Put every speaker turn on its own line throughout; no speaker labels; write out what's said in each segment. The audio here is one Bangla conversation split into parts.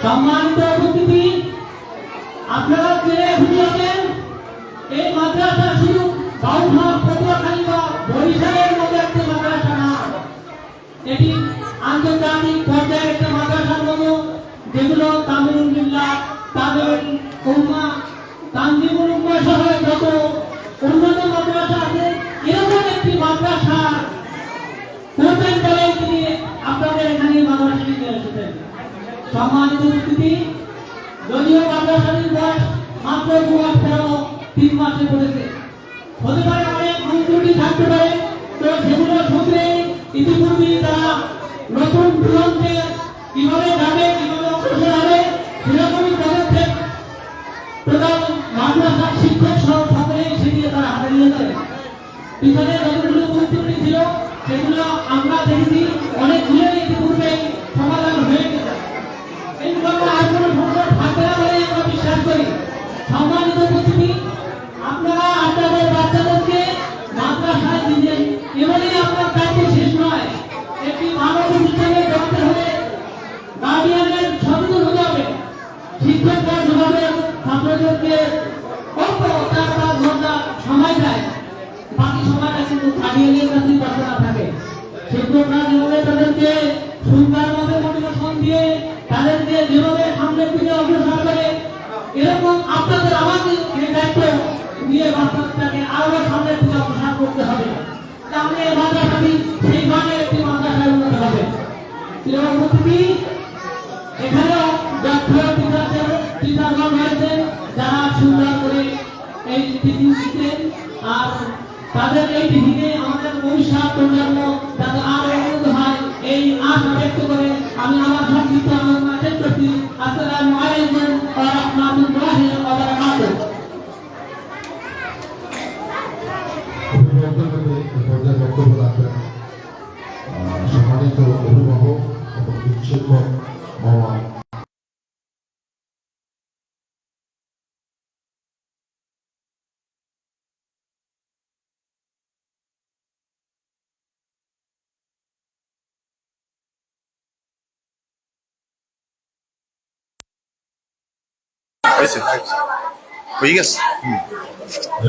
সম্মানিত উপস্থিতি, আপনারা জেনে খুশি হবেন এই মাদ্রাসা শুধু বাউফা, পটুয়াখালী বা বরিশালের মতো একটা মাদ্রাসা না, এটি আন্তর্জাতিক পর্যায়ের একটা মাদ্রাসার মতো, যেগুলো তামিল জিল্লা, তামিল উম্মা, তানজিমুল উম্মা সহ যত উন্নত মাদ্রাসা আছে, এরকম একটি মাদ্রাসা করবেন বলে তিনি আপনাদের এখানে মাদ্রাসাটি নিয়ে এসেছেন। সম্মানিত উপস্থিতি, যদিও মাদ্রাসাটির বয়স মাত্র 3 মাসে পড়েছে, হতে পারে অনেক ভুল ত্রুটি থাকতে পারে, তো সেগুলো শুধরে ইতিপূর্বে তারা নতুন দুরন্তে কিভাবে যাবে, কিভাবে অগ্রসর হবে, সেরকমই পদক্ষেপ প্রধান মাদ্রাসার শিক্ষক সহ সকলেই সেদিকে তারা হাতে নিয়ে যাবে। পিছনে যতগুলো ভুল ত্রুটি ছিল সেগুলো আমরা দেখেছি, অনেকগুলো ইতিপূর্বে সমাধান হয়ে গেছে। এইগুলো আর কোনো সমস্যা থাকবে না বলে আমরা বিশ্বাস করি। সম্মানিত উপস্থিতি, আপনারা আপনাদের বাচ্চাদেরকে মাদ্রাসায় দিয়েছেন, এবারে আপনার দায়িত্ব শেষ নয়। একটি মানব অনুষ্ঠানে করতে হলে গার্ডিয়ানের সচেতন হতে হবে, শিক্ষকরা যেভাবে ছাত্রদেরকে অল্প 4-5 ঘন্টা সময় দেয়, বাকি সময়টা কিন্তু গার্ডিয়ানের কাছে বাচ্চারা থাকে। শিক্ষকরা যেভাবে তাদেরকে সুন্দরভাবে মোটিভেশন দিয়ে তাদেরকে যেভাবে সামনের দিকে অগ্রসর করে, এরকম আপনাদের আমাদের এই দায়িত্ব নিয়ে বাচ্চাটাকে আরো সামনের দিকে অগ্রসর করতে হবে, তাহলে এই মাদ্রাসাটি সেইভাবে একটি মাদ্রাসায় উন্নত হবে। এখানেও দক্ষ টিচারগণ রয়েছেন যারা সুন্দর করে এই টিচিং দিচ্ছেন, আর তাদের এই টিচিংয়ে আমাদের ভবিষ্যৎ প্রজন্ম যাতে আরো উন্নত হয় এই আশা ব্যক্ত করে আমি আমার সংক্ষিপ্ত আলোচনা শেষ করছি। আসসালামু আলাইকুম ওয়া রাহমাতুল্লাহি ওয়া বারাকাতুহু।
সম্মানিত অভিভাবক এবং শিক্ষক বাবা,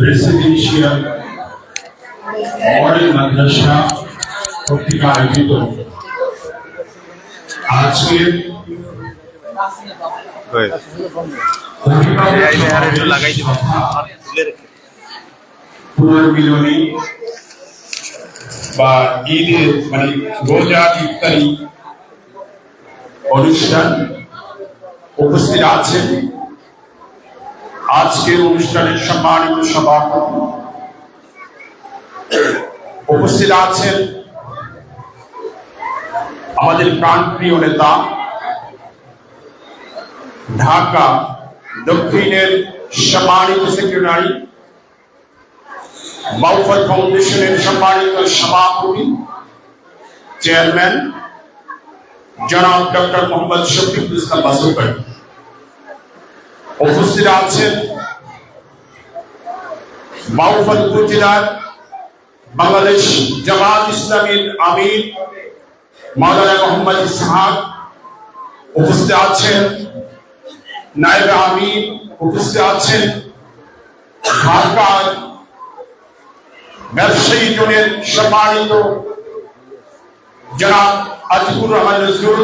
রেসিডেন্সিয়াল মডেল মাদ্রাসা কর্তৃক আয়োজিত আজকের পুনর্মিলনী বা ঈদের মানে রোজা ইফতারি অনুষ্ঠান উপস্থিত আছেন। আজকের অনুষ্ঠানের সম্মানিত সভাপতি উপস্থিত আছেন আমাদের প্রাণপ্রিয় নেতা, ঢাকা দক্ষিণের সম্মানিত সেক্রেটারি, বাউফল ফাউন্ডেশনের সম্মানিত সভাপতি চেয়ারম্যান জনাব ডক্টর মোহাম্মদ শফিকুল ইসলাম বাসুকার। উপস্থিত আছেন বাউফল উপজেলার বাংলাদেশ জামাত ইসলামীর আমির মাওলানা মোহাম্মদ ইসহাক। উপস্থিত আছেন নায়েবে আমির। উপস্থিত আছেন ঢাকার ব্যবসায়ী জনের সম্মানিত জনাব আতিকুর রহমান নজরুল।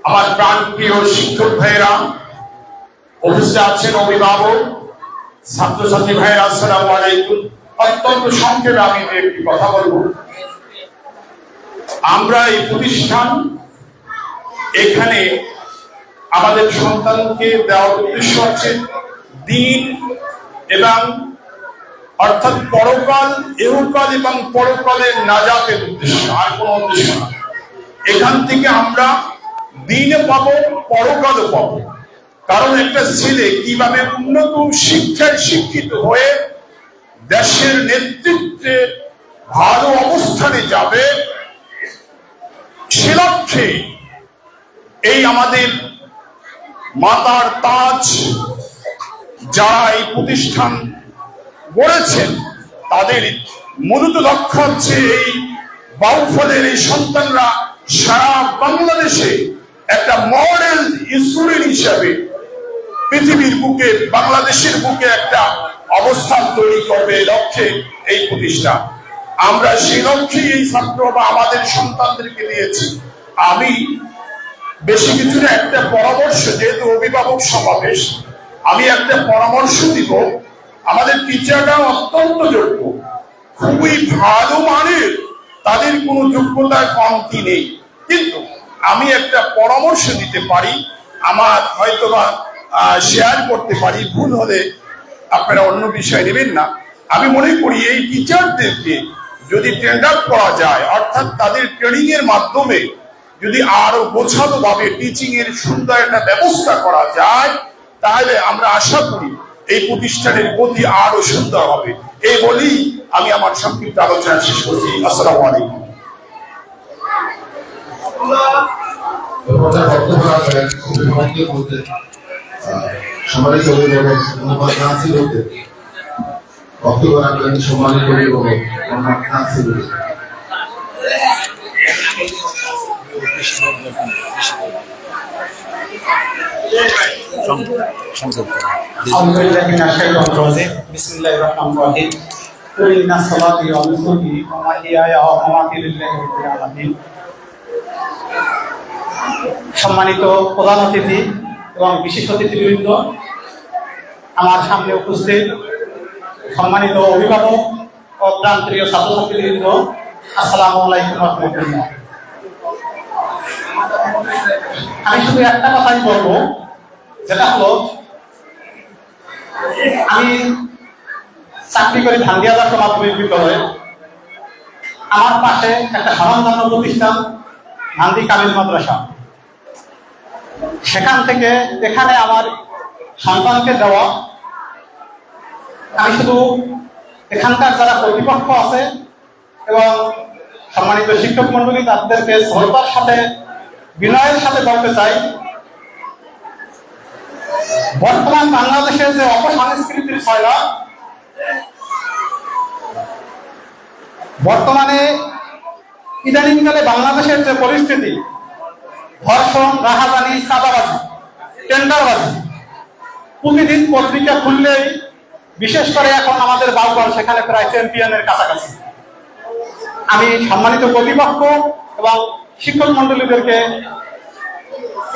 আমার প্রাণপ্রিয় শিক্ষক ভাইয়েরা, উপস্থিত আছেন অভিভাবক, ছাত্রছাত্রী ভাইয়েরা, আসসালামু আলাইকুম। অত্যন্ত সংক্ষেপে আমি একটি কথা বলবো। আমরা এই প্রতিষ্ঠান এখানে আমাদের সন্তানকে দেওয়ার উদ্দেশ্য হচ্ছে দিন এবং অর্থাৎ পরকাল, ইহকাল এবং পরকালের নাজাতের উদ্দেশ্য, আর কোনো উদ্দেশ্য না। এখান থেকে আমরা দিনে পাবো, পরকালও পাবো। কারণ একটা ছেলে কিভাবে উন্নত শিক্ষায় শিক্ষিত হয়ে দেশের নেতৃত্বে ভালো অবস্থানে যাবে, সে লক্ষ্যে এই আমাদের মাতার তাজ যারা এই প্রতিষ্ঠান গড়েছেন, তাদের মূলত লক্ষ্য হচ্ছে এই বাউফলের এই সন্তানরা সারা বাংলাদেশে একটা মডেল স্টুডেন্ট হিসাবে পৃথিবীর বুকে, বাংলাদেশের বুকে একটা অবস্থান তৈরি করবে লক্ষ্যে এই প্রতিষ্ঠা। আমরা সেই লক্ষ্যে এই ছাত্র বা আমাদের সন্তানদেরকে দিয়েছি। আমি বেশি কিছু না, একটা পরামর্শ, যেহেতু অভিভাবক সমাবেশ, আমি একটা পরামর্শ দিব। আমাদের টিচাররা অত্যন্ত যোগ্য, খুবই ভালো মানের, তাদের কোনো যোগ্যতার কমতি নেই, কিন্তু আমি একটা পরামর্শ দিতে পারি, আমার হয়তোবা শেয়ার করতে পারি, ভুল হলে আপনারা অন্য বিষয় নেবেন না। আমি মনে করি এই টিচারদেরকে যদি ট্রেন্ড আপ করা যায়, অর্থাৎ তাদের ট্রেনিং এর মাধ্যমে যদি আরো গোছালো ভাবে টিচিং এর সুন্দর একটা ব্যবস্থা করা যায়, তাহলে আমরা আশা করি এই প্রতিষ্ঠানের গতি আরো সুন্দর হবে। এই বলেই আমি আমার সংক্ষিপ্ত আলোচনা শেষ করছি। আসসালামু আলাইকুম।
সম্মানিত অভিভাবক মোহাম্মদ নাসির হতে বক্তব্য রাখবেন। সম্মানিত অভিভাবক মোহাম্মদ নাসির হতে।
বিসমিল্লাহির রহমানির রহিম। ইন্না সালাতি ওয়া নুসুকি ওয়া মাহইয়ায়া ওয়া মামাতি লিল্লাহি রাব্বিল আলামিন। সম্মানিত প্রধান অতিথি এবং বিশেষ অতিথিবৃন্দ, আমার সামনে উপস্থিত সম্মানিত অভিভাবক ও প্রাণপ্রিয় ছাত্রছাত্রীবৃন্দ, আসসালামু আলাইকুম ওয়া রাহমাতুল্লাহ। আমি শুধু একটা কথাই বলবো, যেটা হলো আমি চাকরি করি ধান্দিয়া আদর্শ মাধ্যমিক বিদ্যালয়ে। আমার পাশে একটা স্বনামধন্য প্রতিষ্ঠান ধান্দি কামিল মাদ্রাসা। সেখান থেকে এখানে আমার সন্তানকে দেওয়া, আমি শুধু এখানকার যারা কর্তৃপক্ষ আছে এবং সম্মানিত শিক্ষক মন্ডলী, তাদেরকে শ্রদ্ধার সাথে, বিনয়ের সাথে বলতে চাই, বর্তমান বাংলাদেশের যে অপসংস্কৃতির ছয়লা, বর্তমানে ইদানিংকালে বাংলাদেশের যে পরিস্থিতি, ধর্ষণ, রাহাজানি, চাঁদাবাজি, টেন্ডারবাজি, প্রতিদিন পত্রিকা খুললেই, বিশেষ করে এখন আমাদের বাউপাল, সেখানে প্রায় চ্যাম্পিয়নের কাছাকাছি। আমি সম্মানিত কর্তৃপক্ষ এবং শিক্ষক মন্ডলীদেরকে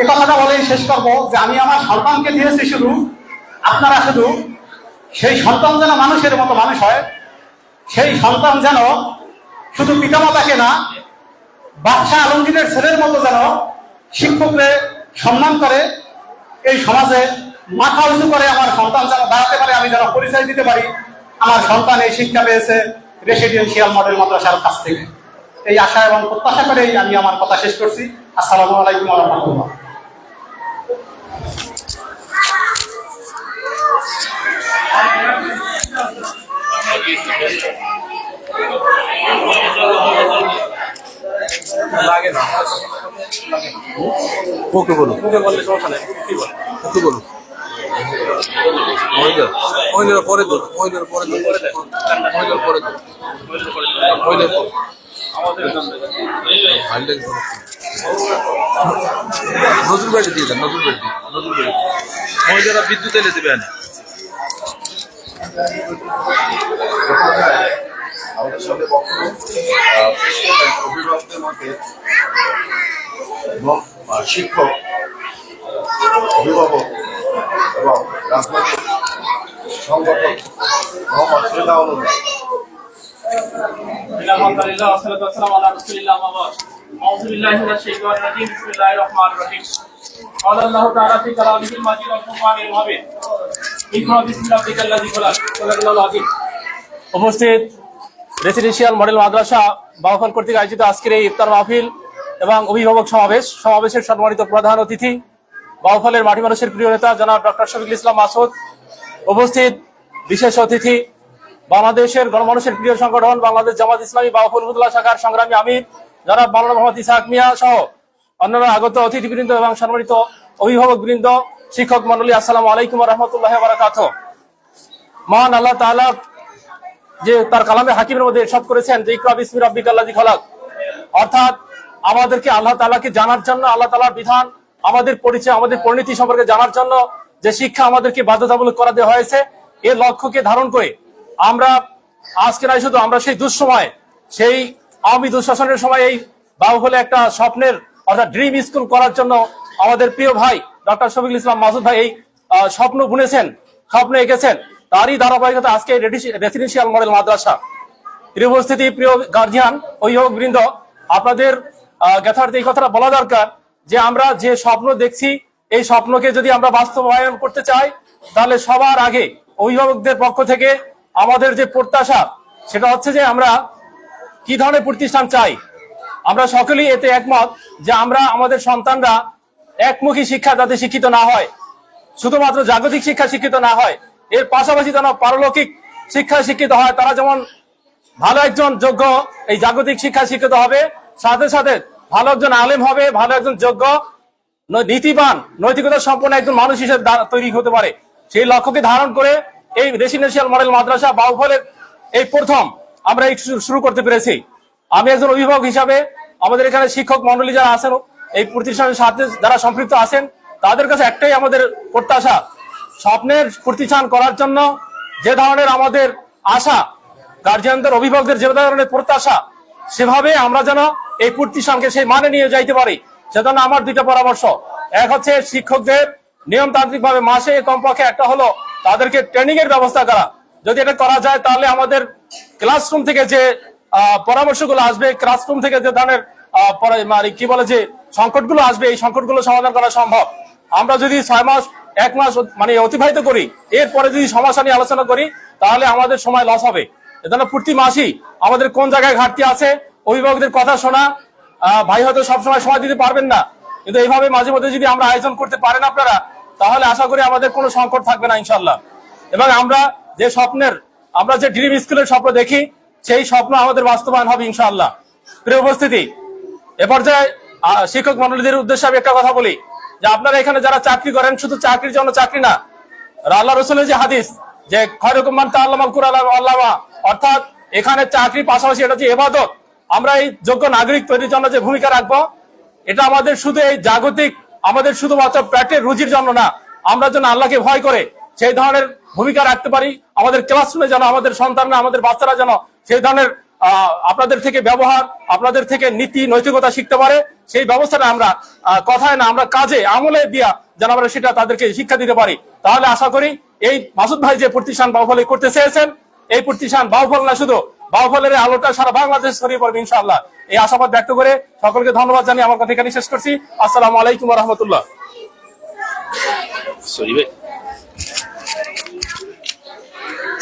এ কথাটা বলেই শেষ করব যে আমি আমার সন্তানকে দিয়েছি, শুধু আপনারা শুধু সেই সন্তান যেন মানুষের মতো মানুষ হয়, সেই সন্তান যেন শুধু পিতামাতাকে না, বাচ্চা আলমগীরের ছেলের মতো যেন শিক্ষককে সম্মান করে, এই সমাজে মাথা উঁচু করে আমার সন্তান যেন দাঁড়াতে পারে, আমি যেন পরিচয় দিতে পারি আমার সন্তান এই শিক্ষা পেয়েছে রেসিডেন্সিয়াল মডেল মাদ্রাসার কাছ থেকে। এই আশা এবং প্রত্যাশা করেই আমি আমার কথা শেষ করছি। আসসালামু আলাইকুম ওয়া রাহমাতুল্লাহ।
ওকে বলো, ওকে বললে সমস্যা নেই, কি বল, ওকে বলো। মহিলার পরে দো, মহিলার পরে দো, মহিলার পরে দো, মহিলার পরে নজরুল বাড়ি দিয়ে দেন, নজরুল বাড়ি, নজরুল বাড়ি মহিলারা বিদ্যুৎ এনে দেবেন।
আমাদের সাথে বক্তব্য অভিভাবকদের মধ্যে শিক্ষক, অভিভাবক এবং রাজনৈতিক সংগঠক মোহাম্মদ রেজাউল।
আলহামদুলিল্লাহ ওয়াসসালাতু ওয়াসসালামু আলা রাসূলিল্লাহ ওয়া বা'দ। আউযু বিল্লাহি মিনাশ শাইতানির রাজীম। বিসমিল্লাহির রাহমানির রাহিম। ক্বালা আল্লাহু তাআলা ফি কালামিহিল মাজিদ ওয়াল কুরআনিল হামিদ। ইকরা বিসমি রাব্বিকাল্লাযী খালাক। সাল্লাল্লাহু আলাইহি। উপস্থিত রেসিডেন্সিয়াল মডেল মাদ্রাসা বাউফল কর্তৃক আয়োজিত আজকের এই ইফতার মাহফিল এবং অভিভাবক সমাবেশের সম্মানিত প্রধান অতিথি, বাউফলের মাটি মানুষের প্রিয় নেতা জনাব ডক্টর শফিকুল ইসলাম মাসুদ, উপস্থিত বিশেষ অতিথি, বাংলাদেশের গণমানুষের প্রিয় সংগঠন বাংলাদেশ জামাত ইসলামী বাউফল উপজেলা শাখার সংগ্রামী আমির জনাব মাওলানা মোহাম্মদ ইসহাক মিয়া সহ অন্যান্য আগত অতিথিবৃন্দ এবং সম্মানিত অভিভাবক বৃন্দ, শিক্ষক মন্ডলী, আসসালামু আলাইকুম ওয়া রাহমাতুল্লাহি ওয়া বারাকাতুহু। মহান আল্লাহ তাআলা যে তার কালামে হাকিমের মধ্যে ইরশাদ করেছেন যে ইকরা বিসমি রাব্বিকাল্লাযী খালাক, অর্থাৎ আমাদেরকে আল্লাহ তাআলাকে জানার জন্য, আল্লাহ তাআলার বিধান
আমাদের পরিচয়, আমাদের পরিণতি সম্পর্কে জানার জন্য যে শিক্ষা আমাদেরকে বাধ্যতামূলক করা দেওয়া হয়েছে, এর লক্ষ্যকে ধারণ করে আমরা আজকে নয় শুধু, আমরা সেই দুঃসময়, সেই আওয়ামী দুঃশাসনের সময় এই বাহুবলে একটা স্বপ্নের অর্থাৎ ড্রিম স্কুল করার জন্য আমাদের প্রিয় ভাই ডক্টর শফিকুল ইসলাম মাসুদ ভাই এই স্বপ্ন বুনেছেন, স্বপ্ন এঁকেছেন। তারই ধারাবাহিকতা আজকে রেসিডেন্সিয়াল মডেল মাদ্রাসা। প্রিয় উপস্থিতি, প্রিয় গার্জিয়ান, অভিভাবক বৃন্দ, আপনাদের যথার্থ এই কথাটা বলা দরকার যে আমরা যে স্বপ্ন দেখছি, এই স্বপ্নকে যদি আমরা বাস্তবায়ন করতে চাই, তাহলে সবার আগে অভিভাবকদের পক্ষ থেকে আমাদের যে প্রত্যাশা, সেটা হচ্ছে যে আমরা কি ধরনের প্রতিষ্ঠান চাই। আমরা সকলেই এতে একমত যে আমরা আমাদের সন্তানরা একমুখী শিক্ষা যাতে শিক্ষিত না হয়, শুধুমাত্র জাগতিক শিক্ষা শিক্ষিত না হয়, এর পাশাপাশি যেন পারলৌকিক শিক্ষা শিক্ষিত হয়। তারা যেমন ভালো একজন যোগ্য এই জাগতিক শিক্ষা শিক্ষিত হবে, সাথে সাথে ভালো একজন আলেম হবে, ভালো একজন যোগ্য নীতিবান নৈতিকতা সম্পন্ন একজন মানুষ হিসেবে তৈরি হতে পারে। সেই লক্ষ্যকে ধারণ করে এই রেসিডেন্সিয়াল মডেল মাদ্রাসা বাহুফলের এই প্রথম আমরা শুরু করতে পেরেছি। আমি একজন অভিভাবক হিসাবে আমাদের এখানে শিক্ষক মন্ডলী যারা আছেন, এই প্রতিষ্ঠানের সাথে যারা সম্পৃক্ত আছেন, তাদের কাছে একটাই আমাদের প্রত্যাশা, স্বপ্নের প্রতিষ্ঠান করার জন্য যে ধরনের আমাদের আশা, গার্জিয়ানদের অভিভাবকদের যে ধরনের প্রত্যাশা, সেভাবে আমরা যেন এই প্রতিষ্ঠানকে সেই মানে নিয়ে যাইতে পারি। সেজন্য আমার দুইটা পরামর্শ। এক হচ্ছে শিক্ষকদের নিয়মতান্ত্রিক ভাবে মাসে কমপক্ষে একটা হলো তাদেরকে ট্রেনিং এর ব্যবস্থা করা। যদি এটা করা যায় তাহলে আমাদের ক্লাসরুম থেকে যে পরামর্শগুলো আসবে, ক্লাসরুম থেকে যে ধরনের কি বলে যে সংকটগুলো আসবে, এই সংকটগুলো সমাধান করা সম্ভব। আমরা যদি 6 মাস 1 মাস অতিবাহিত করি, এরপরে যদি সমস্যা নিয়ে আলোচনা করি, তাহলে আমাদের সময় লস হবে। এজন্য প্রতি মাসই আমাদের কোন জায়গায় ঘাটতি আছে, অভিভাবকদের কথা শোনা। ভাই হয়তো সবসময় সময় দিতে পারবেন না, কিন্তু এইভাবে মাঝে মধ্যে যদি আমরা আয়োজন করতে পারেন আপনারা, তাহলে আশা করি আমাদের কোনো সংকট থাকবে না ইনশাল্লাহ। এবং আমরা যে ড্রিম স্কুলের স্বপ্ন দেখি, সেই স্বপ্ন আমাদের বাস্তবায়ন হবে ইনশাআল্লাহ। প্রিয় উপস্থিতি, এ পর্যায়ে শিক্ষক মন্ডলীদের উদ্দেশ্যে আমি একটা কথা বলি যে আপনারা এখানে যারা চাকরি করেন, শুধু চাকরির জন্য চাকরি না, আল্লাহ রসুলের যে হাদিস যে খায়রুকুম মান তাআল্লামাল কুরআন ওয়া আল্লামা, অর্থাৎ এখানে চাকরির পাশাপাশি এটা যে ইবাদত, আমরা এই যোগ্য নাগরিক তৈরির জন্য যে ভূমিকা রাখবো, এটা আমাদের শুধু এই জাগতিক, আমাদের শুধুমাত্র পেটের রুজির জন্য না, আমরা যেন আল্লাহকে ভয় করে সেই ধরনের ভূমিকা রাখতে পারি। আমাদের ক্লাসরুমে যেন আমাদের সন্তানরা, আমাদের বাচ্চারা যেন সেই ধরনের আপনাদের থেকে ব্যবহার, আপনাদের থেকে নীতি নৈতিকতা শিখতে পারে, সেই ব্যবস্থাটা আমরা কথায় না, আমরা কাজে আমলে দিয়া যেন আমরা সেটা তাদেরকে শিক্ষা দিতে পারি। তাহলে আশা করি এই মাসুদ ভাই যে প্রতিষ্ঠান বাহুফলে করতে চেয়েছেন, এই প্রতিষ্ঠান বাহুফল না, শুধু বাহুফলের আলোটা সারা বাংলাদেশ ছড়িয়ে পড়বে ইনশাআল্লাহ। এই আশাবাদ ব্যক্ত করে সকলকে ধন্যবাদ জানিয়ে আমার কথা এখানে শেষ করছি। আসসালামু আলাইকুম ওয়া রাহমাতুল্লাহ।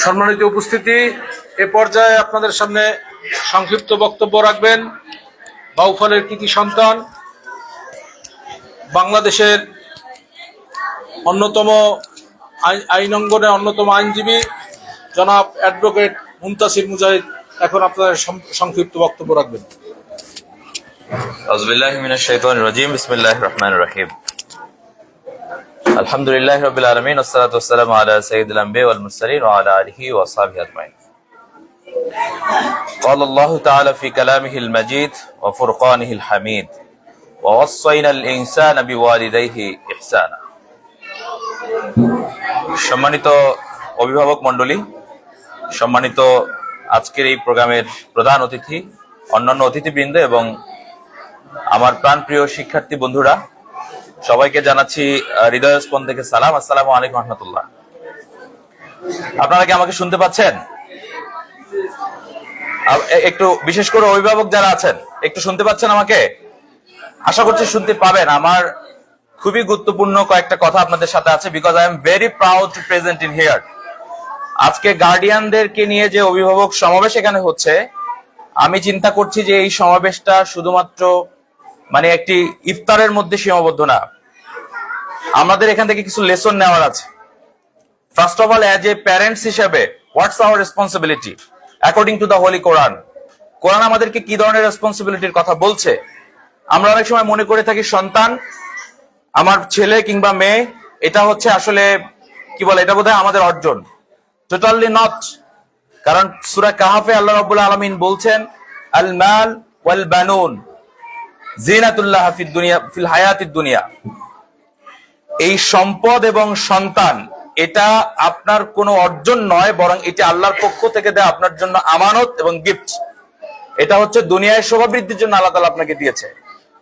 সম্মানিত উপস্থিতি, এ পর্যায়ে আপনাদের সামনে সংক্ষিপ্ত বক্তব্য রাখবেন বাউফলের কৃতি সন্তান, বাংলাদেশের অন্যতম আইন অঙ্গনের অন্যতম আইনজীবী জনাব অ্যাডভোকেট মুনতাসির মুজাহিদ এখন আপনাদের সংক্ষিপ্ত বক্তব্য রাখবেন।
আউযুবিল্লাহি মিনাশ শাইতানির রাজীম। বিসমিল্লাহির রহমানির রহিম। আলহামদুলিল্লাহি রাব্বিল আলামিন, ওয়াসসালাতু ওয়াসসালামু আলা সাইয়্যিদিল আমবিয়া ওয়াল মুরসালিন ওয়া আলা আলিহি ওয়া আসহাবিহি আজমাইন। قال الله تعالى في كلامه المجيد وفرقانه الحميد ووصينا الإنسان بوالديه إحسانا। সম্মানিত অভিভাবক মণ্ডলী, সম্মানিত আজকের এই প্রোগ্রামের প্রধান অতিথি, অন্যান্য অতিথিবৃন্দ এবং আমার প্রাণপ্রিয় শিক্ষার্থী বন্ধুরা, সবাইকে জানাচ্ছি হৃদয়স্পন্দন থেকে সালাম। আসসালামু আলাইকুম ওয়া রাহমাতুল্লাহ। আপনারা কি আমাকে শুনতে পাচ্ছেন? একটু বিশেষ করে অভিভাবক যারা আছেন, একটু শুনতে পাচ্ছেন আমাকে? আশা করছি শুনতে পাবেন। আমার খুবই গুরুত্বপূর্ণ কয়েকটা কথা আপনাদের সাথে আছে, because I am very proud to present in here. আজকে গার্ডিয়ানদেরকে নিয়ে যে অভিভাবক সমাবেশ এখানে হচ্ছে, আমি চিন্তা করছি যে এই সমাবেশটা শুধুমাত্র একটি ইফতারের মধ্যে সীমাবদ্ধ না। আমাদের এখান থেকে কিছু লেসন নেওয়ার আছে। First of all, as a parents হিসেবে what's our responsibility according to the holy Quran. Quran আমাদেরকে কি ধরনের রেসপন্সিবিলিটির কথা বলছে? আমরা অনেক সময় মনে করে থাকি সন্তান, আমার ছেলে কিংবা মেয়ে, এটা হচ্ছে আসলে কি বলে, এটা বোধহয় আমাদের অর্জন। Totally not. কারণ সূরা কাহাফে আল্লাহ রাব্বুল আলামিন বলছেন, আল মাল ওয়াল বানুন জিনাতুল্লাহ ফিদ দুনিয়া ফিল হায়াতিদ দুনিয়া। এই সম্পদ এবং সন্তান এটা আপনার কোনো অর্জন নয়, বরং এটা আল্লাহর পক্ষ থেকে দেয় আপনার জন্য আমানত এবং গিফট। এটা হচ্ছে দুনিয়ায় শোভাবৃদ্ধির জন্য আল্লাহ তাআলা আপনাকে দিয়েছে।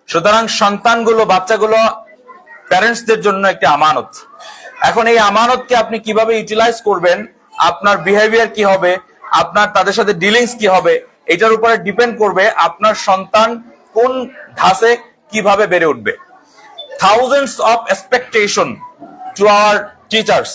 সুতরাং সন্তানগুলো, বাচ্চাগুলো প্যারেন্টসদের জন্য একটি আমানত। এখন এই আমানতকে আপনি কিভাবে ইউটিলাইজ করবেন, আপনার বিহেভিয়ার কি হবে, আপনার তাদের সাথে ডিলিংস কি হবে, এটার উপরে ডিপেন্ড করবে আপনার সন্তান কোন ধাঁচে কিভাবে বেড়ে উঠবে। Thousands of expectation to our teachers.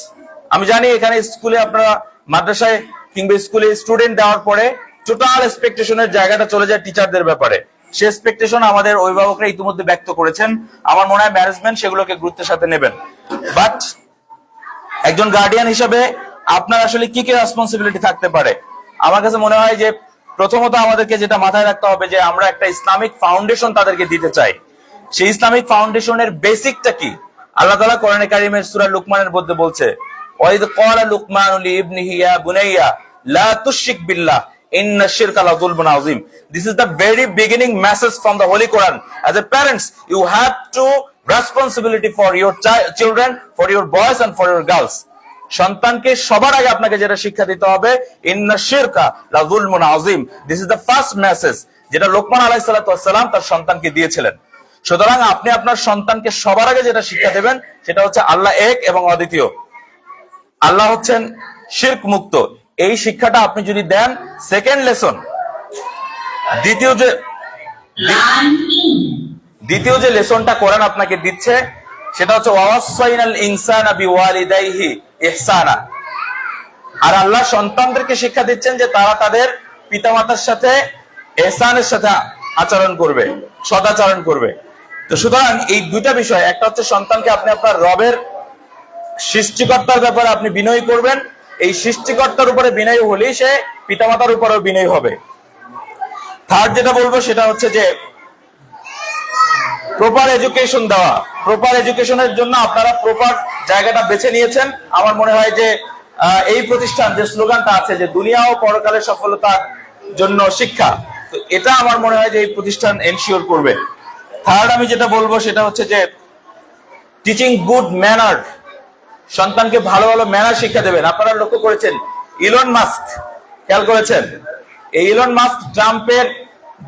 আমি জানি এখানে স্কুলে আপনারা মাদ্রাসায় কিংবা স্কুলে স্টুডেন্ট দেওয়ার পরে টোটাল এক্সপেকটেশনের জায়গাটা চলে যায় টিচারদের ব্যাপারে। সে এক্সপেকটেশন আমাদের অভিভাবকরা ইতিমধ্যে ব্যক্ত করেছেন। আমার মনে হয় ম্যানেজমেন্ট সেগুলোকে গুরুত্বের সাথে নেবেন। বাট একজন গার্ডিয়ান হিসেবে আপনার আসলে কি কি রেসপন্সিবিলিটি থাকতে পারে, আমার কাছে মনে হয় যে প্রথমত আমাদেরকে যেটা মাথায় রাখতে হবে যে আমরা একটা ইসলামিক ফাউন্ডেশন তাদেরকে দিতে চাই। সেই ইসলামিক ফাউন্ডেশনের বেসিকটা কি? আল্লাহ তাআলা কোরআনে কারিমের সূরা লুকমানের মধ্যে বলছে, ওয়াইদ ক্বালা লুকমানু লিইবনিহি ইয়া বুনাইয়া লা তুশরিক বিল্লাহ ইন্না শিরকা লাযুলমুন আযীম। This is the very beginning message from the Holy Quran. As a parents, you have to responsibility for your children, for your boys and for your girls. সন্তানকে সবার আগে আপনাকে যেটা শিক্ষা দিতে হবে, ইন্না শিরকা লাযুলমুন আযীম। This is the first message যেটা লোকমান আলাইহিস সালাতু ওয়াস সালাম তার সন্তানকে দিয়েছিলেন। সুতরাং আপনি আপনার সন্তানকে সবার আগে যেটা শিক্ষা দেবেন সেটা হচ্ছে আল্লাহ এক এবং অদ্বিতীয়, আল্লাহ হচ্ছেন শিরক মুক্ত। এই শিক্ষাটা আপনি যদি দেন, সেকেন্ড লেসন, দ্বিতীয় যে লেসনটা কোরআন আপনাকে দিচ্ছে সেটা হচ্ছে ওয়াসাইনাল ইনসানা বিওয়ালিদাইহি ইহসানা। আর আল্লাহ সন্তানদেরকে শিক্ষা দিচ্ছেন যে তারা তাদের পিতামাতার সাথে ইহসানের সাথে আচরণ করবে, সদাচরণ করবে। তো সুতরাং এই দুইটা বিষয়, একটা হচ্ছে সন্তানকে আপনি আপনার রবের সৃষ্টিকর্তার ব্যাপারে আপনি বিনয়ী করবেন, এই সৃষ্টিকর্তার উপরে বিনয়ী হলেই সে পিতামাতার উপরেও বিনয়ী হবে। থার্ড যেটা বলবো সেটা হচ্ছে যে প্রপার এডুকেশন দেওয়া। প্রপার এডুকেশনের জন্য আপনারা প্রপার জায়গাটা বেছে নিয়েছেন। আমার মনে হয় যে এই প্রতিষ্ঠান যে স্লোগানটা আছে যে দুনিয়া ও পরকালের সফলতার জন্য শিক্ষা, তো এটা আমার মনে হয় যে এই প্রতিষ্ঠান এনশিওর করবে। থার্ড আমি যেটা বলবো সেটা হচ্ছে যে টিচিং গুড ম্যানার। সন্তানকে ভালো ভালো ম্যানার শিক্ষা দেবেন। আপনারা লক্ষ্য করেছেন ইলন মাস্ক, খেয়াল করেছেন এই ইলন মাস্ক ট্রাম্পের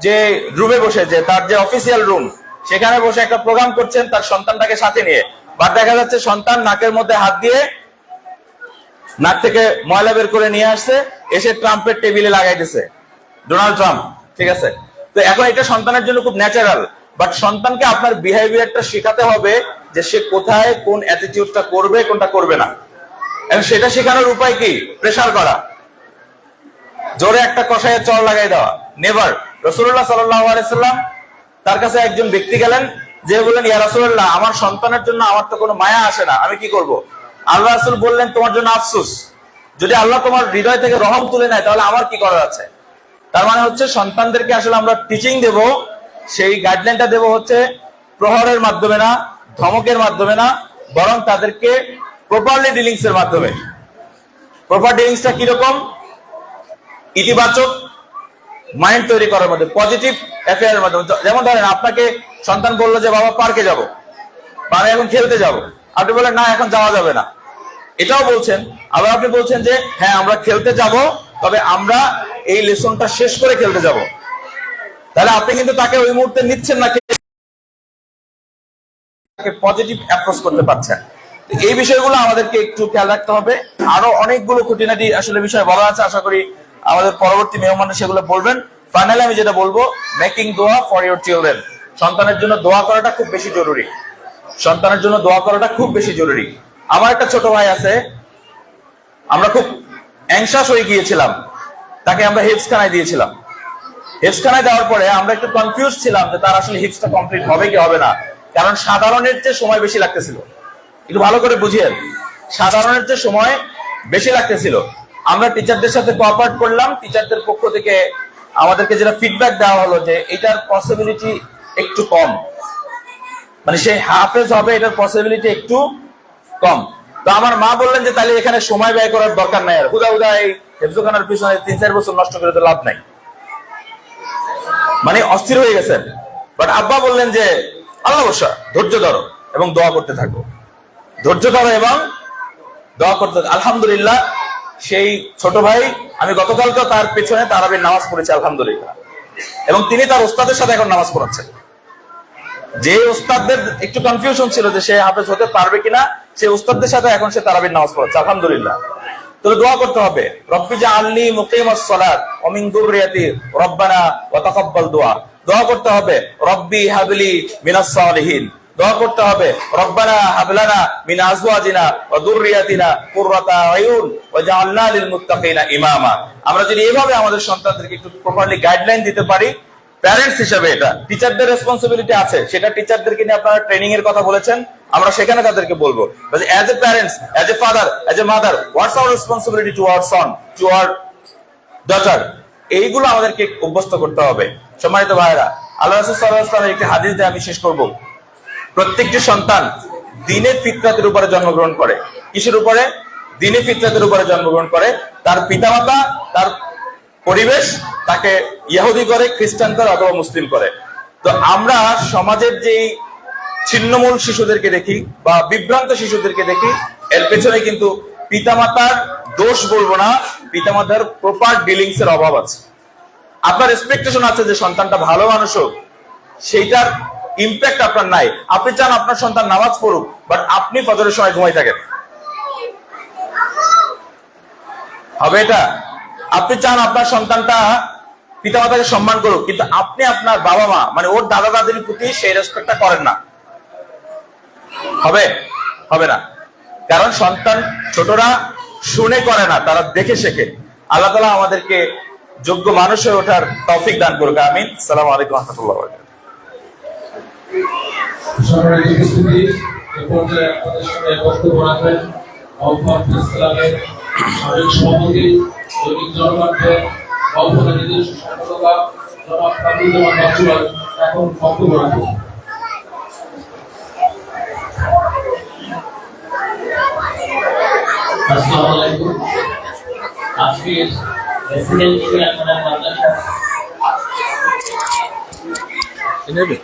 যে রুমে বসে, যে তার যে অফিসিয়াল রুম, সেখানে বসে একটা প্রোগ্রাম করছেন তার সন্তানটাকে সাথে নিয়ে। বাট দেখা যাচ্ছে সন্তান নাকের মধ্যে হাত দিয়ে নাক থেকে ময়লা বের করে নিয়ে আসছে, এসে ট্রাম্পের টেবিলে লাগাই দিছে, ডোনাল্ড ট্রাম্প। ঠিক আছে, তো এখন এটা সন্তানের জন্য খুব ন্যাচারাল। বাট সন্তানকে আপনার বিহেভিয়ারটা শেখাতে হবে যে সে কোথায় কোন অ্যাটিটিউডটা করবে, কোনটা করবে না। এবং সেটা শেখানোর উপায় কি? প্রেসার করা, জোরে একটা কষায়ে চড় লাগাই দেওয়া, নেভার। রাসূলুল্লাহ সাল্লাল্লাহু আলাইহি সাল্লাম তার কাছে একজন ব্যক্তি গেলেন, যে বললেন, ইয়া রাসূলুল্লাহ, আমার সন্তানের জন্য আমার তো কোনো মায়া আসে না, আমি কি করব? আল্লাহ রাসূল বললেন, তোমার জন্য আফসোস। যদি আল্লাহ তোমার হৃদয় থেকে রহম তুলে নেয় তাহলে আমার কি করার আছে? তার মানে হচ্ছে সন্তানদেরকে আসলে আমরা টিচিং দেব, সেই গাইডলাইনটা দেব হচ্ছে প্রহরের মাধ্যমে না, ধমকের মাধ্যমে না, বরং তাদেরকে প্রপারলি ডিলিংস এর মাধ্যমে। প্রপার ডিলিংসটা কিরকম? ইতিবাচক মাইন্ড তৈরি করার মধ্যে, পজিটিভ অ্যাফেয়ারের মাধ্যমে। যেমন ধরেন আপনাকে সন্তান বললো যে বাবা পার্কে যাব, বা আমি এখন খেলতে যাব, আপনি বলেন না এখন যাওয়া যাবে না, এটাও বলছেন। আবার আপনি বলছেন যে হ্যাঁ আমরা খেলতে যাব, তবে আমরা এই লেসনটা শেষ করে খেলতে যাব। তাহলে আপনি কিন্তু তাকে ওই মুহূর্তে নিচ্ছেন না, পজিটিভ অ্যাপ্রোচ করতে পারছেন। এই বিষয়গুলো আমাদেরকে একটু খেয়াল রাখতে হবে। আরো অনেকগুলো খুঁটিনাটি আসলে বিষয় বলা আছে, আশা করি আমাদের পরবর্তী মেহমানরা সেগুলো বলবেন। ফাইনালি আমি যেটা বলবো, মেকিং দোয়া ফর ইউর চিলড্রেন। সন্তানের জন্য দোয়া করাটা খুব বেশি জরুরি। সন্তানের জন্য দোয়া করাটা খুব বেশি জরুরি। আমার একটা ছোট ভাই আছে, আমরা খুব অ্যাংশাস হয়ে গিয়েছিলাম, তাকে আমরা হিফজখানায় দিয়েছিলাম। হিফজখানায় দেওয়ার পরে আমরা একটু কনফিউজ ছিলাম যে তার আসলে হিফজটা কমপ্লিট হবে কি হবে না, কারণ সাধারণের চেয়ে সময় বেশি লাগতেছিল। একটু ভালো করে বুঝিয়েন, সাধারণের চেয়ে সময় বেশি লাগতেছিল। আমরা টিচারদের সাথে কোঅপারেট করলাম, টিচারদের পক্ষ থেকে আমাদেরকে যেটা ফিডব্যাক দেওয়া হলো যে এটার পসিবিলিটি একটু কম, মানে সে হাফেজ হবে এটার পসিবিলিটি একটু কম। তো আমার মা বললেন যে তাহলে এখানে সময় ব্যয় করার দরকার নাই, আর হুদা হুদা এই হেফজখানার পিছনে 3-4 বছর নষ্ট করে তো লাভ নাই, মানে অস্থির হয়ে গেছেন। বাট আব্বা বললেন যে আল্লাহ ভরসা, ধৈর্য ধরো এবং দোয়া করতে থাকো। ধৈর্য ধরো এবং দোয়া করতে থাকো। আলহামদুলিল্লাহ, সেই ছোট ভাই আমি গতকালকে তার পেছনে তারাবির নামাজ পড়েছি আলহামদুলিল্লাহ, এবং তিনি তার ওস্তাদের সাথে এখন নামাজ পড়াচ্ছেন। যে ওস্তাদদের একটু কনফিউশন ছিল যে সে হাফেজ হতে পারবে কিনা, সেই ওস্তাদদের সাথে এখন সে তারাবির নামাজ পড়াচ্ছে আলহামদুলিল্লাহ। তাহলে দোয়া করতে হবে, রব্বি জাআলনি মুকিমাস সালাত ওয়া মিন যুররিয়াতি রব্বানা ওয়া তাকাব্বাল দুআ। দোয়া করতে হবে রব্বি হাবলি মিনাস সালিহিন। দোয়া করতে হবে রব্বানা হাবলানা মিন আজওয়াজিনা ওয়া যুররিয়াতিনা কুররাতা আয়ুন ওয়া জাআলনা লিল মুত্তাকিনা ইমামা। আমরা যদি এইভাবে আমাদের সন্তানদেরকে একটু প্রপারলি গাইডলাইন দিতে পারি, প্যারেন্টস হিসেবে এটা টিচারদের রেসপন্সিবিলিটি আছে, সেটা টিচারদেরকে নিয়ে আপনারা ট্রেনিং এর কথা বলেছেন, আমরা সেখানে তাদেরকে বলবো as a parents, as a father, as a mother, what's our responsibility to our Son, to our daughter, এইগুলো আমাদেরকে অভ্যস্ত করতে হবে। সম্মানিত ভাইরা, আল্লাহ রাসূল সাল্লাল্লাহু আলাইহি ওয়াসাল্লামের একটি হাদিস দিয়ে আমি শেষ করব। প্রত্যেকটি সন্তান দ্বীনের ফিতরাতের উপরে জন্মগ্রহণ করে। কিসের উপরে? দ্বীনের ফিতরাতের উপরে জন্মগ্রহণ করে। তার পিতামাতা, তার পরিবেশ তাকে ইহুদি করে, খ্রিস্টান করে অথবা মুসলিম করে। তো আমরা সমাজের যেই ছিন্নমূল শিশুদেরকে দেখি বা বিভ্রান্ত শিশুদেরকে দেখি, এর পেছনে কিন্তু পিতামাতার দোষ বলবো না, পিতামাতার প্রপার ডিলিংস এর অভাব আছে। আপনার এক্সপেকটেশন আছে যে সন্তানটা ভালো মানুষ হোক, সেইটার ইম্প্যাক্ট আপনার নাই। আপনি চান আপনার সন্তান নামাজ পড়ুক, বাট আপনি ফজরের সময় ঘুমাই থাকেন, হবে এটা? আপনি চান আপনার সন্তানটা পিতামাতাকে সম্মান করুক, কিন্তু আপনি আপনার বাবা মা মানে ওর দাদা দাদির প্রতি সেই রেসপেক্টটা করেন না, হবে? হবে না। কারণ সন্তান, ছোটরা শুনে করে না, তারা দেখে শেখে। আল্লাহ তাআলা আমাদেরকে যোগ্য মানুষ হয়ে ওঠার তৌফিক দান করুক, আমিন। আসসালামু আলাইকুম ওয়া রাহমাতুল্লাহি ওয়া বারাকাতুহু।
সম্মানিত উপস্থিতি, এই পর্যায়ে আপনাদের সামনে বক্তব্য রাখবেন আওফাত ইসলামের সাবেক সভাপতি, দৈনিক জনকণ্ঠের আওফাতের নিজস্ব সম্পাদক জনাব তাজুজ্জামান বাচ্চুয়াল এখন বক্তব্য রাখবেন।
আসসালামু আলাইকুম। আজকের রেসিডেন্সিয়াল মাদ্রাসা
নেবে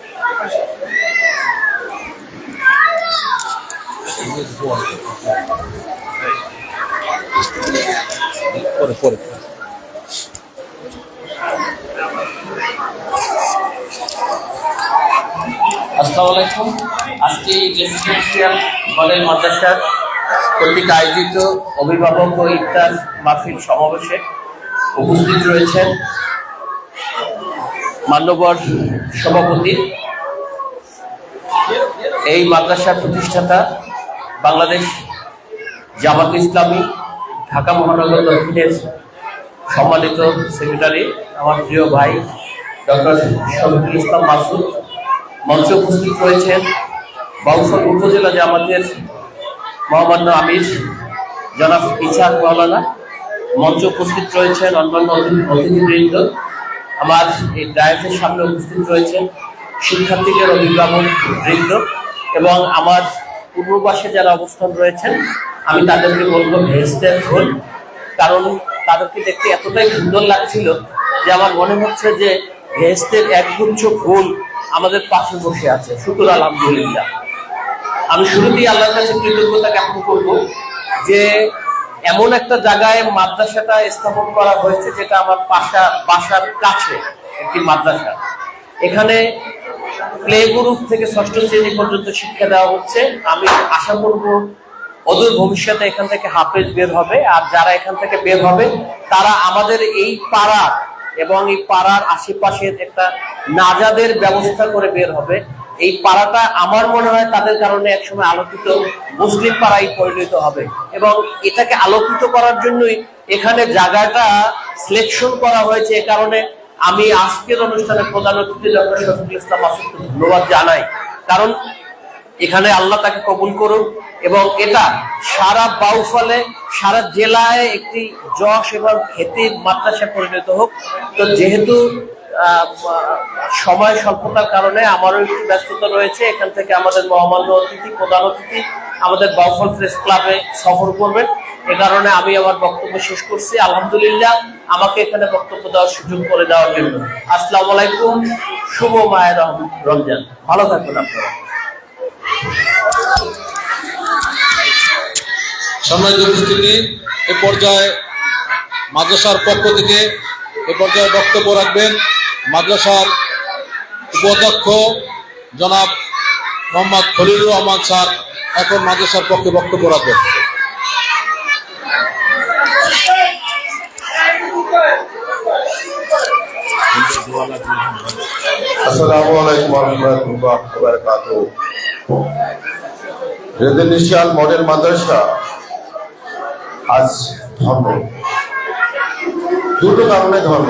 পরে পরে
আসসালামু আলাইকুম। আজকে রেসিডেন্সিয়াল মডেল মাদ্রাসার কর্তৃক আয়োজিত অভিভাবক ও ইফতার মাহফিল সমাবেশে উপস্থিত রয়েছেন মান্যবর সভাপতি, এই মাদ্রাসার প্রতিষ্ঠাতা, বাংলাদেশ জামাত ইসলামী ঢাকা মহানগর দক্ষিণের সম্মানিত সেক্রেটারি, আমার প্রিয় ভাই ডক্টর শফিকুল ইসলাম মাসুদ। মঞ্চে উপস্থিত রয়েছেন বাউফল উপজেলা জামাতের মহামান্য আমির জনাব ইসাক মাওলানা। মঞ্চে উপস্থিত রয়েছেন অন্যান্য অতিথিবৃন্দ। আমার এই ডায়েটের সামনে উপস্থিত রয়েছেন শিক্ষার্থীদের অভিভাবক বৃন্দ এবং আমার পূর্ব পাশে যারা অবস্থান রয়েছেন, আমি তাদেরকে বলবো ভেস্টের ফুল, কারণ তাদেরকে দেখতে এতটাই সুন্দর লাগছিল যে আমার মনে হচ্ছে যে ভেস্টের একগুচ্ছ ফুল আমাদের পাশে বসে আছে। শুকর আলহামদুলিল্লাহ। আমি শুরুতেই আল্লাহর কাছে কৃতজ্ঞতা জ্ঞাপন করব যে এমন একটা জায়গায় মাদ্রাসাটা স্থাপন করা হয়েছে যেটা আমার বাসার কাছে একটি মাদ্রাসা। এখানে প্লে গ্রুপ থেকে 6ষ্ঠ শ্রেণী পর্যন্ত শিক্ষা দেওয়া হচ্ছে। আমি আশা করব অদূর ভবিষ্যতে এখান থেকে হাফেজ বের হবে, আর যারা এখান থেকে বের হবে তারা আমাদের এই পাড়ার এবং এই পাড়ার আশেপাশের একটা নাজাদের ব্যবস্থা করে বের হবে। এই পাড়াটা আমার মনে হয় তাদের কারণে একসময় আলোকিত মুসলিম পাড়ায় পরিণত হবে, এবং এটাকে আলোকিত করার জন্যই এখানে জায়গাটা সিলেকশন করা হয়েছে। এ কারণে আমি আজকের অনুষ্ঠানে প্রধান অতিথি ডক্টর শফিকুল ইসলাম মাসুদকে ধন্যবাদ জানাই, কারণ এখানে আল্লাহ তাকে কবুল করুন এবং এটা সারা বাউফলে, সারা জেলায় একটি যশ এবং খ্যাতির মাদ্রাসা পরিণত হোক। তো যেহেতু সময় স্বল্পতার কারণে আমারও একটু ব্যস্ততা রয়েছে, এখান থেকে আমাদের মহামান্য অতিথি, প্রধান অতিথি আমাদের বাউফল প্রেস ক্লাবে সফর করবেন। এ কারণে আমি আমার বক্তব্য শেষ করছি। আলহামদুলিল্লাহ আমাকে এখানে বক্তব্য দেওয়ার সুযোগ করে দেওয়ার জন্য। আসসালামু আলাইকুম, শুভ মায়ের রমজান। ভালো থাকবেন আপনারা।
সম্মানিত উপস্থিতি, এ পর্যায়ে মাদ্রাসার পক্ষ থেকে এ পর্যায়ে বক্তব্য রাখবেন মাদ্রাসার উপাধ্যক্ষ জনাব মোহাম্মদ খলিলুর রহমান স্যার। এখন মাদ্রাসার পক্ষে বক্তব্য রাখবেন।
আসসালামু আলাইকুম ওয়া রাহমাতুল্লাহি ওয়া বারাকাতুহু। রেজিডেন্সিয়াল মডেল মাদ্রাসা আজ ধর্ম, দুটো কারণে ধর্ম।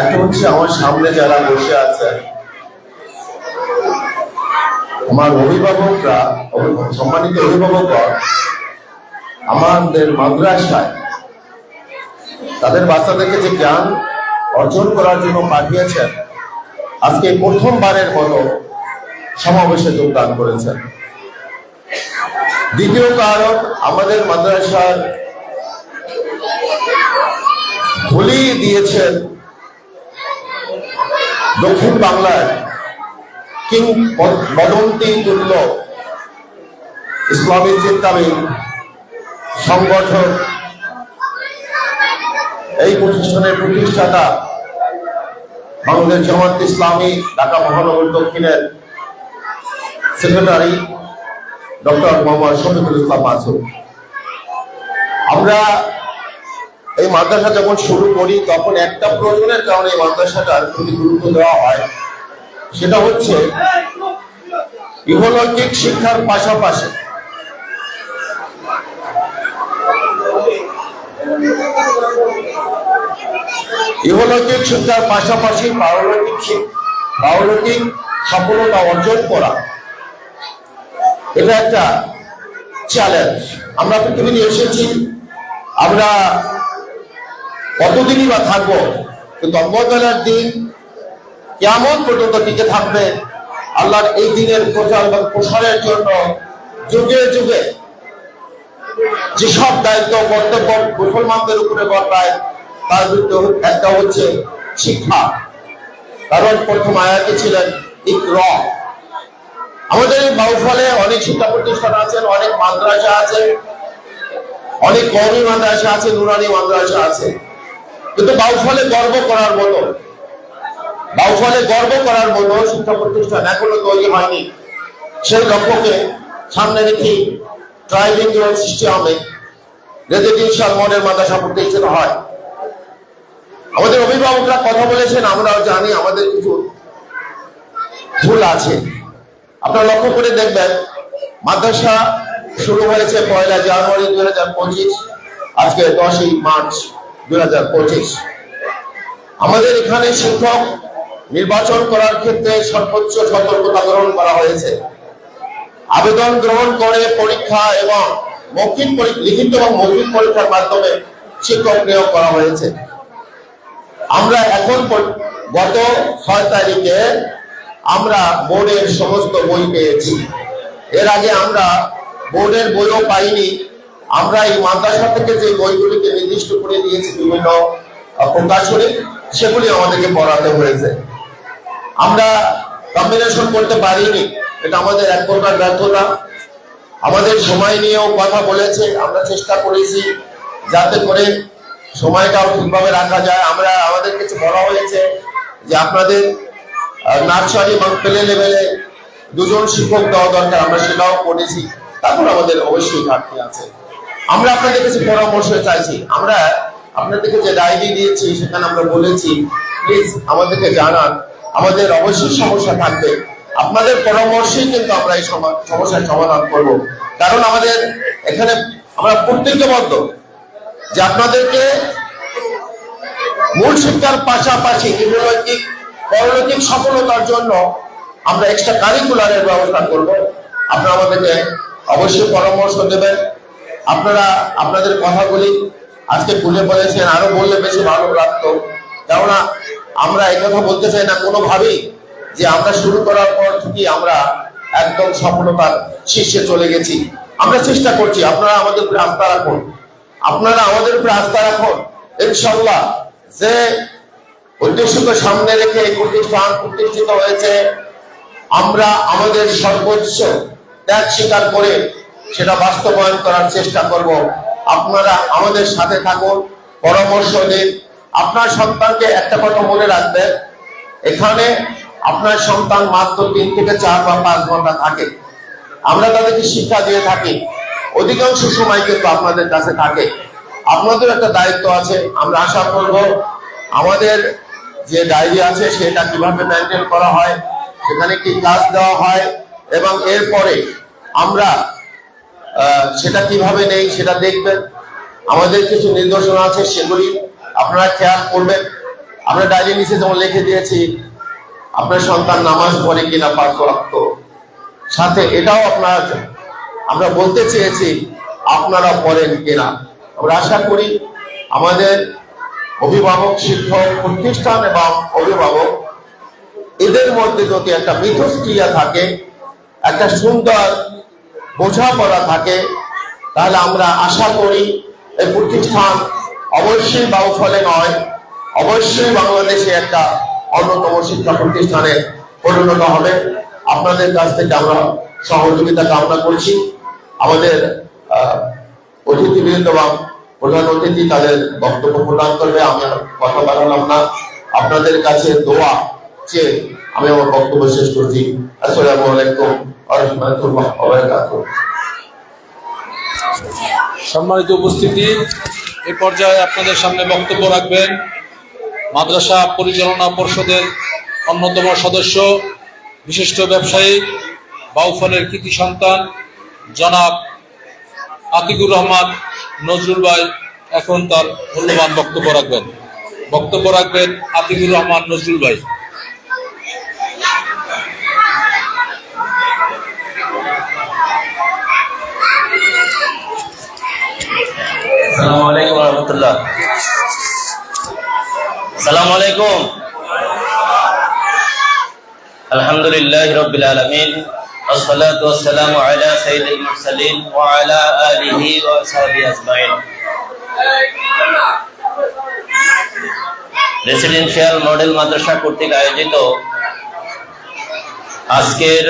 একটা হচ্ছে আমার সামনে যারা বসে আছে আমার অভিভাবকরা, সম্মানিত অভিভাবকরা আমাদের মাদ্রাসায় তাদের বাচ্চাদেরকে যে জ্ঞান অর্জন করার জন্য পাঠিয়েছেন, আজকে প্রথমবারের মতো সমাবেশে যোগদান করেছেন। দ্বিতীয় কারণ, আমাদের মাদ্রাসার খুলি দিয়েছেন দক্ষিণ বাংলার কিং বদন্তি তুল্য ইসলামী চিন্তাবিদ সংগঠন, এই প্রতিষ্ঠানের প্রতিষ্ঠাতা বাংলাদেশ জামাত ইসলামী ঢাকা মহানগর দক্ষিণের সেক্রেটারি ডক্টর মোহাম্মদ শফিকুল ইসলাম মাসুদ। আমরা এই মাদ্রাসা যখন শুরু করি তখন একটা প্রয়োজনের কারণে এই মাদ্রাসাটার প্রতি গুরুত্ব দেওয়া হয়, সেটা হচ্ছে ইহলৌকিক শিক্ষার পাশাপাশি ইহলৌকিক শিক্ষার পাশাপাশি পারলৌকিক সফলতা অর্জন করা, এটা একটা চ্যালেঞ্জ। আমরা পৃথিবীতে এসেছি, আমরা কতদিনই বা থাকবো, কিন্তু অবতারের দিন কেমন পর্যন্ত টিকে থাকবে। আল্লাহর এই দিনের প্রচার এবং প্রসারের জন্য যুগে যুগে যেসব দায়িত্ব কর্তব্য মুসলমানদের উপরে বর্তায়, তার ভিতরে একটা হচ্ছে শিক্ষা। কারণ প্রথম আয়াতে ছিলেন ইকরা। আমাদের এই বাউফলে অনেক শিক্ষা প্রতিষ্ঠান আছেন, অনেক মাদ্রাসা আছে, অনেক কওমি মাদ্রাসা আছে, নুরানি মাদ্রাসা আছে, কিন্তু বাউফলে গর্ব করার মতো শিক্ষা প্রতিষ্ঠান এখনো তৈরি হয়নি। সেই লক্ষ্যকে সামনে রেখে ট্রাইলিঙ্গুয়াল সিস্টেমে রেজিডেন্সিয়াল মডেল মাদ্রাসা প্রতিষ্ঠিত হয়। আমাদের অভিভাবকরা কথা বলেছেন, আমরাও জানি আমাদের কিছু ভুল আছে। আপনারা লক্ষ্য করে দেখবেন, মাদ্রাসা শুরু হয়েছে 1 জানুয়ারি 2025, আজকে 10 মার্চ 2025। আমাদের এখানে শিক্ষক নির্বাচন করার ক্ষেত্রে সর্বোচ্চ সতর্কতা গ্রহণ করা হয়েছে। আবেদন গ্রহণ করে পরীক্ষা এবং লিখিত এবং মৌখিক পরীক্ষার মাধ্যমে শিক্ষক নিয়োগ করা হয়েছে। আমরা এখন গত 6 তারিখে আমরা বোর্ডের সমস্ত বই পেয়েছি। এর আগে আমরা বোর্ডের বইও পাইনি। আমরা এই মাদ্রাসা থেকে যে বইগুলিকে নির্দিষ্ট করে দিয়েছি বিভিন্ন প্রকাশনে, সেগুলি আমাদেরকে পড়াতে হয়েছে। আমরা কম্বিনেশন করতে পারিনি, এটা আমাদের এক প্রকার ব্যর্থতা। আমাদের সময় নিয়েও কথা বলেছে, আমরা চেষ্টা করেছি যাতে করে সময়টাও ঠিকভাবে রাখা যায়। আমাদের কিছু বলা হয়েছে যে আপনাদের নার্সারি এবং প্লে লেভেলে 2 জন শিক্ষক দেওয়া দরকার, আমরা সেটাও করেছি। তারপর আমাদের অবশ্যই ঘাটতি আছে। আমরা আপনাদের কাছে পরামর্শ চাইছি। আমরা আপনাদেরকে যে ডায়েরি দিয়েছি সেখানে আমরা বলেছি প্লিজ আমাদেরকে জানান, আমাদের অবশ্যই সমস্যা থাকবে, আপনাদের পরামর্শেই কিন্তু আমরা এই সমস্যার সমাধান করব। কারণ আমাদের এখানে আমরা প্রতিজ্ঞাবদ্ধ যে আপনাদেরকে মূল শিক্ষার পাশাপাশি পরলৌকিক সফলতার জন্য আমরা এক্সট্রা কারিকুলারের ব্যবস্থা করব। আপনারা আমাদেরকে অবশ্যই পরামর্শ দেবেন। আপনারা আপনাদের কথাগুলি আজকে খুলে বলেছেন, আরো বললে বেশি ভালো লাগতো। কেননা আমরা এই কথা বলতে চাই না কোনোভাবেই যে আমরা শুরু করার পর থেকে আমরা একদম সফলতার শীর্ষে চলে গেছি। আমরা চেষ্টা করছি, আপনারা আমাদের উপরে আস্থা রাখুন, ইনশাআল্লাহ। যে উদ্দেশ্যকে সামনে রেখে এই প্রতিষ্ঠান প্রতিষ্ঠিত হয়েছে, আমরা আমাদের সর্বোচ্চ ত্যাগ স্বীকার করে সেটা বাস্তবায়ন করার চেষ্টা করব। আপনারা আমাদের সাথে থাকুন, পরামর্শ দিন। আপনার সন্তানকে একটা কথা মনে রাখবেন, এখানে আপনার সন্তান মাত্র 3 থেকে 4 বা 5 ঘন্টা থাকে। আমরা তাদেরকে শিক্ষা দিয়ে থাকি, অধিকাংশ সময় কিন্তু আপনাদের কাছে থাকে। আপনাদের একটা দায়িত্ব আছে। আমরা আশা করব আমাদের যে ডায়েরি আছে সেটা কিভাবে মেনটেন করা হয়, সেখানে কি কাজ দেওয়া হয়, এবং এরপরে আমরা সেটা কিভাবে নেই সেটা দেখবেন। আমাদের কিছু নির্দেশনা আছে, সেগুলি আপনারা খেয়াল করবেন। আমরা ডায়েরি নিচে যেমন লিখে দিয়েছি আপনার সন্তান নামাজ পড়ে কিনা 5 ওয়াক্ত, সাথে এটাও আমরা বলতে চেয়েছি আপনারা পড়েন কিনা। আমরা আশা করি আমাদের অভিভাবক, শিক্ষক, প্রতিষ্ঠান এবং অভিভাবক এদের মধ্যে যদি একটা মিথস্ক্রিয়া থাকে, একটা সুন্দর বোঝাপড়া থাকে, তাহলে আমরা আশা করি এই প্রতিষ্ঠান অবশ্যই বাউফলে নয়, অবশ্যই বাংলাদেশে একটা অন্যতম শিক্ষা প্রতিষ্ঠানে পরিণত হবে। আপনাদের কাছ থেকে আমরা সহযোগিতা কামনা করছি। আমাদের অতিথিবৃন্দ এবং প্রধান অতিথি তাদের বক্তব্য প্রদান করবে। আমি আর কথা বাড়ালাম না, আপনাদের কাছে দোয়া চেয়ে আমি আমার বক্তব্য শেষ করছি। আসসালামু আলাইকুম ওয়া রাহমাতুল্লাহি ওয়া বারাকাতুহু।
সম্মানিত উপস্থিতি, এই পর্যায়ে আপনাদের সামনে বক্তব্য রাখবেন মাদ্রাসা পরিচালনা পর্ষদের অন্যতম সদস্য, বিশিষ্ট ব্যবসায়ী, বাউফলের কৃতি সন্তান জনাব আতিকুর রহমান নজরুল ভাই। এখন তার মূল্যবান বক্তব্য রাখবেন আতিকুর রহমান নজরুল ভাই।
আসসালামু আলাইকুম ওয়া রাহমাতুল্লাহ। আসসালামু আলাইকুম। আলহামদুলিল্লাহি রাব্বিল আলামিন, والصلاة والسلام على سيد المرسلين وعلى آله وصحبه أجمعين। রেসিডেন্সিয়াল মডেল মাদ্রাসা কর্তৃক আয়োজিত আজকের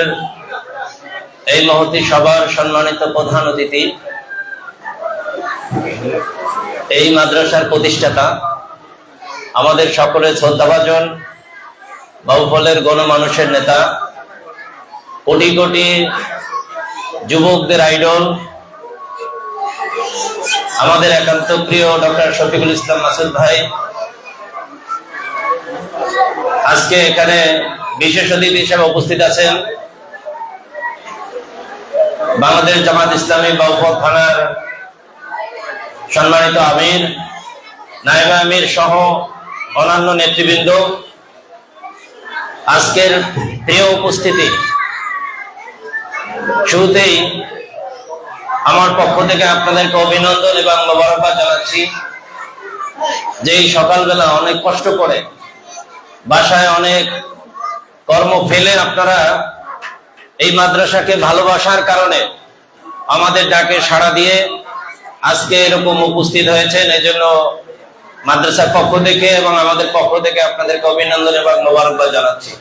এই মহতী সভার সম্মানিত প্রধান অতিথি, এই মাদ্রাসার প্রতিষ্ঠাতা, আমাদের সকলের শ্রদ্ধাভাজন বাউফলের গণমানুষের নেতা, কোটি কোটি যুবকদের আইডল, আমাদের একান্ত প্রিয় ডক্টর শফিকুল ইসলাম মাসুদ ভাই, আজকে এখানে বিশেষ অতিথি হিসেবে উপস্থিত আছেন বাংলাদেশ জামাত ইসলামী বাউফল থানার সম্মানিত আমির, নায়েব আমির সহ অন্যান্য নেতৃবৃন্দ, আজকের প্রিয় উপস্থিতি, শুরুতেই আমার পক্ষ থেকে আপনাদেরকে অভিনন্দন এবং মোবারকবাদ জানাচ্ছি যে এই সকালবেলা অনেক কষ্ট করে বাসায় অনেক কর্ম ফেলে আপনারা এই মাদ্রাসাকে ভালোবাসার কারণে আমাদের ডাকে সাড়া দিয়ে আজকে এরকম উপস্থিত হয়েছেন। এজন্য মাদ্রাসার পক্ষ থেকে এবং আমাদের পক্ষ থেকে আপনাদেরকে অভিনন্দন এবং মোবারকবাদ জানাচ্ছি।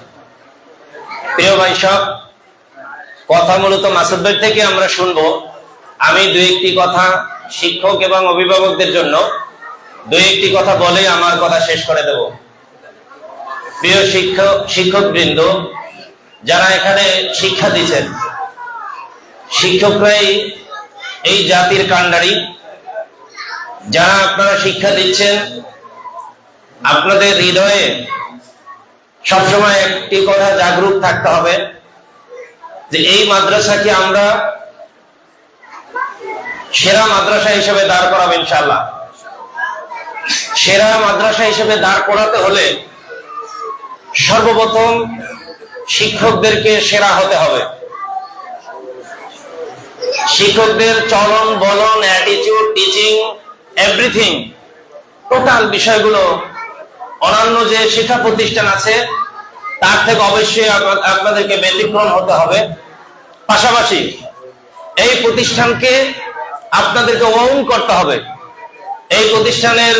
প্রিয় ভাই সব, কথা মূলত মাসুদ ভাই থেকে আমরা শুনবো। আমি দুই একটি কথা শিক্ষক এবং অভিভাবকদের জন্য দুই একটি কথা বলে আমার কথা শেষ করে দেব। প্রিয় শিক্ষক বৃন্দ, যারা এখানে শিক্ষা দিচ্ছেন, শিক্ষকরাই এই জাতির কাণ্ডারি। যারা আপনারা শিক্ষা দিচ্ছেন, আপনাদের হৃদয়ে সবসময় একটি কথা জাগরুক থাকতে হবে যে এই মাদ্রাসাকে আমরা সেরা মাদ্রাসা হিসেবে দাঁড় করাবো ইনশাআল্লাহ। সেরা মাদ্রাসা হিসেবে দাঁড় করাতে হলে সর্বপ্রথম শিক্ষকদেরকে সেরা হতে হবে। শিক্ষকদের চলন বলন, অ্যাটিটিউড, টিচিং, এভরিথিং, টোটাল বিষয়গুলো অন্যান্য যে শিক্ষা প্রতিষ্ঠান আছে তার থেকে অবশ্যই আপনাদেরকে ব্যতিক্রম হতে হবে। পাশাপাশি এই প্রতিষ্ঠানকে আপনাদেরকে ওন করতে হবে। এই প্রতিষ্ঠানের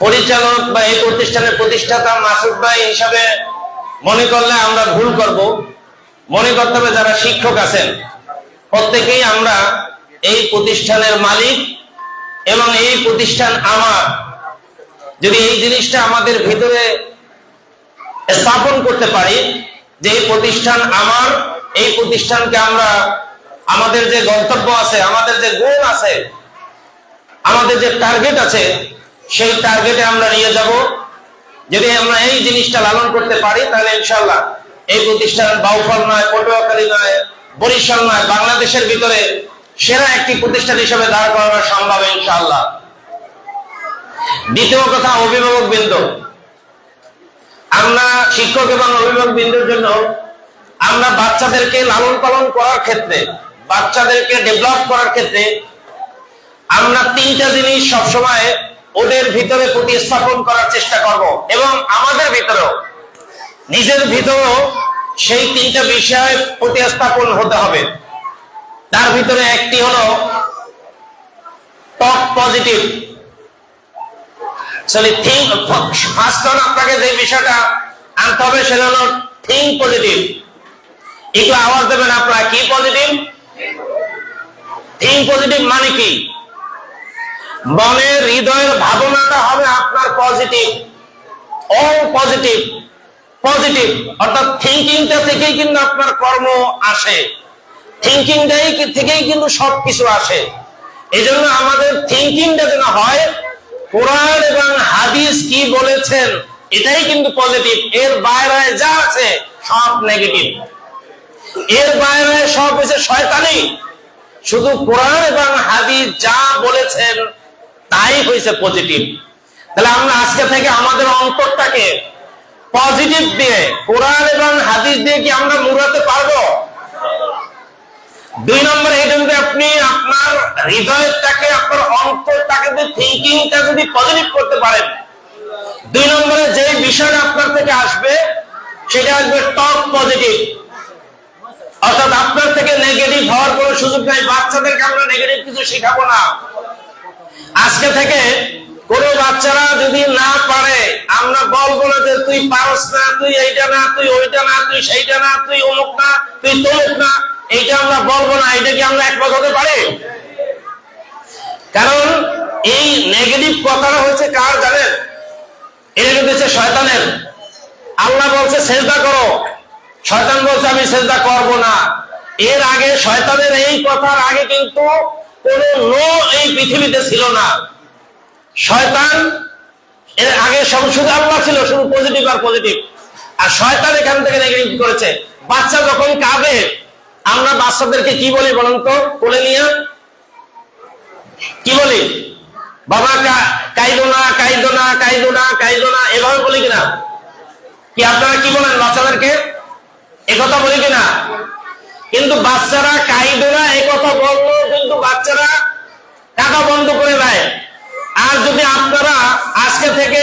পরিচালক বা এই প্রতিষ্ঠানের প্রতিষ্ঠাতা মাসুদ ভাই হিসাবে মনে করলে আমরা ভুল করব। মনে করতে হবে যারা শিক্ষক আছেন প্রত্যেকেই আমরা এই প্রতিষ্ঠানের মালিক এবং এই প্রতিষ্ঠান আমার। যদি এই জিনিসটা আমাদের ভিতরে স্থাপন করতে পারি যে এই প্রতিষ্ঠান আমার, এই প্রতিষ্ঠানকে আমরা আমাদের যে গন্তব্য আছে, আমাদের যে গোল আছে, আমাদের যে টার্গেট আছে, সেই টার্গেটে আমরা নিয়ে যাব। যদি আমরা এই জিনিসটা লালন করতে পারি তাহলে ইনশাআল্লাহ এই প্রতিষ্ঠান বাউফল নয়, পটুয়াখালী নয়, বরিশাল নয়, বাংলাদেশের ভিতরে সেরা একটি প্রতিষ্ঠান হিসেবে দাঁড় করানো সম্ভব ইনশাআল্লাহ। দ্বিতীয় কথা, অভিভাবক বৃন্দ, আমরা শিক্ষক এবং অভিভাবক বৃন্দের জন্য আমরা বাচ্চাদেরকে লালন পালন করার ক্ষেত্রে, বাচ্চাদেরকে ডেভেলপ করার ক্ষেত্রে আমরা তিনটা জিনিস সবসময় ওদের ভিতরে প্রতিস্থাপন করার চেষ্টা করব এবং আমাদের ভিতরেও, নিজের ভিতরেও সেই তিনটা বিষয় প্রতিস্থাপন হতে হবে। তার ভিতরে একটি হলো টক পজিটিভ। ফার্স্ট আপনাকে যে বিষয়টা আনতে হবে সেটা হলো থিঙ্ক পজিটিভ। একটু আওয়াজ দেবেন আপনারা, কি পজিটিভ? থিঙ্ক পজিটিভ মানে কি? মনের হৃদয়ের ভাবনাটা হবে আপনার পজিটিভ, অল পজিটিভ। পজিটিভ অর্থাৎ থিঙ্কিংটা থেকেই কিন্তু আপনার কর্ম আসে, থিঙ্কিংটাই থেকেই কিন্তু সবকিছু আসে। এই জন্য আমাদের থিঙ্কিংটা যেন হয় কোরআন এবং হাদিস কি বলেছেন এটাই কিন্তু পজিটিভ। এর বাইরে যা আছে সব নেগেটিভ, এর বাইরে সব হচ্ছে শয়তানি। শুধু কোরআন এবং হাদিস যা বলেছেন তাই হয়েছে পজিটিভ। তাহলে আমরা আজকে থেকে আমাদের অন্তরটাকে পজিটিভ দিয়ে, কোরআন এবং হাদিস দিয়ে কি আমরা মুড়াতে পারবো? দুই নম্বরে, এটা যদি আপনি আপনার হৃদয়টাকে, আপনার অন্তরটাকে, থিঙ্কিংটা যদি পজিটিভ করতে পারেন, দুই নম্বরে যে বিষয়টা আপনার থেকে আসবে সেটা আসবে টক পজিটিভ। অর্থাৎ আপনার থেকে নেগেটিভ হওয়ার কোনো সুযোগ নাই। বাচ্চাদেরকে আমরা নেগেটিভ কিছু শেখাবো না। আজকে থেকে কোন বাচ্চারা যদি না পারে আমরা বলবো না যে তুই পারস না, তুই এইটা না, তুই ওইটা না, তুই সেইটা না, তুই অমুক না, তুই তমুক না, এইটা আমরা বলবো না। এটা কি আমরা একমত হতে পারি? কারণ এই নেগেটিভ কথাটা হচ্ছে কার জানেন? এটা কিন্তু হচ্ছে শয়তানের। আল্লাহ বলছে সেজদা করো, শয়তান বলছে আমি সেজদা করব না। এর আগে শয়তানের এই কথার আগে কিন্তু কোন নো এই পৃথিবীতে ছিল না। শয়তান এর আগে শুধু আল্লাহ ছিল, শুধু পজিটিভ আর পজিটিভ। আর শয়তান এখান থেকে নেগেটিভ করেছে। বাচ্চা যখন কাঁদে আমরা বাচ্চাদেরকে কি বলি বলুন তো? কোলে নিয়ে কি বলি? বাবা কাইদো না, কাইদো না, কাইদো না, কাইদো না, এভাবে বলি কিনা? কি আপনারা কি বলেন বাচ্চাদেরকে? একথা বলি কিনা? কিন্তু বাচ্চারা কাইদো না এই কথা বললো, কিন্তু বাচ্চারা কাঁদা বন্ধ করে দেয়। আর যদি আপনারা আজকে থেকে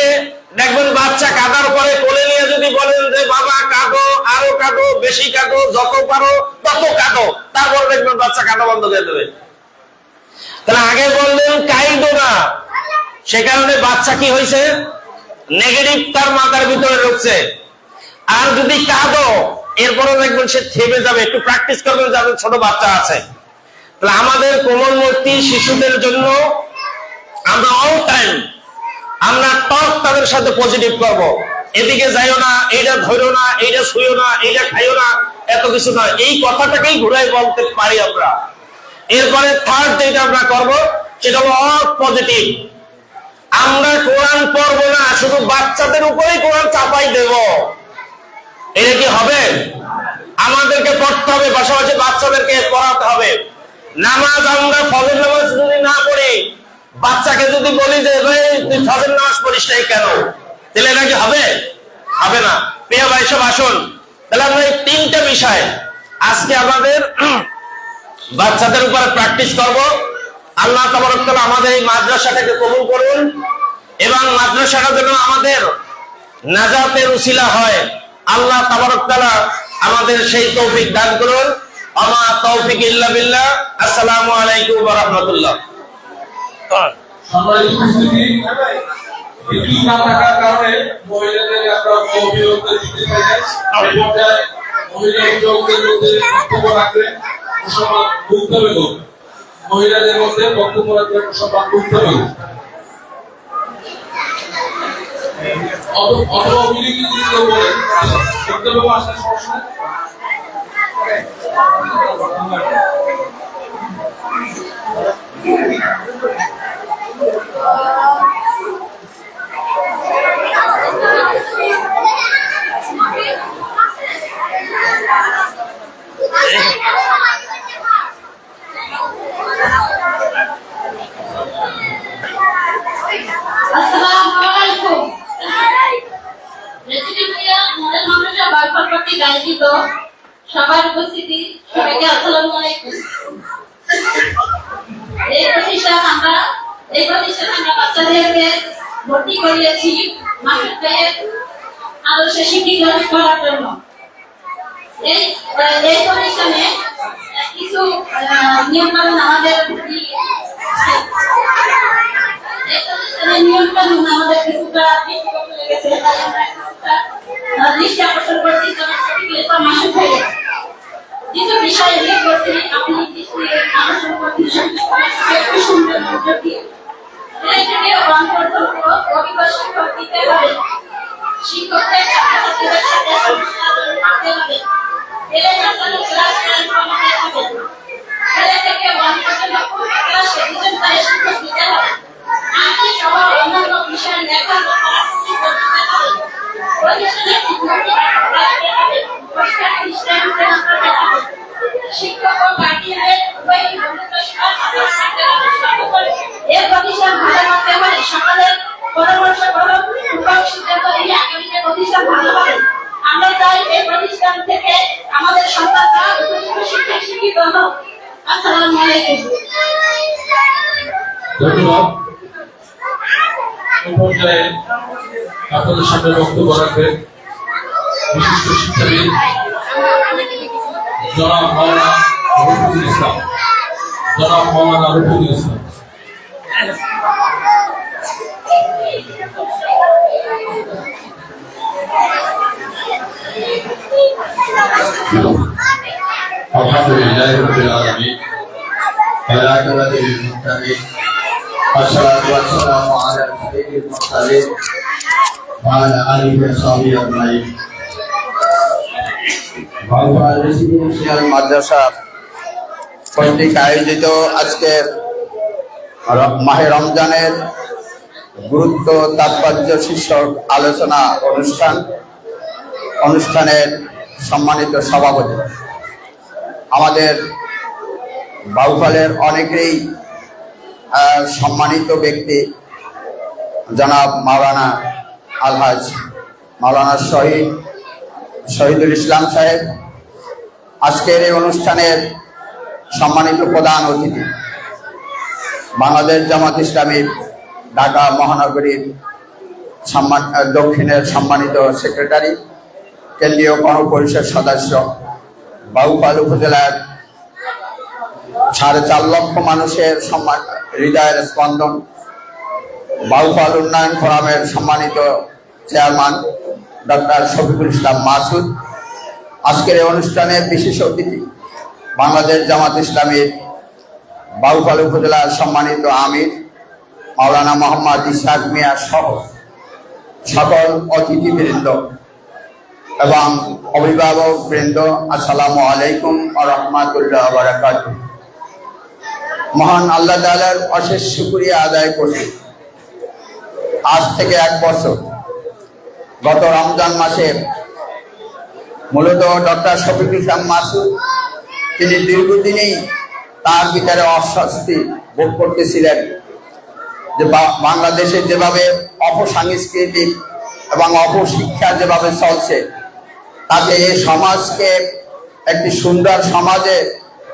দেখবেন বাচ্চা কাঁদার পরে কোলে নিয়ে যদি বলেন যে বাবা কাঁদো, আরো কাঁদো, বেশি কাঁদো, যত পারো তত কাঁদো, তারপর দেখবেন বাচ্চা কাঁদা বন্ধ করে দেবে। তাহলে আগে বললেন কাইদো না, সে কারণে বাচ্চা কি হয়েছে? নেগেটিভ তার মাথার ভিতরে ঢুকছে। আর যদি কাঁদো এরপরে দেখবেন সে থেমে যাবে। একটু প্র্যাকটিস করবেন যাদের ছোট বাচ্চা আছে। তাহলে আমাদের কোমলমতি শিশুদের জন্য আমরা অল টাইম আমরা টক তাদের সাথে পজিটিভ করব। এদিকে যাইও না, এইটা ধরো না, এইটা ছুঁয়ো না, এইটা খাইও না, এত কিছু নয়, এই কথাটাকেই ঘুরাই বলতে পারি আমরা। এরপরে থার্ড যেটা আমরা করব সেটা হলো অল পজিটিভ। আমরা কোরআন পড়বো না, শুধু বাচ্চাদের উপরেই কোরআন চাপাই দেব। এটা কি হবে? আমাদেরকে পড়তে হবে, পাশাপাশি বাচ্চাদেরকে পড়াতে হবে। নামাজ আমরা ফজর নামাজ যদি না পড়ি, বাচ্চাকে যদি বলি যে ভাই তুই ফজর নামাজ পড়িস নাই কেন, তাহলে এটা কি হবে? হবে না। প্রিয় ভাই সব আসুন, তাহলে আমরা এই তিনটা বিষয় আজকে আমাদের বাচ্চাদের উপরে প্র্যাকটিস করব। আল্লাহ তাবারক তাআলা আমাদের এই মাদ্রাসাটাকে কবুল করুন এবং মাদ্রাসাটা যেন আমাদের নাজাতের উসিলা হয়। আল্লাহ তাবারক তাআলা আমাদের সেই তৌফিক দান করুন। আমা তৌফিক ইল্লা বিল্লাহ। আসসালামু আলাইকুম ওয়া রাহমাতুল্লাহ।
সম্মানিত উপস্থিতি, বিদ্যুৎ না থাকার কারণে মহিলাদের আমরা অভিভাবকদের দিতে পারি। এই পর্যায়ে মহিলা অভিভাবকদের মধ্যে বক্তব্য রাখবেন মোসাম্মদ মুগ্ধা বেগম, মহিলাদের মধ্যে বক্তব্য রাখবেন মোসাম্মদ মুগ্ধা বেগম। অথবা অভিযোগ যদি কেউ বলেন, মুগ্ধা বেগম আসার সমস্যা নেই।
আসসালামুয়ালাইকুম। সবার উপস্থিতি সবাইকে আসসালামু আলাইকুম। এই প্রতিষ্ঠানে আমরা বাচ্চাদেরকে ভর্তি করিয়েছি মাসুদ ভাইয়ের আদর্শে শিক্ষিত করার জন্য। এই প্রতিষ্ঠানে কিছু নিয়ম কানুন আমাদের কিছুটা লেগেছে, তাই আমরা দৃষ্টি আকর্ষণ করছি মাসুদ ভাইয়ের কিছু বিষয় উল্লেখ করছি। আপনি দৃষ্টি আকর্ষণ করছেন একটু শুনবেন মনোযোগ দিয়ে। থেকে অন্তর্ভুক্ত অভিজ্ঞ শিক্ষক দিতে হবে, শিক্ষকদের ছাত্রছাত্রীদের সাথে থাকতে হবে, ক্লাস কমাতে হবে, থেকে ক্লাসে দুজন করে শিক্ষক দিতে হবে, আজকে সহ অন্যান্য বিষয়ের লেখা করতে হবে, প্রতিষ্ঠানের রাখতে হবে, পরীক্ষার সিস্টেম রাখতে হবে, শিক্ষক ও গার্ডিয়ানের উভয়ই থাকতে হবে। এই প্রতিষ্ঠান ভালো করতে হলে সকলের পরামর্শ গ্রহণ সিদ্ধান্ত নিয়ে আগামীতে প্রতিষ্ঠান ভালো হবে। আমরা চাই এই প্রতিষ্ঠান থেকে আমাদের সন্তানরা উপযুক্ত শিক্ষায় শিক্ষিত হোক। আসসালামু আলাইকুম।
ধন্যবাদ। এই পর্যায়ে আপনাদের সামনে বক্তব্য রাখবেন বিশিষ্ট শিক্ষাবিদ জনাব মাওলানা রফিকুল ইসলাম। জনাব মাওলানা রফিকুল ইসলাম।
আলহামদুলিল্লাহি রাব্বিল আলামিন ওয়া আকিবাতু লিল মুত্তাকিন আসসালাতু ওয়াসসালামু আলা সাইয়্যিদিল মুরসালিন ওয়া আলা আলিহি ওয়া সাহবিহি আজমাইন। বাংলা রেসিডেন্সিয়াল মাদ্রাসা কর্তৃক আয়োজিত আজকের মাহে রমজানের গুরুত্ব তাৎপর্য শীর্ষক আলোচনা অনুষ্ঠানের সম্মানিত সভাপতি, আমাদের বাউফলের অনেকেই সম্মানিত ব্যক্তি জনাব মাওলানা আলহাজ মাওলানা শহীদুল ইসলাম সাহেব, আজকের এই অনুষ্ঠানের সম্মানিত প্রধান অতিথি, বাংলাদেশ জামাত ইসলামী ঢাকা মহানগরীর দক্ষিণের সম্মানিত সেক্রেটারি, কেন্দ্রীয় গণপরিষদ সদস্য, বাউফল উপজেলার 4.5 লক্ষ মানুষের হৃদয়ের স্পন্দন, বাউফল উন্নয়ন ফোরামের সম্মানিত চেয়ারম্যান ডক্টর শফিকুল ইসলাম মাসুদ, আজকের এই অনুষ্ঠানের বিশেষ অতিথি বাংলাদেশ জামাত ইসলামীর বাউফল উপজেলার সম্মানিত আমির মাওলানা মোহাম্মদ ইসহাক মিয়া সহ সকল অতিথিবৃন্দ এবং অভিভাবক বৃন্দ, আসসালামু আলাইকুম ওয়া রাহমাতুল্লাহি ওয়া বারাকাতুহু। মহান আল্লাহ তাআলার অশেষ শুকরিয়া আদায় করছি। আজ থেকে 1 বছর গত রমজান মাসে মূলত ডক্টর শফিকুল ইসলাম মাসুদ তিনি দীর্ঘদিনই তার ভিতরে অস্বস্তি ভোগ করতেছিলেন যে বাংলাদেশে যেভাবে অপসংস্কৃতি এবং অপশিক্ষা যেভাবে চলছে, তাতে এই সমাজকে একটি সুন্দর সমাজে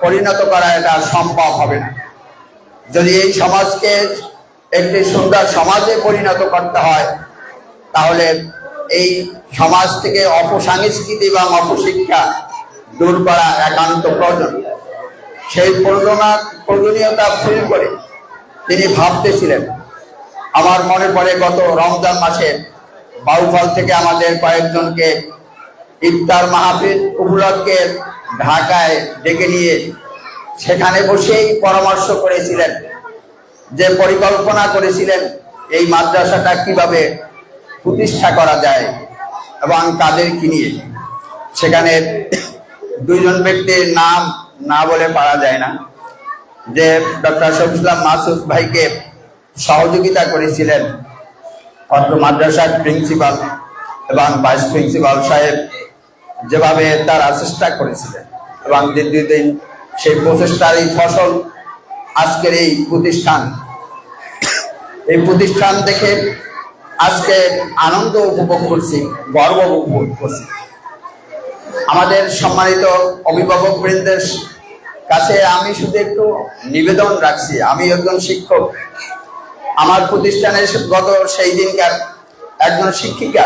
পরিণত করা এটা সম্ভব হবে না। যদি এই সমাজকে একটি সুন্দর সমাজে পরিণত করতে হয়, তাহলে এই সমাজ থেকে অপসংস্কৃতি এবং অপশিক্ষা দূর করা একান্ত প্রয়োজন। সেই প্রয়োজনীয়তা ফিল করে তিনি ভাবতেছিলেন। আমার মনে পড়ে গত রমজান মাসে বাউফল থেকে আমাদের কয়েকজনকে ইফতার মাহফিল উপলক্ষে ঢাকায় ডেকে নিয়ে
সেখানে বসেই পরামর্শ করেছিলেন, যে পরিকল্পনা করেছিলেন এই মাদ্রাসাটা কিভাবে প্রতিষ্ঠা করা যায় এবং কাদেরকে নিয়ে। সেখানে দুইজন ব্যক্তির নাম না বলে পারা যায় না, যে ডক্টর শফিকুল ইসলাম মাসুদ ভাইকে সহযোগিতা করেছিলেন অত্র মাদ্রাসার প্রিন্সিপাল এবং ভাইস প্রিন্সিপাল সাহেব, যেভাবে তারা চেষ্টা করেছিলেন এবং দীর্ঘদিন সেই প্রচেষ্টারই ফসল আজকের এই প্রতিষ্ঠান। এই প্রতিষ্ঠান দেখে আজকে আনন্দ উপভোগ করছি, গর্ব উপভোগ করছি। আমাদের সম্মানিত অভিভাবক বৃন্দের কাছে আমি শুধু একটু নিবেদন রাখছি, আমি একজন শিক্ষক, আমার প্রতিষ্ঠানের গত সেই দিনকার একজন শিক্ষিকা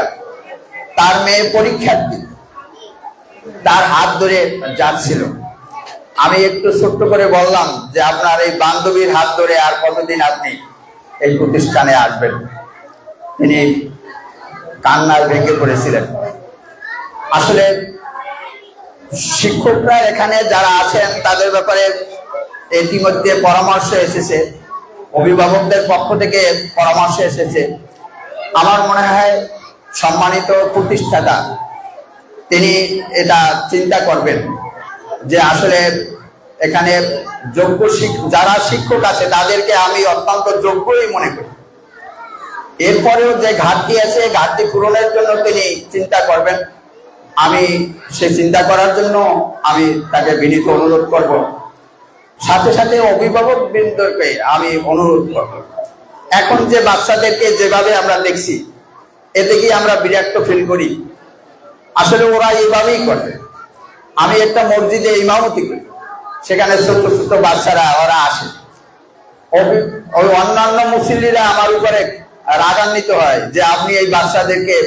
তার মেয়ে পরীক্ষার্থী তার হাত ধরে যাচ্ছিল। আমি একটু ছোট্ট করে বললাম যে আপনার এই বান্ধবীর হাত ধরে আর কতদিন আপনি এই প্রতিষ্ঠানে আসবেন। তিনি কান্নায় ভেঙে পড়েছিলেন। আসলে শিক্ষকরা এখানে যারা আছেন তাদের ব্যাপারে ইতিমধ্যে পরামর্শ এসেছে, অভিভাবকদের পক্ষ থেকে পরামর্শ এসেছে। আমার মনে হয় সম্মানিত প্রতিষ্ঠাতা তিনি এটা চিন্তা করবেন যে আসলে এখানে যোগ্য যারা শিক্ষক আছে তাদেরকে আমি অত্যন্ত যোগ্যই মনে করি। এরপরেও যে ঘাটতি আছে ঘাটতি পূরণের জন্য তিনি চিন্তা করবেন। আমি সে চিন্তা করার জন্য আমি তাকে বিনীত অনুরোধ করব। সাথে সাথে অভিভাবক বৃন্দকে আমি অনুরোধ করব, এখন যে বাচ্চাদেরকে যেভাবে আমরা দেখছি এতে কি আমরা বিরক্ত ফিল করি। আসলে ওরা এইভাবেই করবে। আমি একটা মসজিদে ইমামতি করি, সেখানে ছোট ছোট বাচ্চারা ওরা আসে, ওই অন্যান্য মুসল্লিরা আমার উপরে রাগান্বিত হয় যে আপনি এই বাচ্চাদেরকে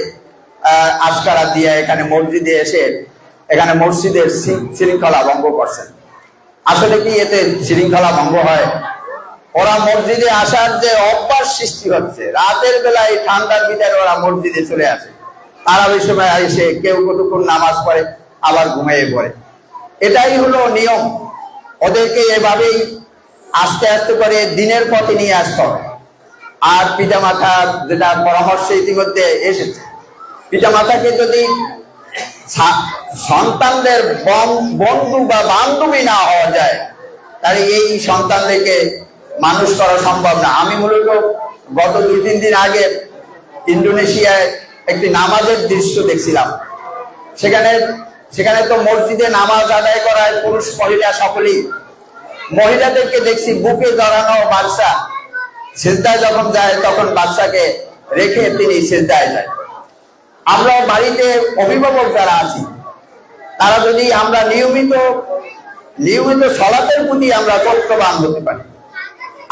আজকারা দিয়ে এখানে মসজিদে এসে এখানে মসজিদের শৃঙ্খলা ভঙ্গ করছেন। আসলে কি এতে শৃঙ্খলা ভঙ্গ হয়? ওরা মসজিদে আসার যে অভ্যাস সৃষ্টি হচ্ছে, রাতের বেলায় ঠান্ডার ভিতরে ওরা মসজিদে চলে আসে, তারাবির সময় এসে কেউ কতক্ষণ নামাজ পড়ে আবার ঘুমিয়ে পড়ে। এটাই হলো নিয়ম। ওদেরকে এভাবেই আস্তে আস্তে করে দিনের পথে নিয়ে আসতে হবে। আর পিতামাতা যেটা পরামর্শ ইতিমধ্যে এসেছে, পিতামাতাকে যদি সন্তানদের বন্ধু বা বান্ধবী না হওয়া যায় তাহলে এই সন্তানদেরকে মানুষ করা সম্ভব না। আমি মূলত গত 2-3 দিন আগে ইন্দোনেশিয়ায় একটি নামাজের দৃশ্য দেখছিলাম। সেখানে তো মসজিদে নামাজ আদায় করায় পুরুষ মহিলা সকলেই। মহিলাদেরকে দেখছি বুকে জড়ানো বাচ্চা, সিজদায় যখন যায় তখন বাচ্চাকে রেখে তিনি সিজদায় যায়। আমরা বাড়িতে অভিভাবক যারা আছি তারা যদি আমরা নিয়মিত সালাতের প্রতি আমরা যত্নবান হতে পারি,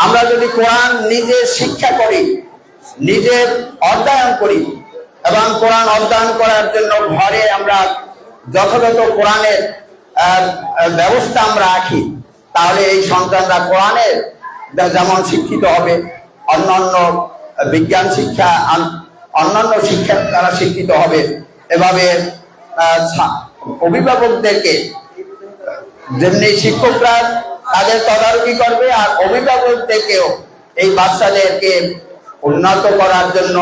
আমরা যদি কোরআন নিজে শিক্ষা করি, নিজে অধ্যয়ন করি এবং কোরআন অধ্যয়ন করার জন্য ঘরে আমরা যথাযথ কোরআনের ব্যবস্থা আমরা রাখি, তাহলে এই সন্তানরা কোরআনের যেমন শিক্ষিত হবে, অন্যান্য বিজ্ঞান শিক্ষা, অন্যান্য শিক্ষা তারা শিক্ষিত হবে। এভাবে অভিভাবকদেরকে যেমনি শিক্ষকরা তাদের তদারকি করবে, আর অভিভাবকদেরকেও এই বাচ্চাদেরকে উন্নত করার জন্য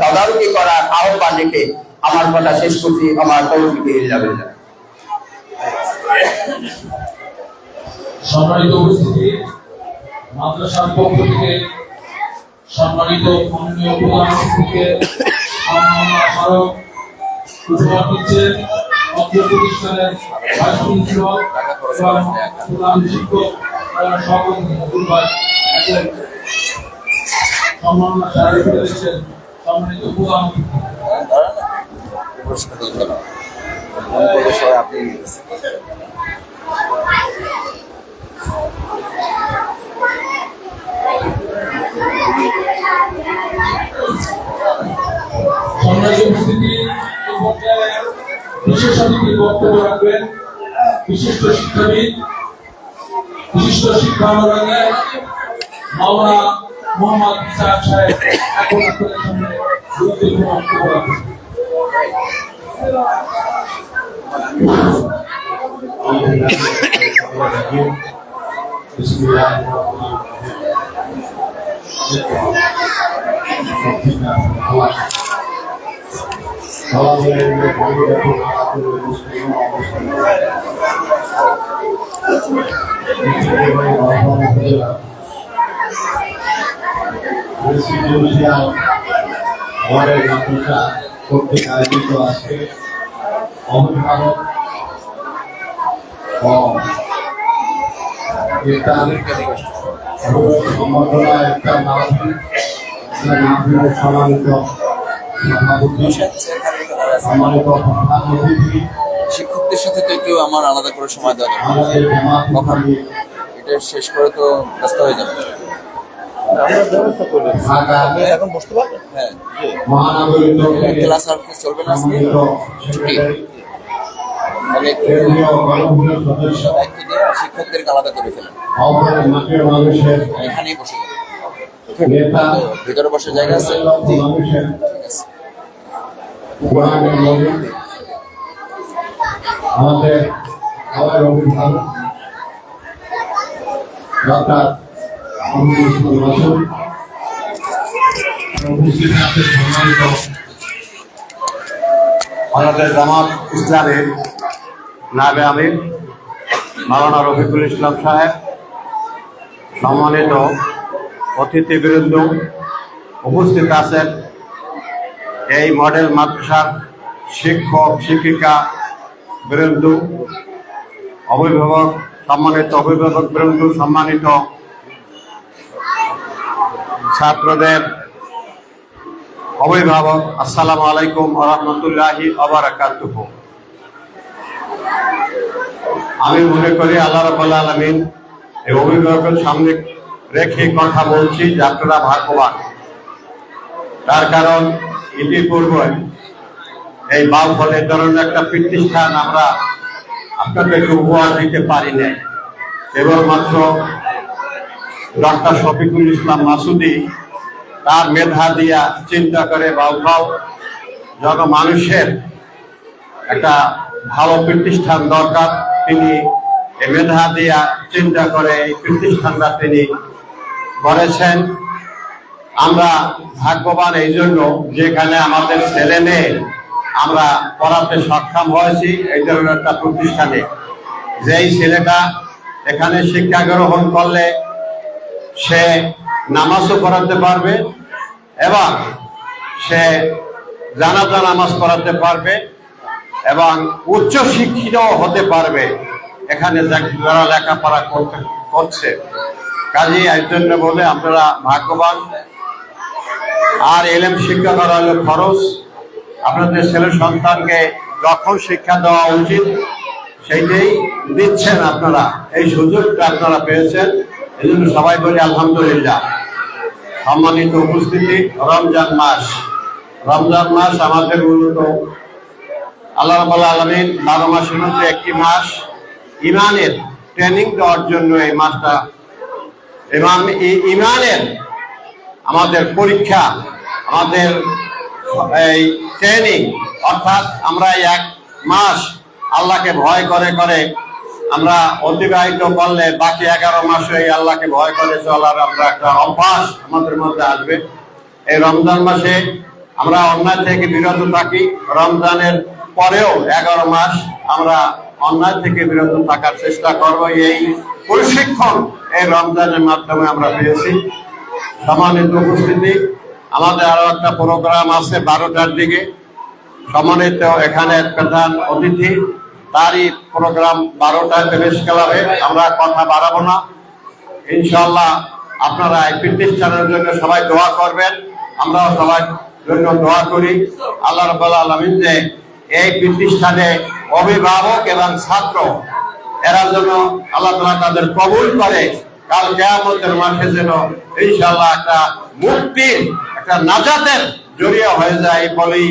তদারকি করার আহ্বান রেখে আমার কথা শেষ করছি। আমার তৌফিকে যাবে।
সম্মানিত উপস্থিতি, মাদ্রাসার পক্ষ থেকে সম্মানিত মাননীয় প্রধান অতিথিকে স্মারক উপহার দিচ্ছেন অত্র প্রতিষ্ঠানের ভাইস প্রিন্সিপাল এবং প্রধান শিক্ষক সভাপতি ভাই আছেন, সম্মাননা সারা দিচ্ছেন সম্মানিত প্রধান সম্মানিত উপস্থিতি, এই পর্যায়ে বিশেষ অতিথি বক্তব্য রাখবেন বিশিষ্ট শিক্ষাবিদ, বিশিষ্ট শিক্ষা অনুরাগী মাওলানা মোহাম্মদ ইসহাক সাহেব। এখন আপনাদের সামনে গুরুত্বপূর্ণ বক্তব্য রাখবেন।
الحمد لله الرحيم بسم الله الرحمن আমাদের মাদ্রাসা কর্তৃক আয়োজিত আজকে অভিভাবক ও সম্বর্ধনা একটা মাহফিলের সম্মানিত সভাপতি, সম্মানিত প্রধান অতিথি,
শিক্ষকদের সাথে তো একটু আমার আলাদা করে সময় দেওয়া দরকার।
আমাদের জামাত
এটা শেষ করে তো ব্যস্ত হয়ে যাবে। এখন বসতে পারবেন? হ্যাঁ,
মহানগরীর
ক্লাস আর চলবে না, আজকে ছুটি। তাহলে একটু
সদস্য
দায়িত্ব দিয়ে শিক্ষকদেরকে আলাদা করে ফেলেন,
মাঠের মানুষের
এখানেই বসে যাবেন।
নেতা,
ভিতরে বসার জায়গা আছে?
মানুষের
ঠিক আছে।
কোরআনের নবী, আমাদের সবার অভিভাবক ডক্টর মাসুদ, উপস্থিত আছেন সম্মানিত আমাদের জামাত ইসলামের নায়েবে আমির মাওলানা রফিকুল ইসলাম সাহেব, সম্মানিত অতিথিবৃন্দ, উপস্থিত আছেন এই মডেল মাদ্রাসার শিক্ষক শিক্ষিকা বৃন্দ, অভিভাবক, সম্মানিত অভিভাবক বৃন্দ, সম্মানিত ছাত্রদের অভিভাবক, আসসালামু আলাইকুম ওয়া রাহমাতুল্লাহি ওয়া বারাকাতুহু। আমি মনে করি আল্লাহ রাব্বুল আলামিন এই অভিভাবকের সামনে রেখে কথা বলছি যে আপনারা ভাগ্যবান। তার কারণ ইতিপূর্বে এই বাউফলের ধরনের একটা প্রতিষ্ঠান আমরা আপনাদেরকে উপহার দিতে পারি নাই। কেবলমাত্র ডক্টর শফিকুল ইসলাম মাসুদি তার মেধা দিয়া চিন্তা করে বাউফল জনমানুষের একটা ভালো প্রতিষ্ঠান দরকার, তিনি এই মেধা দিয়া চিন্তা করে এই প্রতিষ্ঠানটা তিনি করেছেন। আমরা ভাগ্যবান এই জন্য যেখানে আমাদের ছেলে মেয়ে আমরা পড়াতে সক্ষম হয়েছি এই ধরনের একটা প্রতিষ্ঠানে। যেই ছেলেটা এখানে শিক্ষা গ্রহণ করলে সে নামাজও পড়াতে পারবে এবং সে জানাজা নামাজ পড়াতে পারবে এবং উচ্চ শিক্ষিত হতে পারবে এখানে যারা লেখাপড়া করছে। কাজেই এই জন্য বলে আপনারা ভাগ্যবান। আর এলএম শিক্ষা করা হলো খরচ। আপনাদের ছেলে সন্তানকে যখন শিক্ষা দেওয়া উচিত সেইটাই দিচ্ছেন আপনারা, এই সুযোগটা আপনারা পেয়েছেন, এই জন্য সবাই বলি আলহামদুলিল্লাহ। সম্মানিত উপস্থিতি, রমজান মাস আমাদের মূলত আল্লাহ রাব্বুল আলামিন 12 মাসের মধ্যে একটি মাস ইমানের ট্রেনিং দেওয়ার জন্য এই মাসটা ইমানের আমাদের পরীক্ষা, আমাদের এই ট্রেনিং, অর্থাৎ আমরা এক মাস আল্লাহকে ভয় করে আমরা অতিবাহিত করলে বাকি 11 মাসে এই আল্লাহকে ভয় করে চলার আমরা একটা অভ্যাস আমাদের মধ্যে আসবে। এই রমজান মাসে আমরা অন্যায় থেকে বিরত থাকি, রমজানের পরেও 11 মাস আমরা অন্যায় থেকে বিরত থাকার চেষ্টা করব। এই প্রশিক্ষণ এই রমজানের মাধ্যমে আমরা পেয়েছি। সম্মানিত উপস্থিতি, আমাদের আরো একটা প্রোগ্রাম আছে 12টার দিকে। সম্মানিত এখানে প্রধান অতিথি, তারই প্রোগ্রাম 12টায় প্রেস ক্লাবে। আমরা কথা বাড়াবো না, ইনশাআল্লাহ আপনারা এই প্রতিষ্ঠানের জন্য সবাই দোয়া করবেন, আমরাও সবার জন্য দোয়া করি। আল্লাহ রাব্বুল আলামিন যে এই প্রতিষ্ঠানে অভিভাবক এবং ছাত্র এরা যেন আল্লাহ তাআলা তাদের কবুল করে, কাল কিয়ামতের মাঠে যেন ইনশাআল্লাহ একটা মুক্তির, একটা নাজাতের জরিয়া হয়ে যায় বলেই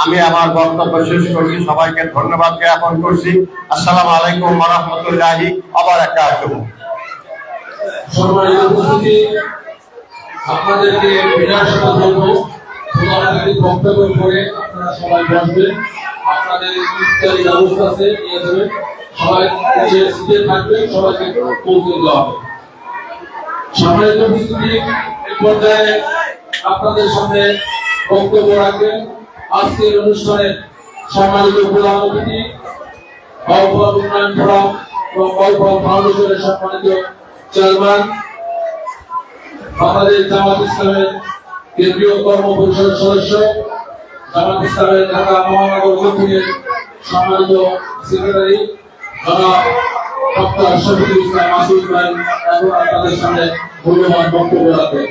আমি আমার বক্তব্য শেষ করছি। সবাইকে ধন্যবাদ জ্ঞাপন করছি। আসসালামু আলাইকুম ওয়া রাহমাতুল্লাহি ওয়া বারাকাতুহু।
সম্মানিত উপস্থিতি, আপনাদেরকে বিদায় বক্তব্য করে আপনারা সবাই বসবেন। আপনাদের ইফতারি ব্যবস্থা আছে নিয়ে যাবেন, সবাই যে সিটে থাকবে সবাইকে পৌঁছে দেওয়া হবে। সম্মানিত উপস্থিতি, এই পর্যায়ে আপনাদের সামনে বক্তব্য রাখবেন আজকের অনুষ্ঠানের সম্মানিত প্রধান অতিথি বাউফল উন্নয়ন ফোরাম এবং বাউফল ফাউন্ডেশনের সম্মানিত চেয়ারম্যান, বাংলাদেশ জামাত ইসলামের কেন্দ্রীয় কর্ম পরিষদের সদস্য, জামাত ইসলামের ঢাকা মহানগর দক্ষিণের সম্মানিত সেক্রেটারি জনাব ডক্টর শফিকুল ইসলাম মাসুদ ভাই এখন আপনাদের সামনে মূল্যবান বক্তব্য রাখবেন।